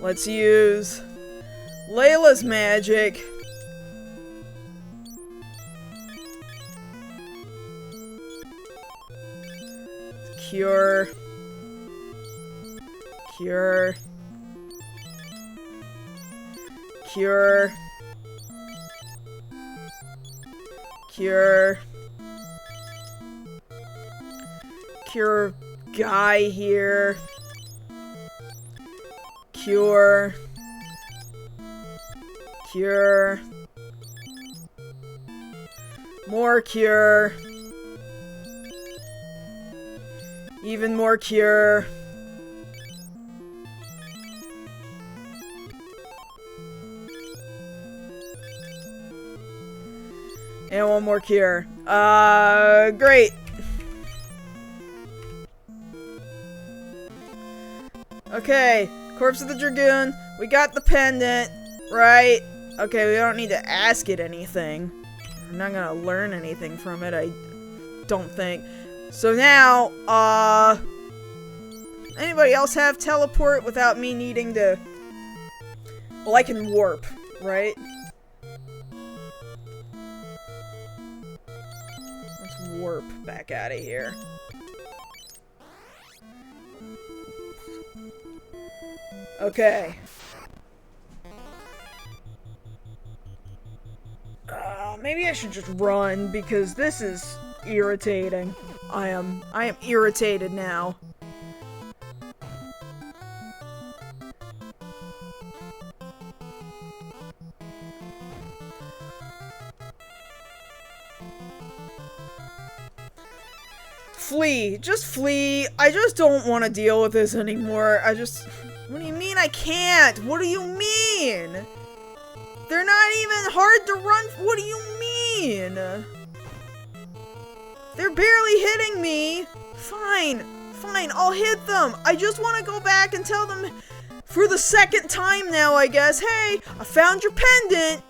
Let's use Layla's magic. Cure. Cure. Cure. Cure. Cure guy here. Cure. Cure. More cure. Even more cure. And one more cure. Great. Okay, Corpse of the Dragoon. We got the pendant, right? Okay, we don't need to ask it anything. I'm not gonna learn anything from it, I don't think. So now, anybody anybody else have teleport without me needing to... Well, I can warp, right? Let's warp back out of here. Okay. Maybe I should just run, because this is irritating. I am irritated now. Flee. Just flee. I just don't want to deal with this anymore. What do you mean I can't? What do you mean? They're not even hard to run. What do you mean? They're barely hitting me. Fine. Fine, I'll hit them. I just want to go back and tell them for the second time now, I guess. Hey, I found your pendant.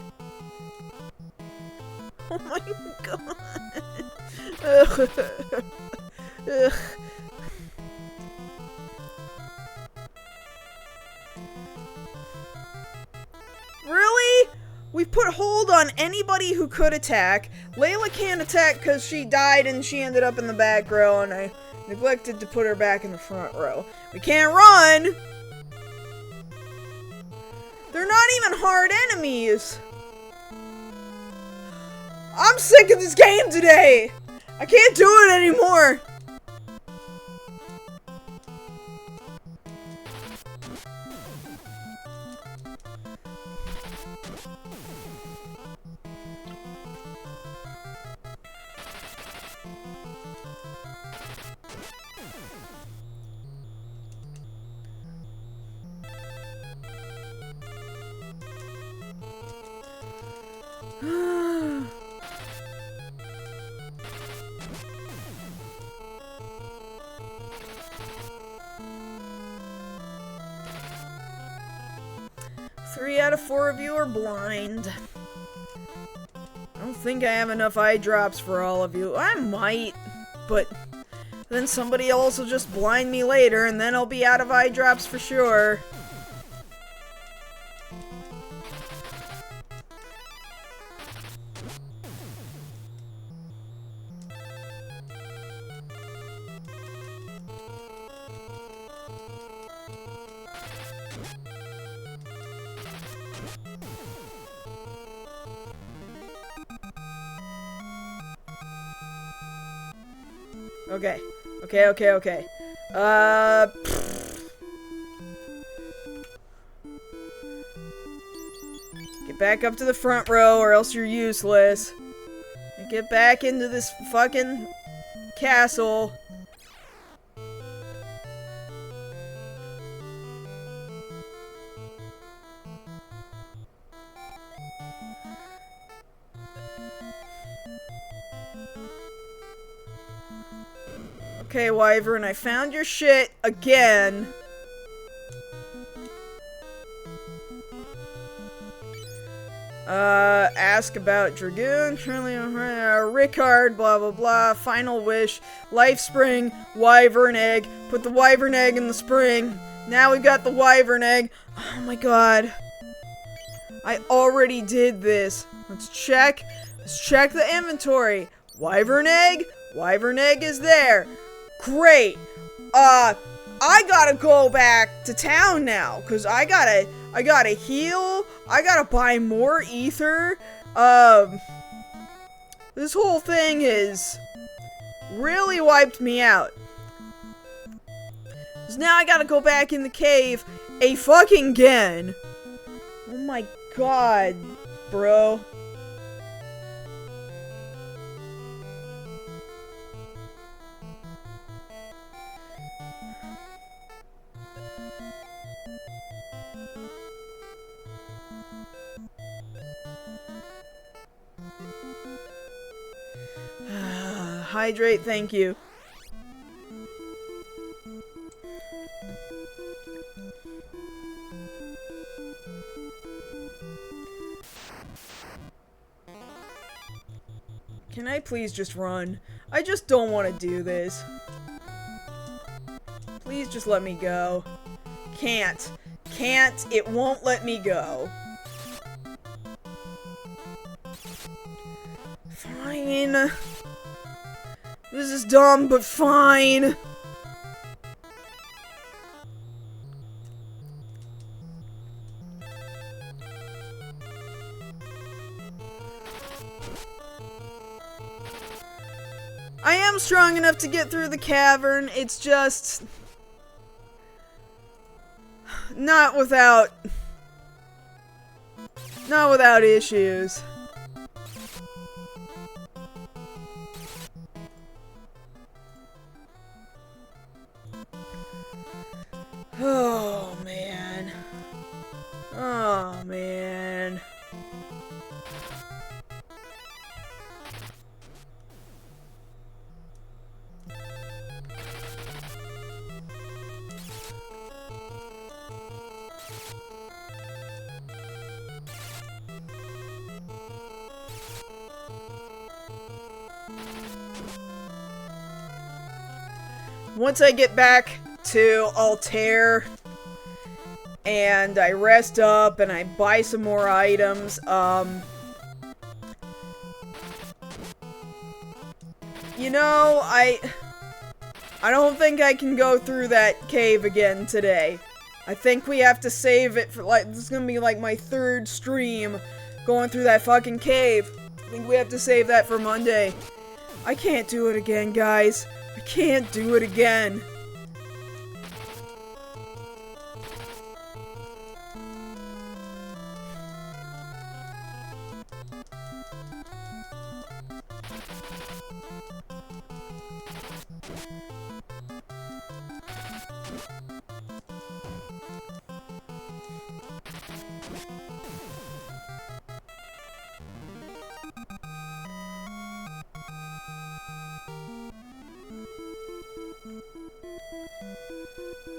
Oh my god. Ugh. Ugh. Really? We put hold on anybody who could attack. Layla can't attack because she died and she ended up in the back row, and I neglected to put her back in the front row. We can't run! They're not even hard enemies! I'm sick of this game today! I can't do it anymore! Three out of 4 of you are blind. I don't think I have enough eye drops for all of you. I might, but then somebody else will just blind me later, and then I'll be out of eye drops for sure. Okay. Get back up to the front row or else you're useless. And get back into this fucking castle. Okay, Wyvern, I found your shit again. Ask about Dragoon, Rickard, blah blah blah, final wish, life spring, wyvern egg, put the wyvern egg in the spring. Now we've got the wyvern egg. Oh my god. I already did this. Let's check the inventory. Wyvern egg is there. Great. I gotta go back to town now, cause I gotta heal. I gotta buy more ether. This whole thing has really wiped me out. Cause now I gotta go back in the cave a fucking again. Oh my god, bro. Hydrate, thank you. Can I please just run? I just don't want to do this. Please just let me go. Can't. Can't. It won't let me go. Fine. This is dumb, but fine. I am strong enough to get through the cavern. It's just not without issues. Oh man. Oh man. Once I get back to Altair and I rest up and I buy some more items, you know, I don't think I can go through that cave again today. I think we have to save it for, like, this is gonna be like my third stream going through that fucking cave. I think we have to save that for Monday. I can't do it again, guys. I can't do it again.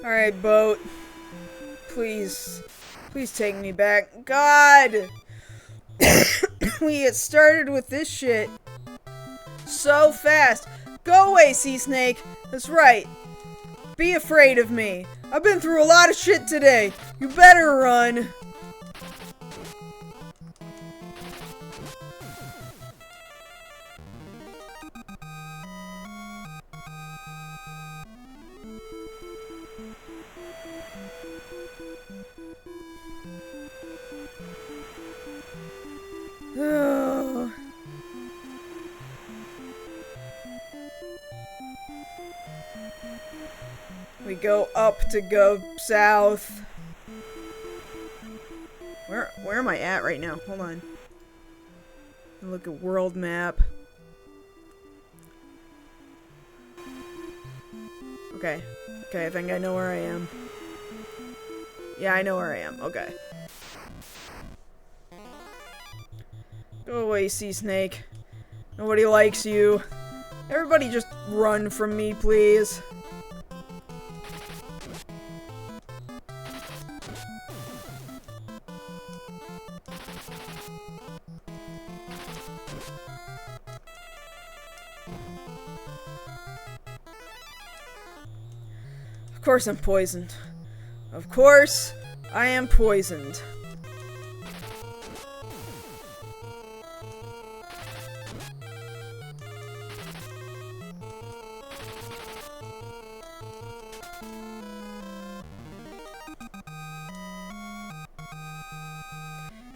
Alright, boat. Please. Please take me back. God! We get started with this shit so fast. Go away, Sea Snake. That's right. Be afraid of me. I've been through a lot of shit today. You better run. We go up to go south. Where am I at right now? Hold on. Look at world map. Okay. Okay, I think I know where I am. Yeah, I know where I am. Okay. Go away, Sea Snake. Nobody likes you. Everybody just run from me, please. Of course I'm poisoned. Of course I am poisoned.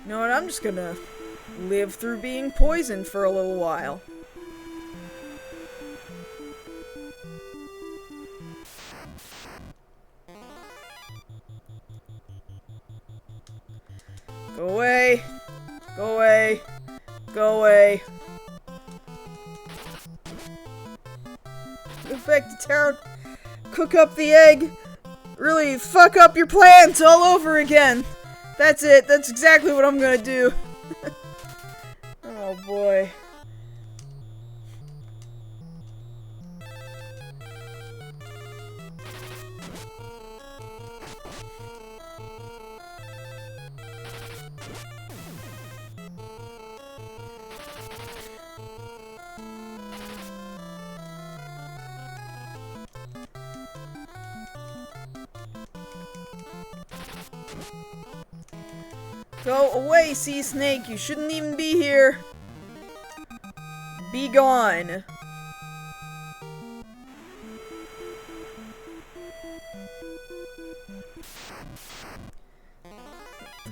You know what, I'm just gonna live through being poisoned for a little while. Go away. Go away. Go away. Go back to town. Cook up the egg. Really fuck up your plans all over again. That's it. That's exactly what I'm gonna do. Oh boy. Go away, sea snake. You shouldn't even be here. Be gone.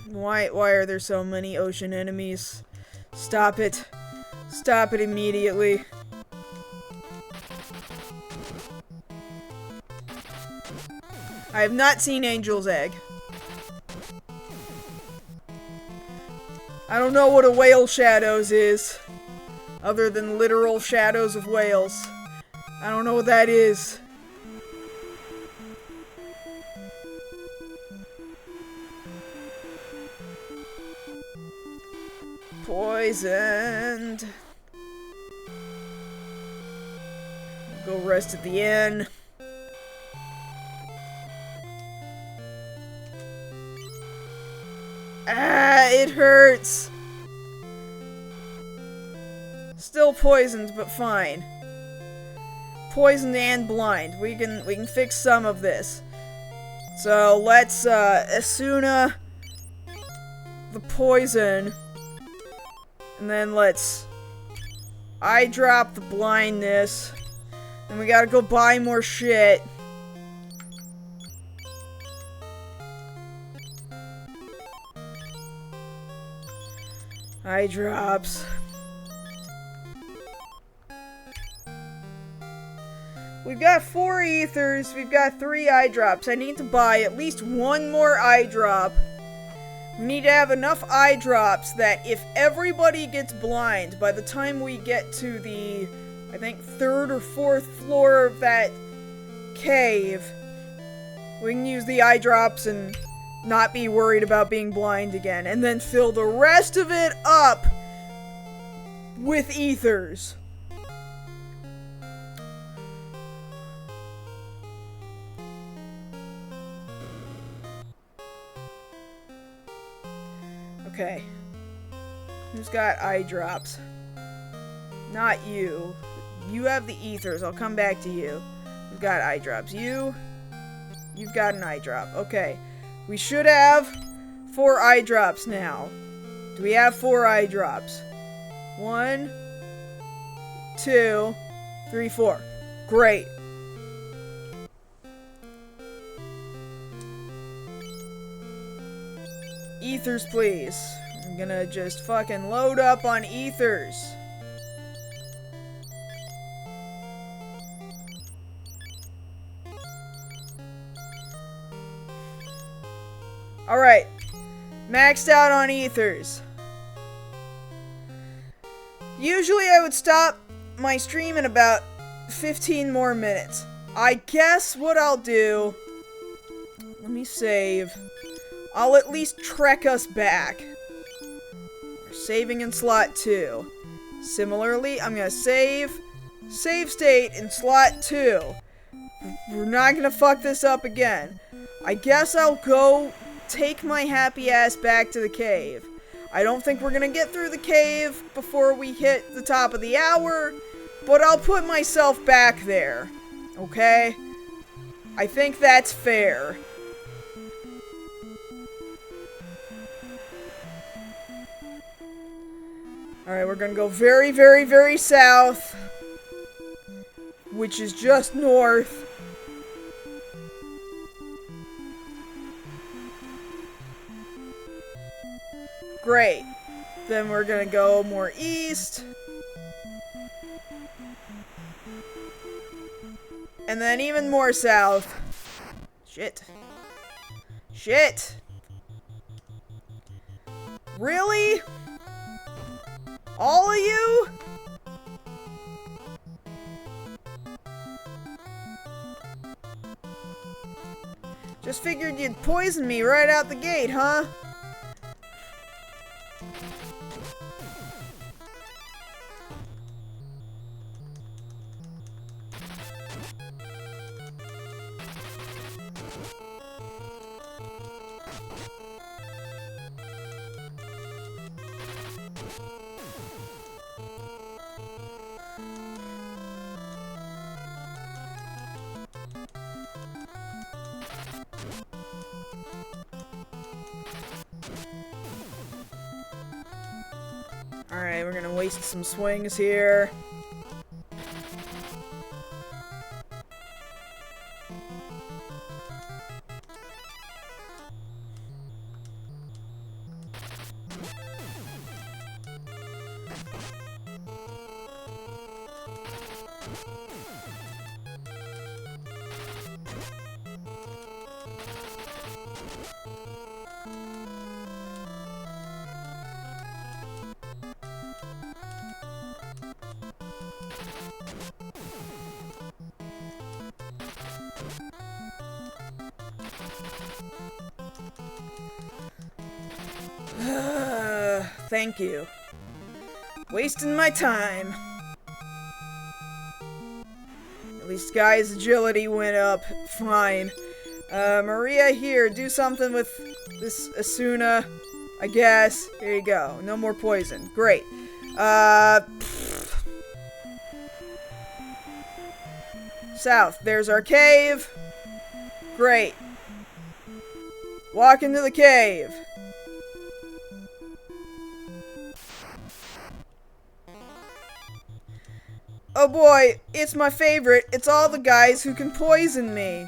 Why are there so many ocean enemies? Stop it. Stop it immediately. I have not seen Angel's Egg. I don't know what a whale shadows is, other than literal shadows of whales. I don't know what that is. Poisoned. Go rest at the inn. Ah, it hurts. Still poisoned, but fine. Poisoned and blind. We can fix some of this. So let's Asuna the poison, and then let's eye drop the blindness. And we gotta go buy more shit. Eye drops. We've got 4 ethers, we've got 3 eye drops. I need to buy at least 1 more eye drop. We need to have enough eye drops that if everybody gets blind by the time we get to the, I think, 3rd or 4th floor of that cave, we can use the eye drops and not be worried about being blind again, and then fill the rest of it up with ethers. Okay. Who's got eye drops? Not you. You have the ethers. I'll come back to you. Who's got eye drops? You've got an eye drop. Okay. We should have 4 eye drops now. Do we have 4 eye drops? 1, 2, 3, 4. Great. Ethers, please. I'm gonna just fucking load up on ethers. Alright. Maxed out on ethers. Usually I would stop my stream in about 15 more minutes. I guess what I'll do... Let me save. I'll at least trek us back. We're saving in slot 2. Similarly, I'm gonna save state in slot 2. We're not gonna fuck this up again. I guess I'll go take my happy ass back to the cave. I don't think we're gonna get through the cave before we hit the top of the hour, but I'll put myself back there. Okay? I think that's fair. Alright, we're gonna go very, very, very south, which is just north. Great. Then we're gonna go more east. And then even more south. Shit. Shit! Really? All of you? Just figured you'd poison me right out the gate, huh? Alright, we're gonna waste some swings here. Thank you. Wasting my time. At least Guy's agility went up. Fine. Maria, here, do something with this Asuna, I guess. Here you go. No more poison. Great. South. There's our cave. Great. Walk into the cave. Oh boy, it's my favorite. It's all the guys who can poison me.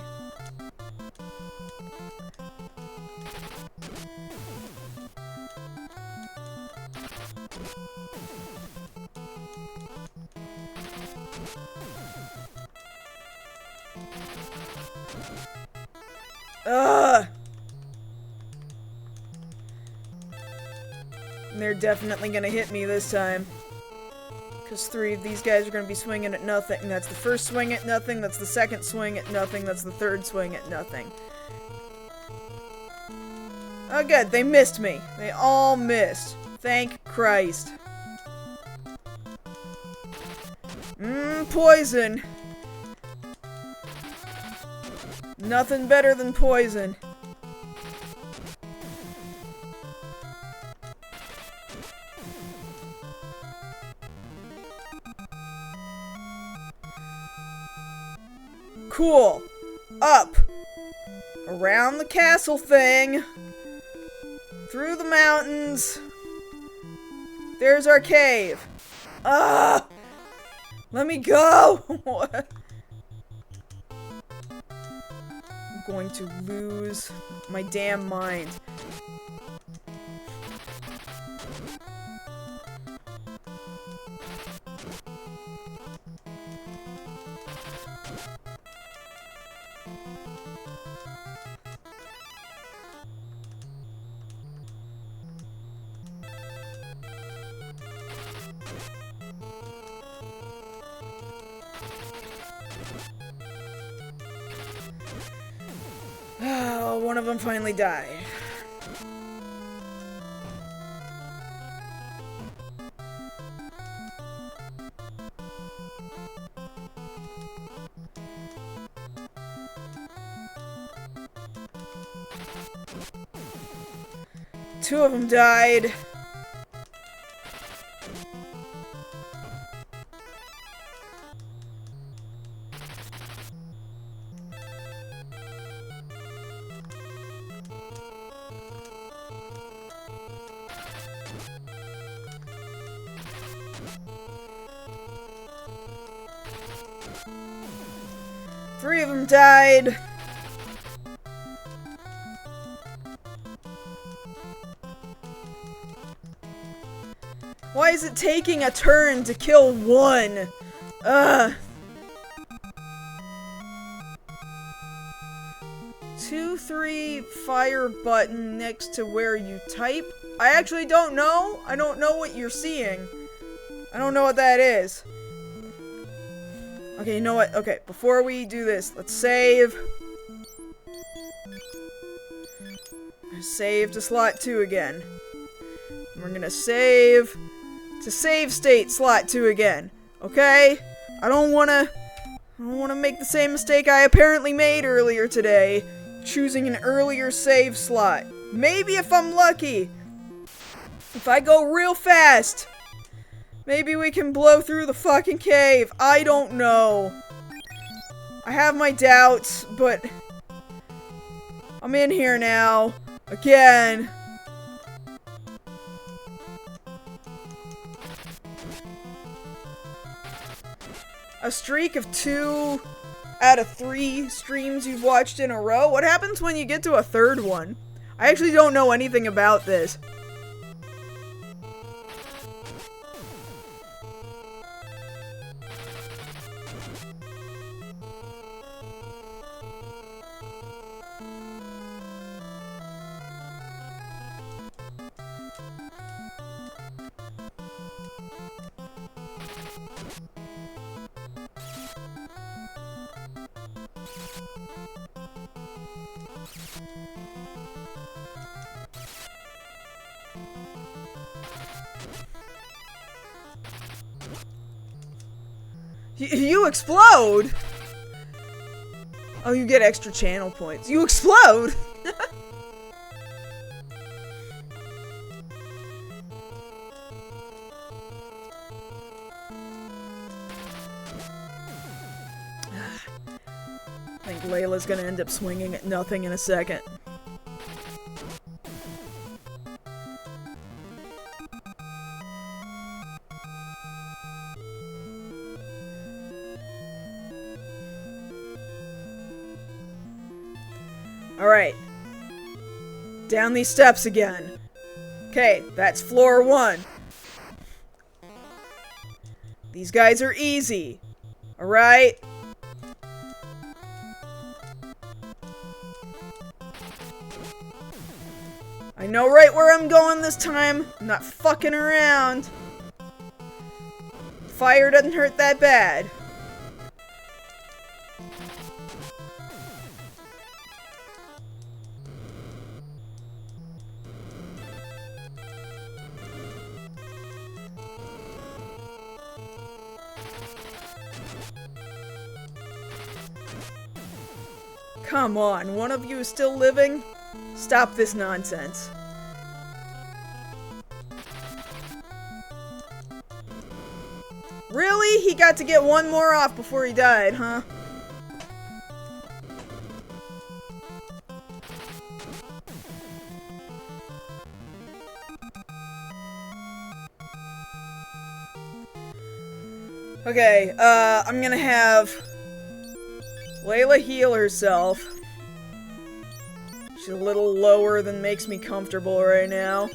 Ugh. And they're definitely gonna hit me this time. Because 3 of these guys are going to be swinging at nothing. And that's the first swing at nothing, that's the second swing at nothing, that's the third swing at nothing. Oh good, they missed me. They all missed. Thank Christ. Poison. Nothing better than poison. Cool. Up. Around the castle thing. Through the mountains. There's our cave. Ah! Let me go! What? I'm going to lose my damn mind. Oh, one of them finally died. Two of them died. Three of them died. Why is it taking a turn to kill one? Ugh. 2, 3, fire button next to where you type. I actually don't know. I don't know what you're seeing. I don't know what that is. Okay, you know what? Okay, before we do this, let's save. Save to slot 2 again. We're gonna save to save state slot 2 again. Okay? I don't wanna make the same mistake I apparently made earlier today, choosing an earlier save slot. Maybe if I'm lucky, if I go real fast, maybe we can blow through the fucking cave. I don't know. I have my doubts, but I'm in here now. Again. a streak of 2 out of 3 streams you've watched in a row? What happens when you get to a third one? I actually don't know anything about this. You explode! Oh, you get extra channel points. You explode! I think Layla's gonna end up swinging at nothing in a second. Alright. Down these steps again. Okay, that's floor 1. These guys are easy. Alright? I know right where I'm going this time. I'm not fucking around. Fire doesn't hurt that bad. Come on, one of you is still living? Stop this nonsense. Really? He got to get one more off before he died, huh? Okay, I'm gonna have Layla heal herself. She's a little lower than makes me comfortable right now.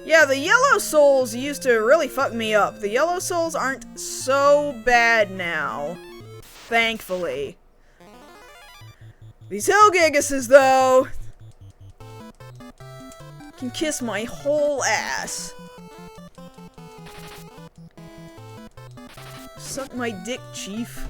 Yeah, the yellow souls used to really fuck me up. The yellow souls aren't so bad now. Thankfully. These Hellgigases, though, can kiss my whole ass. Suck my dick, Chief.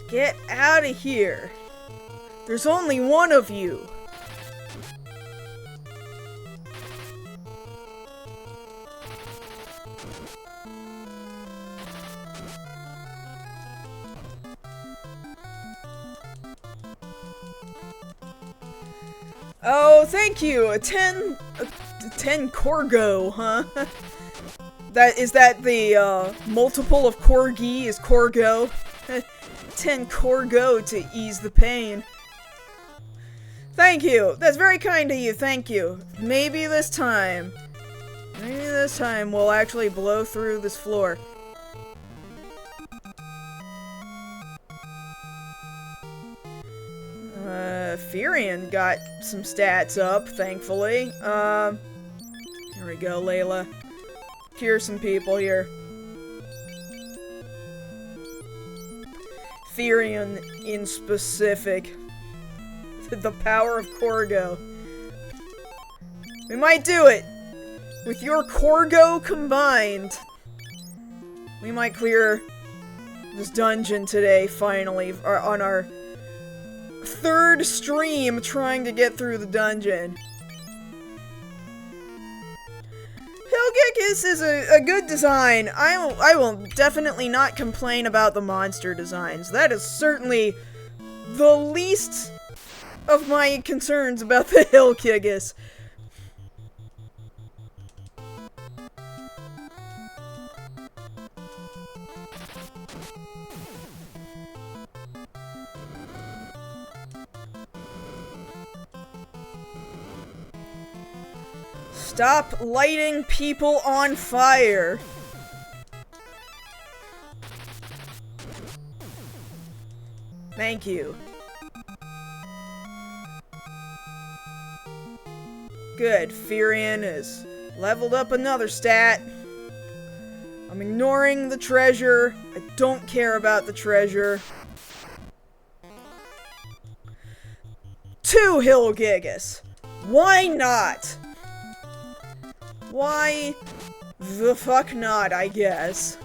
Get out of here. There's only one of you. Oh, thank you. A 10 Corgo, huh? Is that the multiple of Corgi is Corgo? 10 Corgo to ease the pain. Thank you. That's very kind of you. Thank you. Maybe this time we'll actually blow through this floor. Furion got some stats up, thankfully. Here we go, Layla. Cure some people here. Therion in specific. The power of Corgo. We might do it! With your Corgo combined, we might clear this dungeon today, finally, on our third stream trying to get through the dungeon. Hillgickus is a good design. I will definitely not complain about the monster designs. That is certainly the least of my concerns about the Hillgickus. Stop lighting people on fire! Thank you. Good, Therion has leveled up another stat. I'm ignoring the treasure. I don't care about the treasure. 2 Hillgickus! Why not? Why the fuck not, I guess.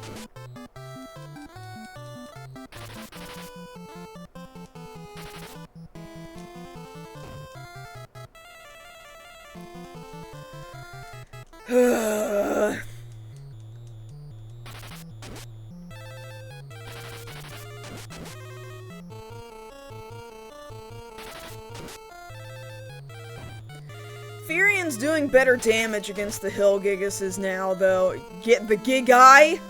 Therion's doing better damage against the Hillgickuses now, though. Get the Gigai?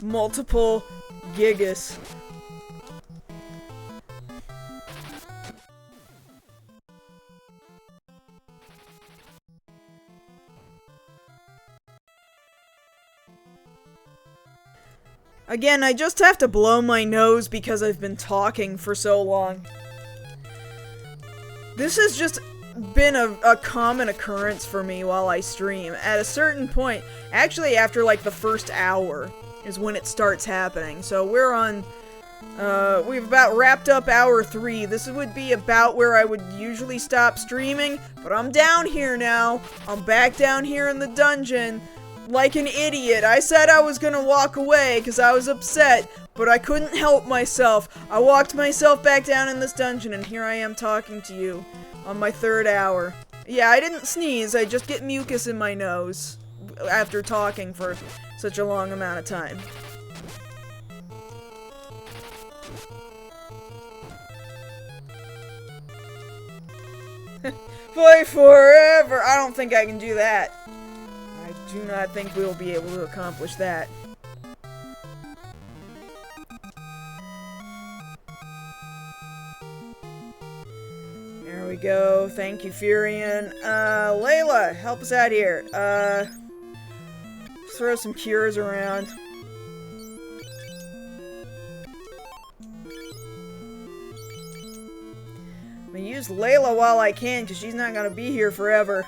Multiple Gigas. Again, I just have to blow my nose because I've been talking for so long. This has just been a common occurrence for me while I stream. At a certain point, actually after like the first hour, is when it starts happening. So we're on, we've about wrapped up hour 3. This would be about where I would usually stop streaming, but I'm down here now. I'm back down here in the dungeon. Like an idiot. I said I was gonna walk away because I was upset, but I couldn't help myself. I walked myself back down in this dungeon, and here I am talking to you on my 3rd hour. Yeah, I didn't sneeze, I just get mucus in my nose after talking for such a long amount of time. Play forever! I don't think I can do that. I do not think we will be able to accomplish that. There we go. Thank you, Therion. Layla, help us out here. Throw some cures around. I'm gonna use Layla while I can, because she's not gonna be here forever.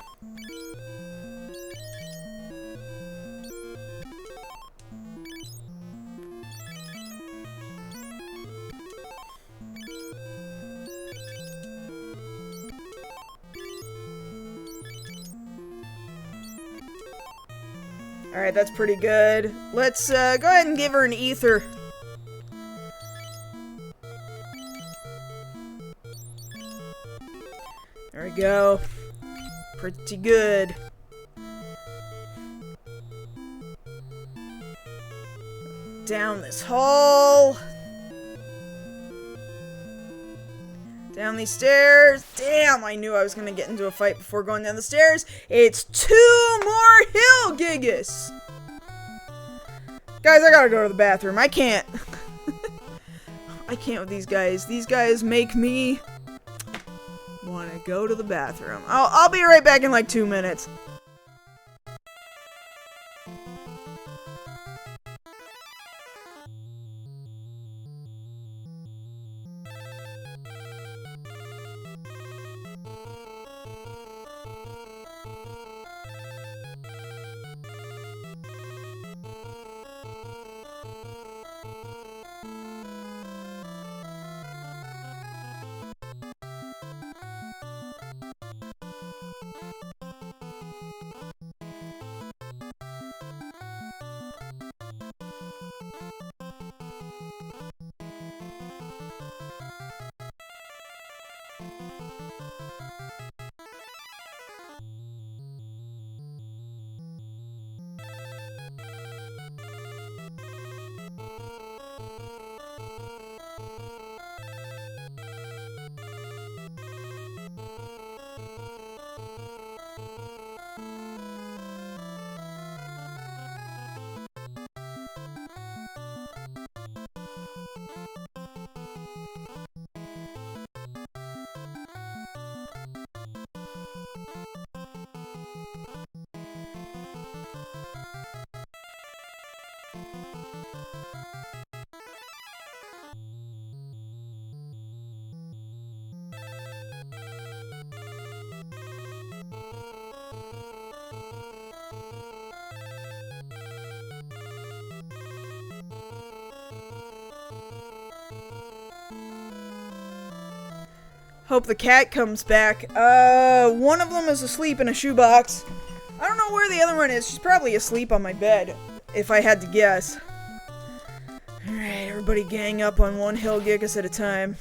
Alright, that's pretty good. Let's go ahead and give her an ether. There we go. Pretty good. Down this hall. Down these stairs. Damn, I knew I was gonna get into a fight before going down the stairs. It's 2 more Hillgickus! Guys, I gotta go to the bathroom. I can't. I can't with these guys. These guys make me wanna go to the bathroom. I'll be right back in like 2 minutes. Hope the cat comes back. One of them is asleep in a shoebox. I don't know where the other one is. She's probably asleep on my bed, if I had to guess. Alright, everybody gang up on one Hellgigas at a time.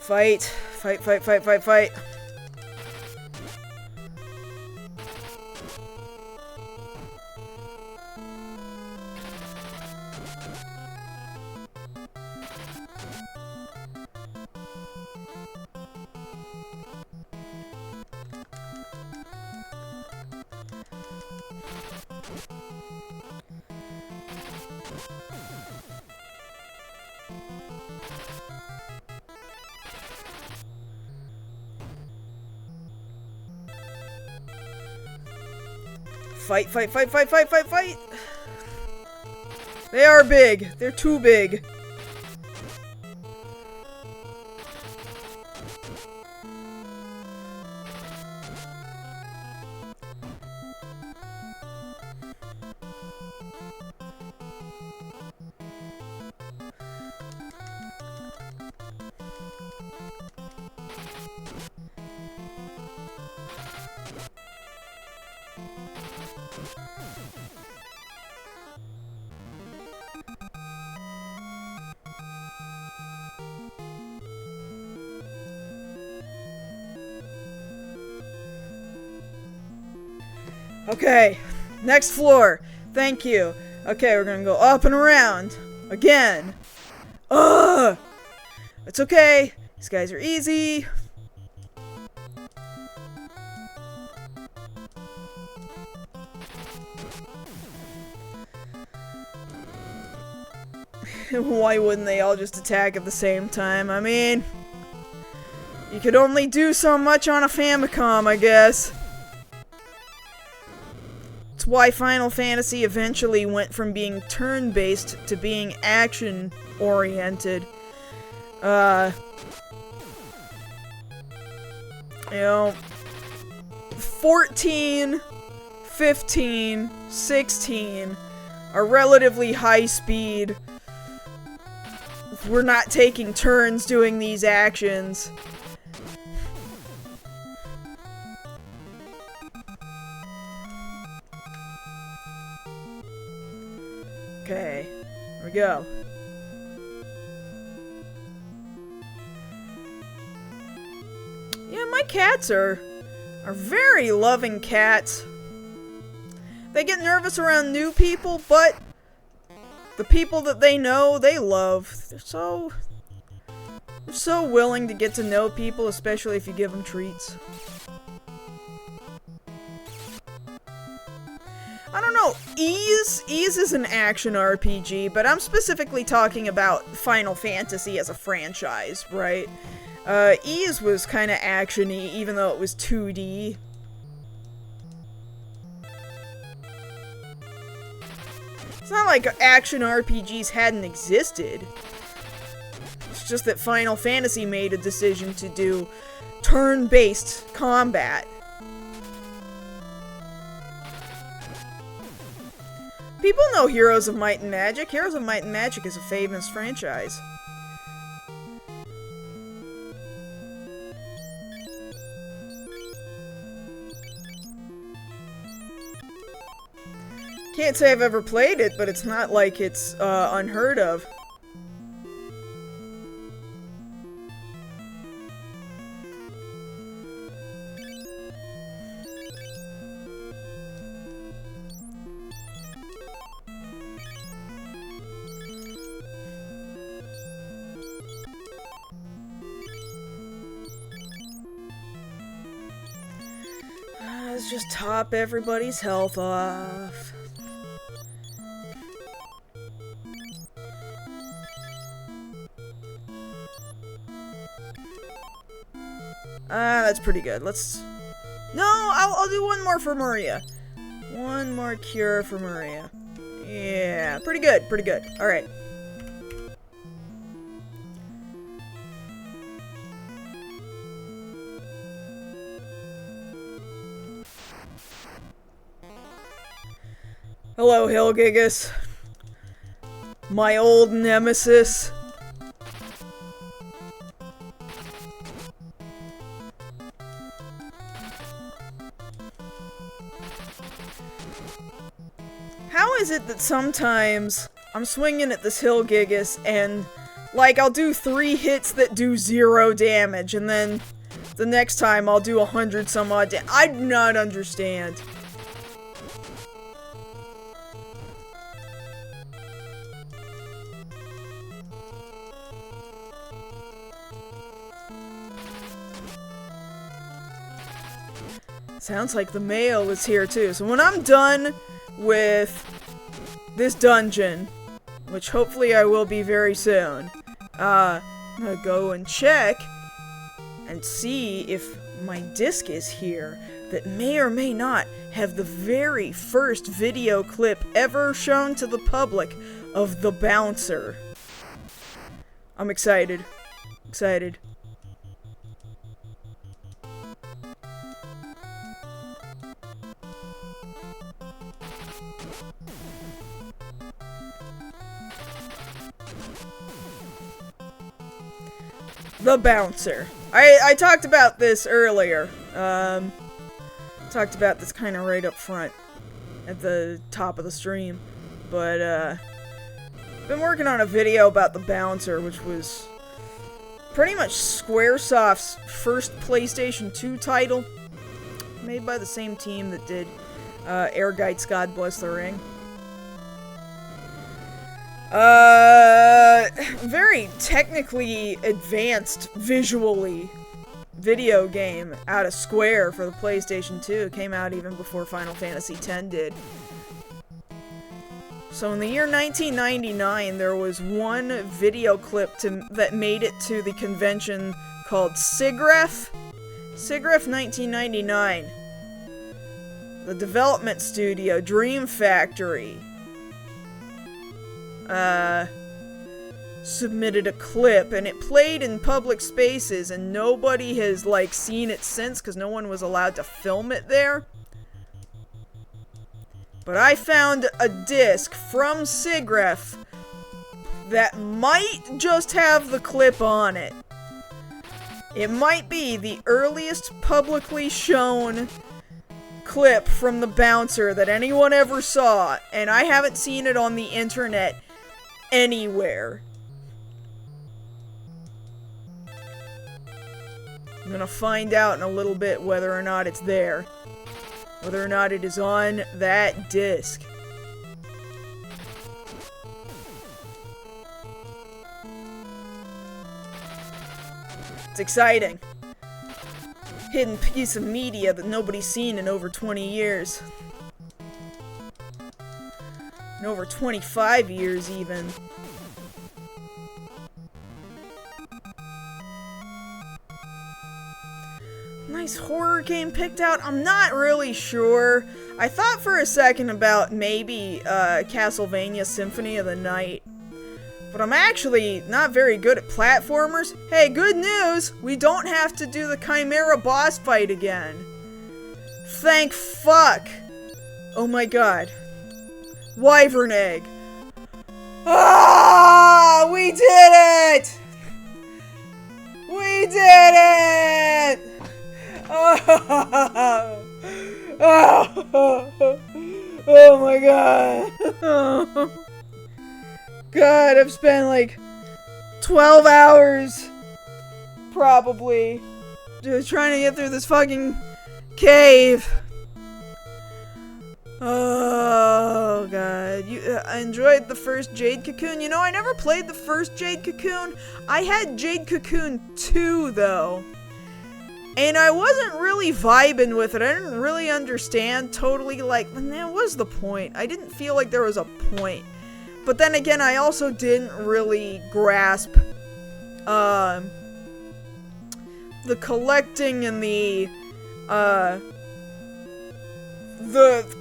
Fight. Fight, fight, fight, fight, fight. Fight, fight, fight, fight, fight, fight, fight! They are big. They're too big. Okay, next floor. Thank you. Okay, we're gonna go up and around. Again. Ugh! It's okay. These guys are easy. Why wouldn't they all just attack at the same time? I mean, you could only do so much on a Famicom, I guess. It's why Final Fantasy eventually went from being turn-based to being action-oriented. You know, 14, 15, 16 are relatively high-speed. We're not taking turns doing these actions. Okay, here we go. Yeah, my cats are very loving cats. They get nervous around new people, but the people that they know, they love. They're so willing to get to know people, especially if you give them treats. I don't know, Ys is an action RPG, but I'm specifically talking about Final Fantasy as a franchise, right? Ys was kind of action-y, even though it was 2D. It's not like action RPGs hadn't existed. It's just that Final Fantasy made a decision to do turn-based combat. People know Heroes of Might and Magic. Heroes of Might and Magic is a famous franchise. Can't say I've ever played it, but it's not like it's unheard of. Let's just top everybody's health off. That's pretty good. Let's... No, I'll do one more for Maria. One more cure for Maria. Yeah, pretty good, pretty good. Alright. Hello, Hilgigus. My old nemesis. How is it that sometimes I'm swinging at this Hilgigus and, like, I'll do 3 hits that do 0 damage, and then the next time I'll do 100 some odd damage? I do not understand. Sounds like the mail is here too. So when I'm done with this dungeon, which hopefully I will be very soon, I'm gonna go and check and see if my disc is here that may or may not have the very first video clip ever shown to the public of the bouncer. I'm excited. Excited. The bouncer. I talked about this earlier. Talked about this kind of right up front at the top of the stream. But, been working on a video about the bouncer, which was pretty much Squaresoft's first PlayStation 2 title. Made by the same team that did, Airgeit's God Bless the Ring. Very technically advanced visually video game out of Square for the PlayStation 2. It came out even before Final Fantasy X did. So in the year 1999, there was one video clip that made it to the convention called SIGGRAPH. SIGGRAPH 1999. The development studio, Dream Factory, submitted a clip, and it played in public spaces, and nobody has, like, seen it since, because no one was allowed to film it there. But I found a disc from SIGGRAPH that might just have the clip on it. It might be the earliest publicly shown clip from the bouncer that anyone ever saw, and I haven't seen it on the internet anywhere. I'm gonna find out in a little bit whether or not it's there. Whether or not it is on that disc. It's exciting. Hidden piece of media that nobody's seen in over 20 years. In over 25 years, even. Nice horror game picked out. I'm not really sure. I thought for a second about maybe Castlevania Symphony of the Night. But I'm actually not very good at platformers. Hey, good news! We don't have to do the Chimera boss fight again. Thank fuck! Oh my god. Wyvern egg. Ah! We did it! We did it! Oh, oh, oh my god. Oh. God, I've spent like 12 hours probably just trying to get through this fucking cave. Oh god. I enjoyed the first Jade Cocoon. You know, I never played the first Jade Cocoon. I had Jade Cocoon 2 though. And I wasn't really vibing with it. I didn't really understand totally, like, man, what was the point? I didn't feel like there was a point. But then again, I also didn't really grasp, collecting and the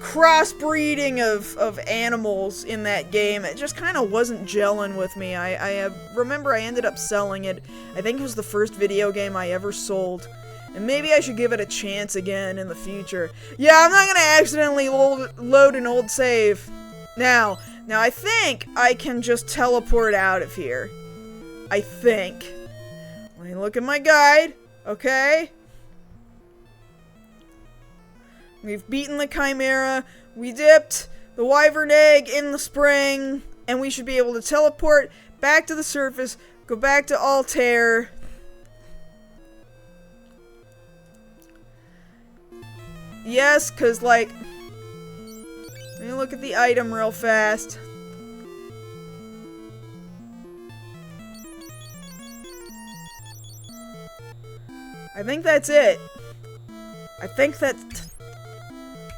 crossbreeding of animals in that game, it just kind of wasn't gelling with me. I remember I ended up selling it. I think it was the first video game I ever sold. And maybe I should give it a chance again in the future. Yeah, I'm not gonna accidentally load an old save. Now I think I can just teleport out of here. I think. Let me look at my guide. Okay. We've beaten the Chimera, we dipped the Wyvern egg in the spring, and we should be able to teleport back to the surface, go back to Altair. Yes, cause like, let me look at the item real fast. I think that's it. I think that...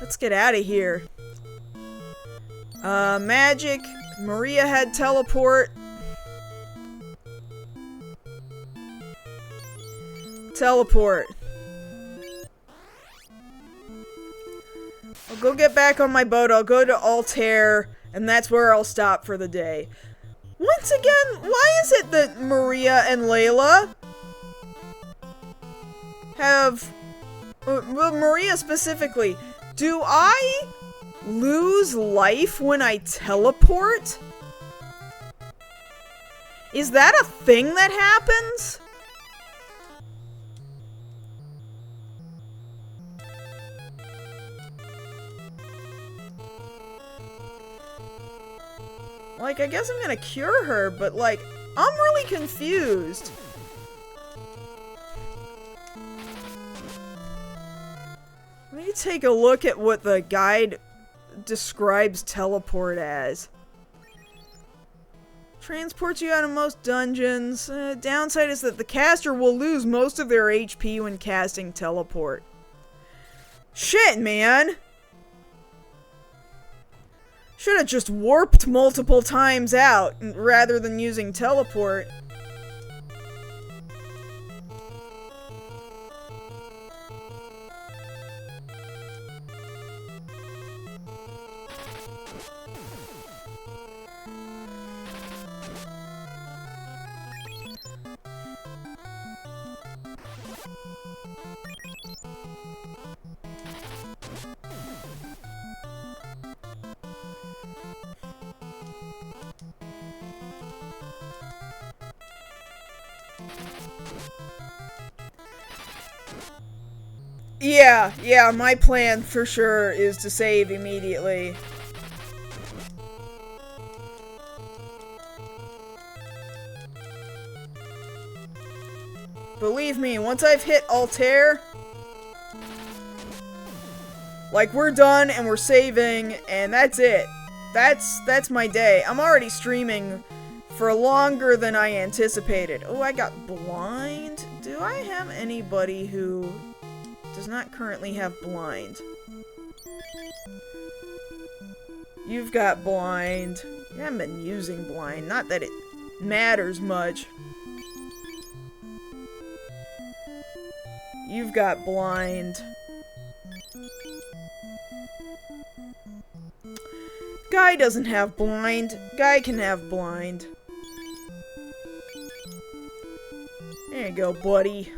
Let's get out of here. Magic. Maria had teleport. Teleport. I'll go get back on my boat. I'll go to Altair, and that's where I'll stop for the day. Once again, why is it that Maria and Layla have... well, Maria specifically... Do I lose life when I teleport? Is that a thing that happens? Like, I guess I'm gonna cure her, but like, I'm really confused. Let me take a look at what the guide describes teleport as. Transports you out of most dungeons. Downside is that the caster will lose most of their HP when casting teleport. Shit, man! Should have just warped multiple times out rather than using teleport. Yeah, my plan for sure is to save immediately. Believe me, once I've hit Altair, like, we're done and we're saving, and that's it. That's my day. I'm already streaming for longer than I anticipated. Oh, I got blind. Do I have anybody who does not currently have blind? You've got blind. You haven't been using blind. Not that it matters much. You've got blind. Guy doesn't have blind. Guy can have blind. There you go, buddy.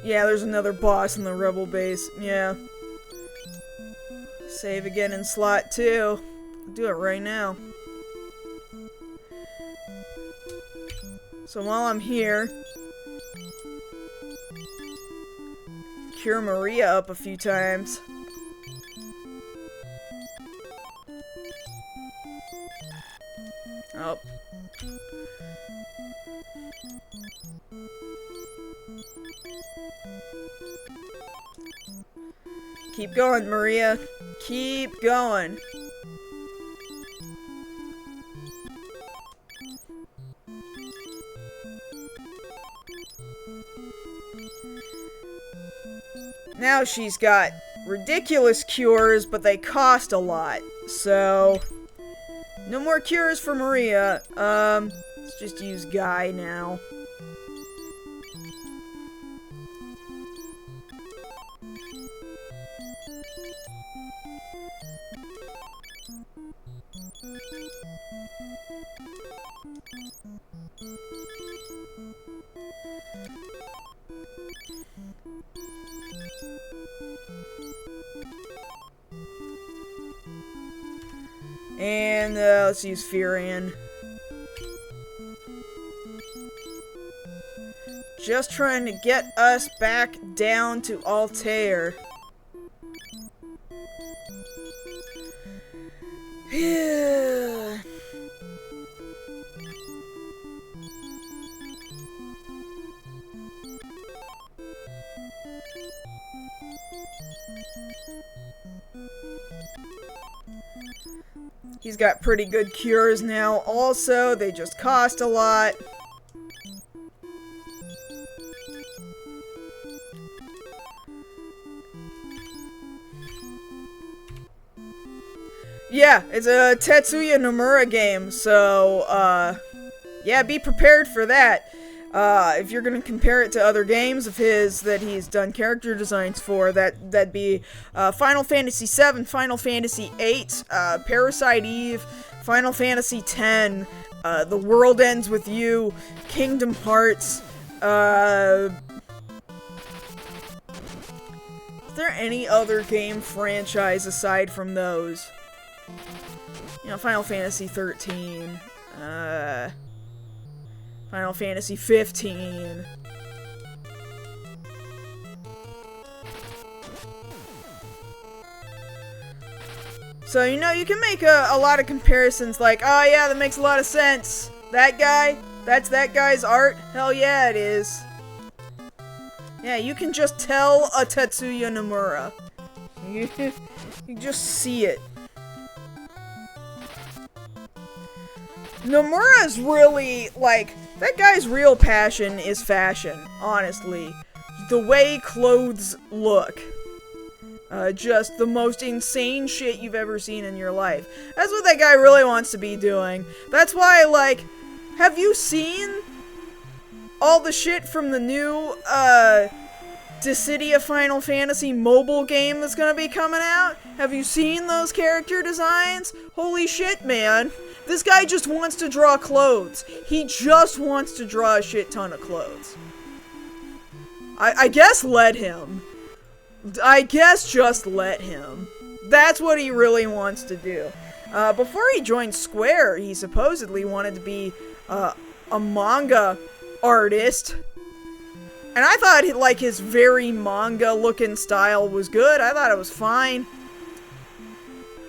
Yeah, there's another boss in the rebel base. Yeah. Save again in slot 2. Do it right now. So while I'm here, cure Maria up a few times. Oh. Keep going, Maria. Keep going. Now she's got ridiculous cures, but they cost a lot. So, no more cures for Maria. Let's just use Guy now. And let's use Firan. Just trying to get us back down to Altair. Yeah. He's got pretty good cures now. Also, they just cost a lot. Yeah, it's a Tetsuya Nomura game, so, yeah, be prepared for that. If you're gonna compare it to other games of his that he's done character designs for, that'd be, Final Fantasy VII, Final Fantasy VIII, Parasite Eve, Final Fantasy X, The World Ends With You, Kingdom Hearts, is there any other game franchise aside from those? You know, Final Fantasy 13, Final Fantasy 15. So, you know, you can make a lot of comparisons like, oh yeah, that makes a lot of sense. That guy, that's that guy's art? Hell yeah, it is. Yeah, you can just tell a Tetsuya Nomura. You just see it. Nomura's really, like, that guy's real passion is fashion, honestly. The way clothes look. Just the most insane shit you've ever seen in your life. That's what that guy really wants to be doing. That's why, like, have you seen all the shit from the new, Dissidia Final Fantasy mobile game that's gonna be coming out? Have you seen those character designs? Holy shit, man. This guy just wants to draw clothes. He just wants to draw a shit ton of clothes. I guess let him. I guess just let him. That's what he really wants to do. Before he joined Square, he supposedly wanted to be a manga artist. And I thought like his very manga-looking style was good. I thought it was fine.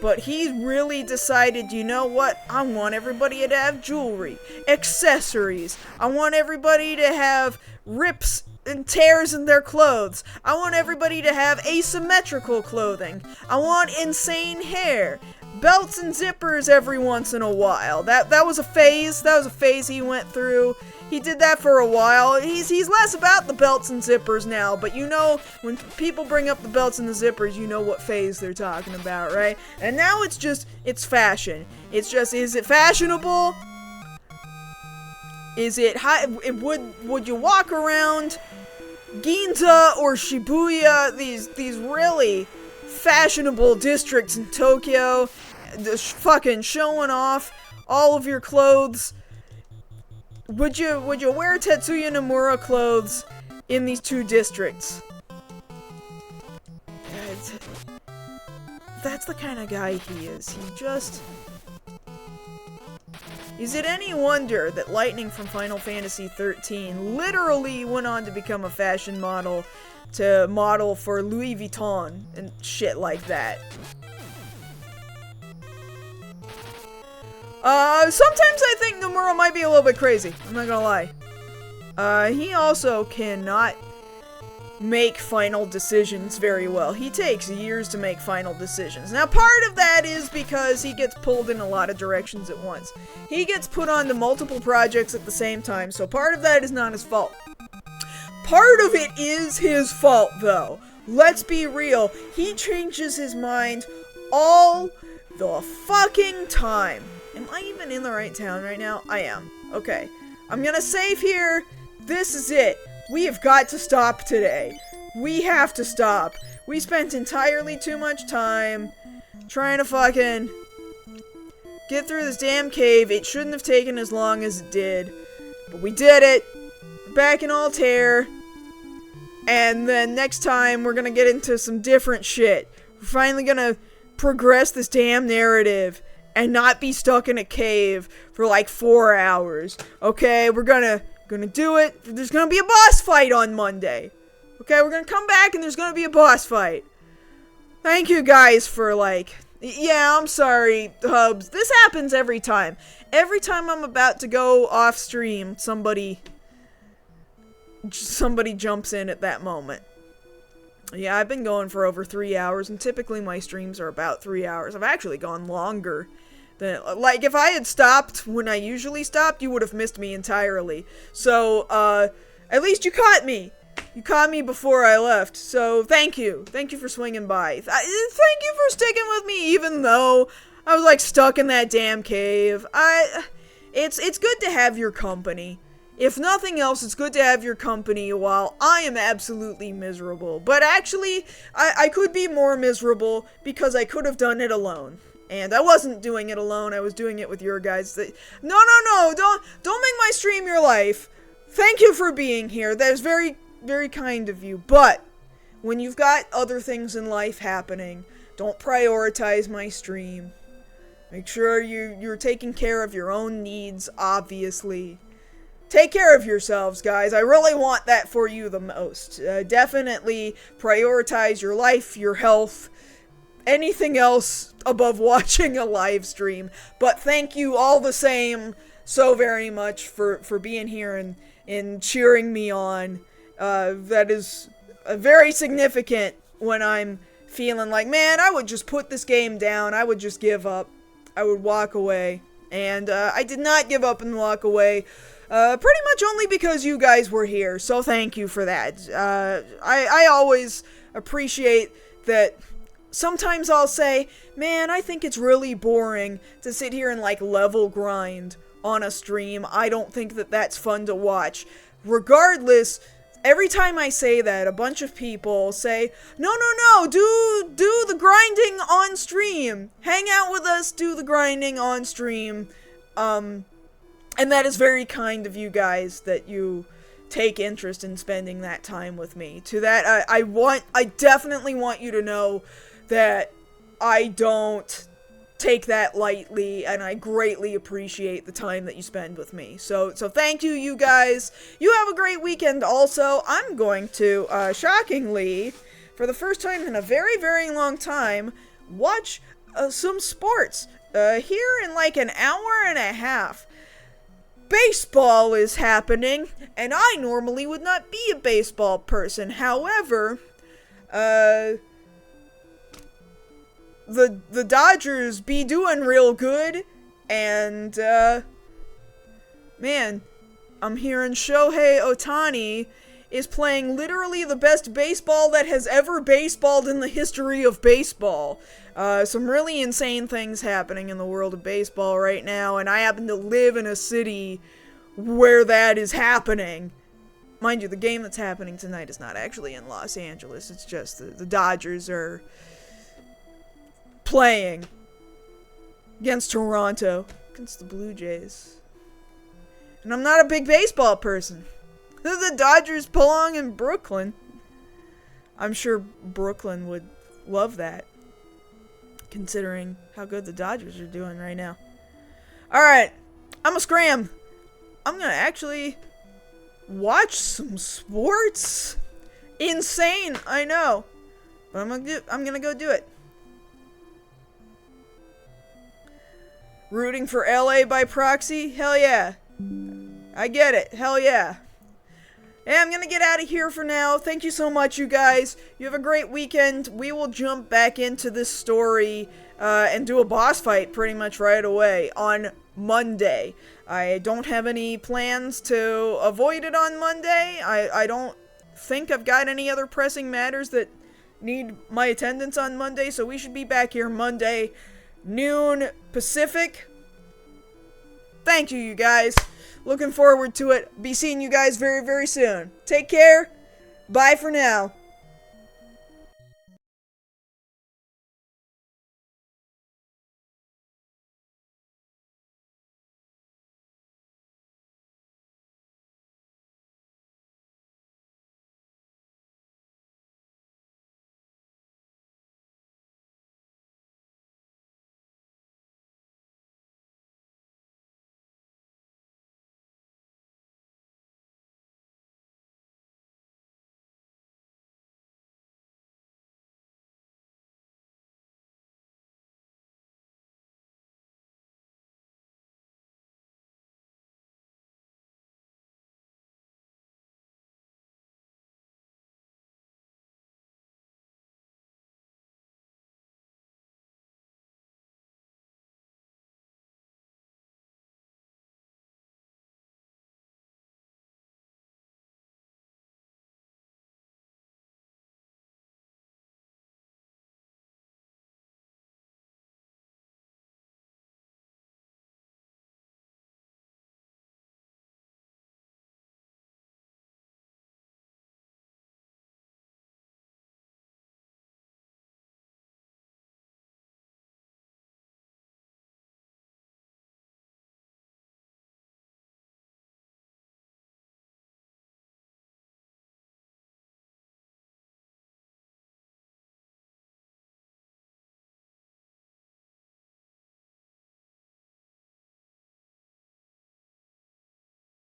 But he really decided, you know what? I want everybody to have jewelry, accessories. I want everybody to have rips and tears in their clothes. I want everybody to have asymmetrical clothing. I want insane hair. Belts and zippers every once in a while. That was a phase. That was a phase he went through. He did that for a while. He's less about the belts and zippers now, but you know, when people bring up the belts and the zippers, you know what phase they're talking about, right? And now it's just, it's fashion. It's just, is it fashionable? Is it high? Would you walk around Ginza or Shibuya, these really fashionable districts in Tokyo, just fucking showing off all of your clothes? Would you wear Tetsuya Nomura clothes in these two districts? That's the kind of guy he is. Is it any wonder that Lightning from Final Fantasy XIII literally went on to become a fashion model to model for Louis Vuitton and shit like that? Sometimes I think Nomura might be a little bit crazy. I'm not gonna lie. He also cannot make final decisions very well. He takes years to make final decisions. Now, part of that is because he gets pulled in a lot of directions at once. He gets put onto multiple projects at the same time, so part of that is not his fault. Part of it is his fault, though. Let's be real. He changes his mind all the fucking time. Am I even in the right town right now? I am. Okay. I'm gonna save here. This is it. We have got to stop today. We have to stop. We spent entirely too much time trying to fucking get through this damn cave. It shouldn't have taken as long as it did. But we did it. We're back in Altair. And then next time, we're gonna get into some different shit. We're finally gonna progress this damn narrative and not be stuck in a cave for like 4 hours. Okay, we're gonna do it. There's gonna be a boss fight on Monday. Okay, we're gonna come back and there's gonna be a boss fight. Thank you guys for yeah, I'm sorry, Hubs. This happens every time. Every time I'm about to go off stream, somebody jumps in at that moment. Yeah, I've been going for over 3 hours, and typically my streams are about 3 hours. I've actually gone longer than, if I had stopped when I usually stopped, you would have missed me entirely. So, at least you caught me. You caught me before I left, so thank you. Thank you for swinging by. Thank you for sticking with me, even though I was, stuck in that damn cave. It's good to have your company. If nothing else, it's good to have your company while I am absolutely miserable. But actually, I could be more miserable because I could have done it alone. And I wasn't doing it alone, I was doing it with your guys. No, don't make my stream your life. Thank you for being here. That is very, very kind of you. But when you've got other things in life happening, don't prioritize my stream. Make sure you're taking care of your own needs, obviously. Take care of yourselves, guys. I really want that for you the most. Definitely prioritize your life, your health, anything else above watching a live stream. But thank you all the same so very much for being here and cheering me on. That is very significant when I'm feeling like, man, I would just put this game down. I would just give up. I would walk away. And I did not give up and walk away. Pretty much only because you guys were here, so thank you for that. I always appreciate that. Sometimes I'll say, man, I think it's really boring to sit here and, level grind on a stream. I don't think that that's fun to watch. Regardless, every time I say that, a bunch of people say, no, do the grinding on stream. Hang out with us, do the grinding on stream. And that is very kind of you guys that you take interest in spending that time with me. To that, I definitely want you to know that I don't take that lightly, and I greatly appreciate the time that you spend with me. So thank you, you guys. You have a great weekend also. I'm going to, shockingly, for the first time in a very, very long time, watch some sports. Here in an hour and a half. Baseball is happening, and I normally would not be a baseball person. However, the Dodgers be doing real good, and, man, I'm hearing Shohei Ohtani is playing literally the best baseball that has ever baseballed in the history of baseball. Some really insane things happening in the world of baseball right now, and I happen to live in a city where that is happening. Mind you, the game that's happening tonight is not actually in Los Angeles, it's just the Dodgers are playing against Toronto, against the Blue Jays. And I'm not a big baseball person. The Dodgers belong in Brooklyn. I'm sure Brooklyn would love that, considering how good the Dodgers are doing right now. Alright, I'm a scram. I'm gonna actually watch some sports. Insane, I know. But I'm gonna go do it. Rooting for LA by proxy? Hell yeah. I get it. Hell yeah. Hey, I'm gonna get out of here for now. Thank you so much, you guys. You have a great weekend. We will jump back into this story and do a boss fight pretty much right away on Monday. I don't have any plans to avoid it on Monday. I don't think I've got any other pressing matters that need my attendance on Monday, so we should be back here Monday, noon Pacific. Thank you, you guys. Looking forward to it. Be seeing you guys very, very soon. Take care. Bye for now.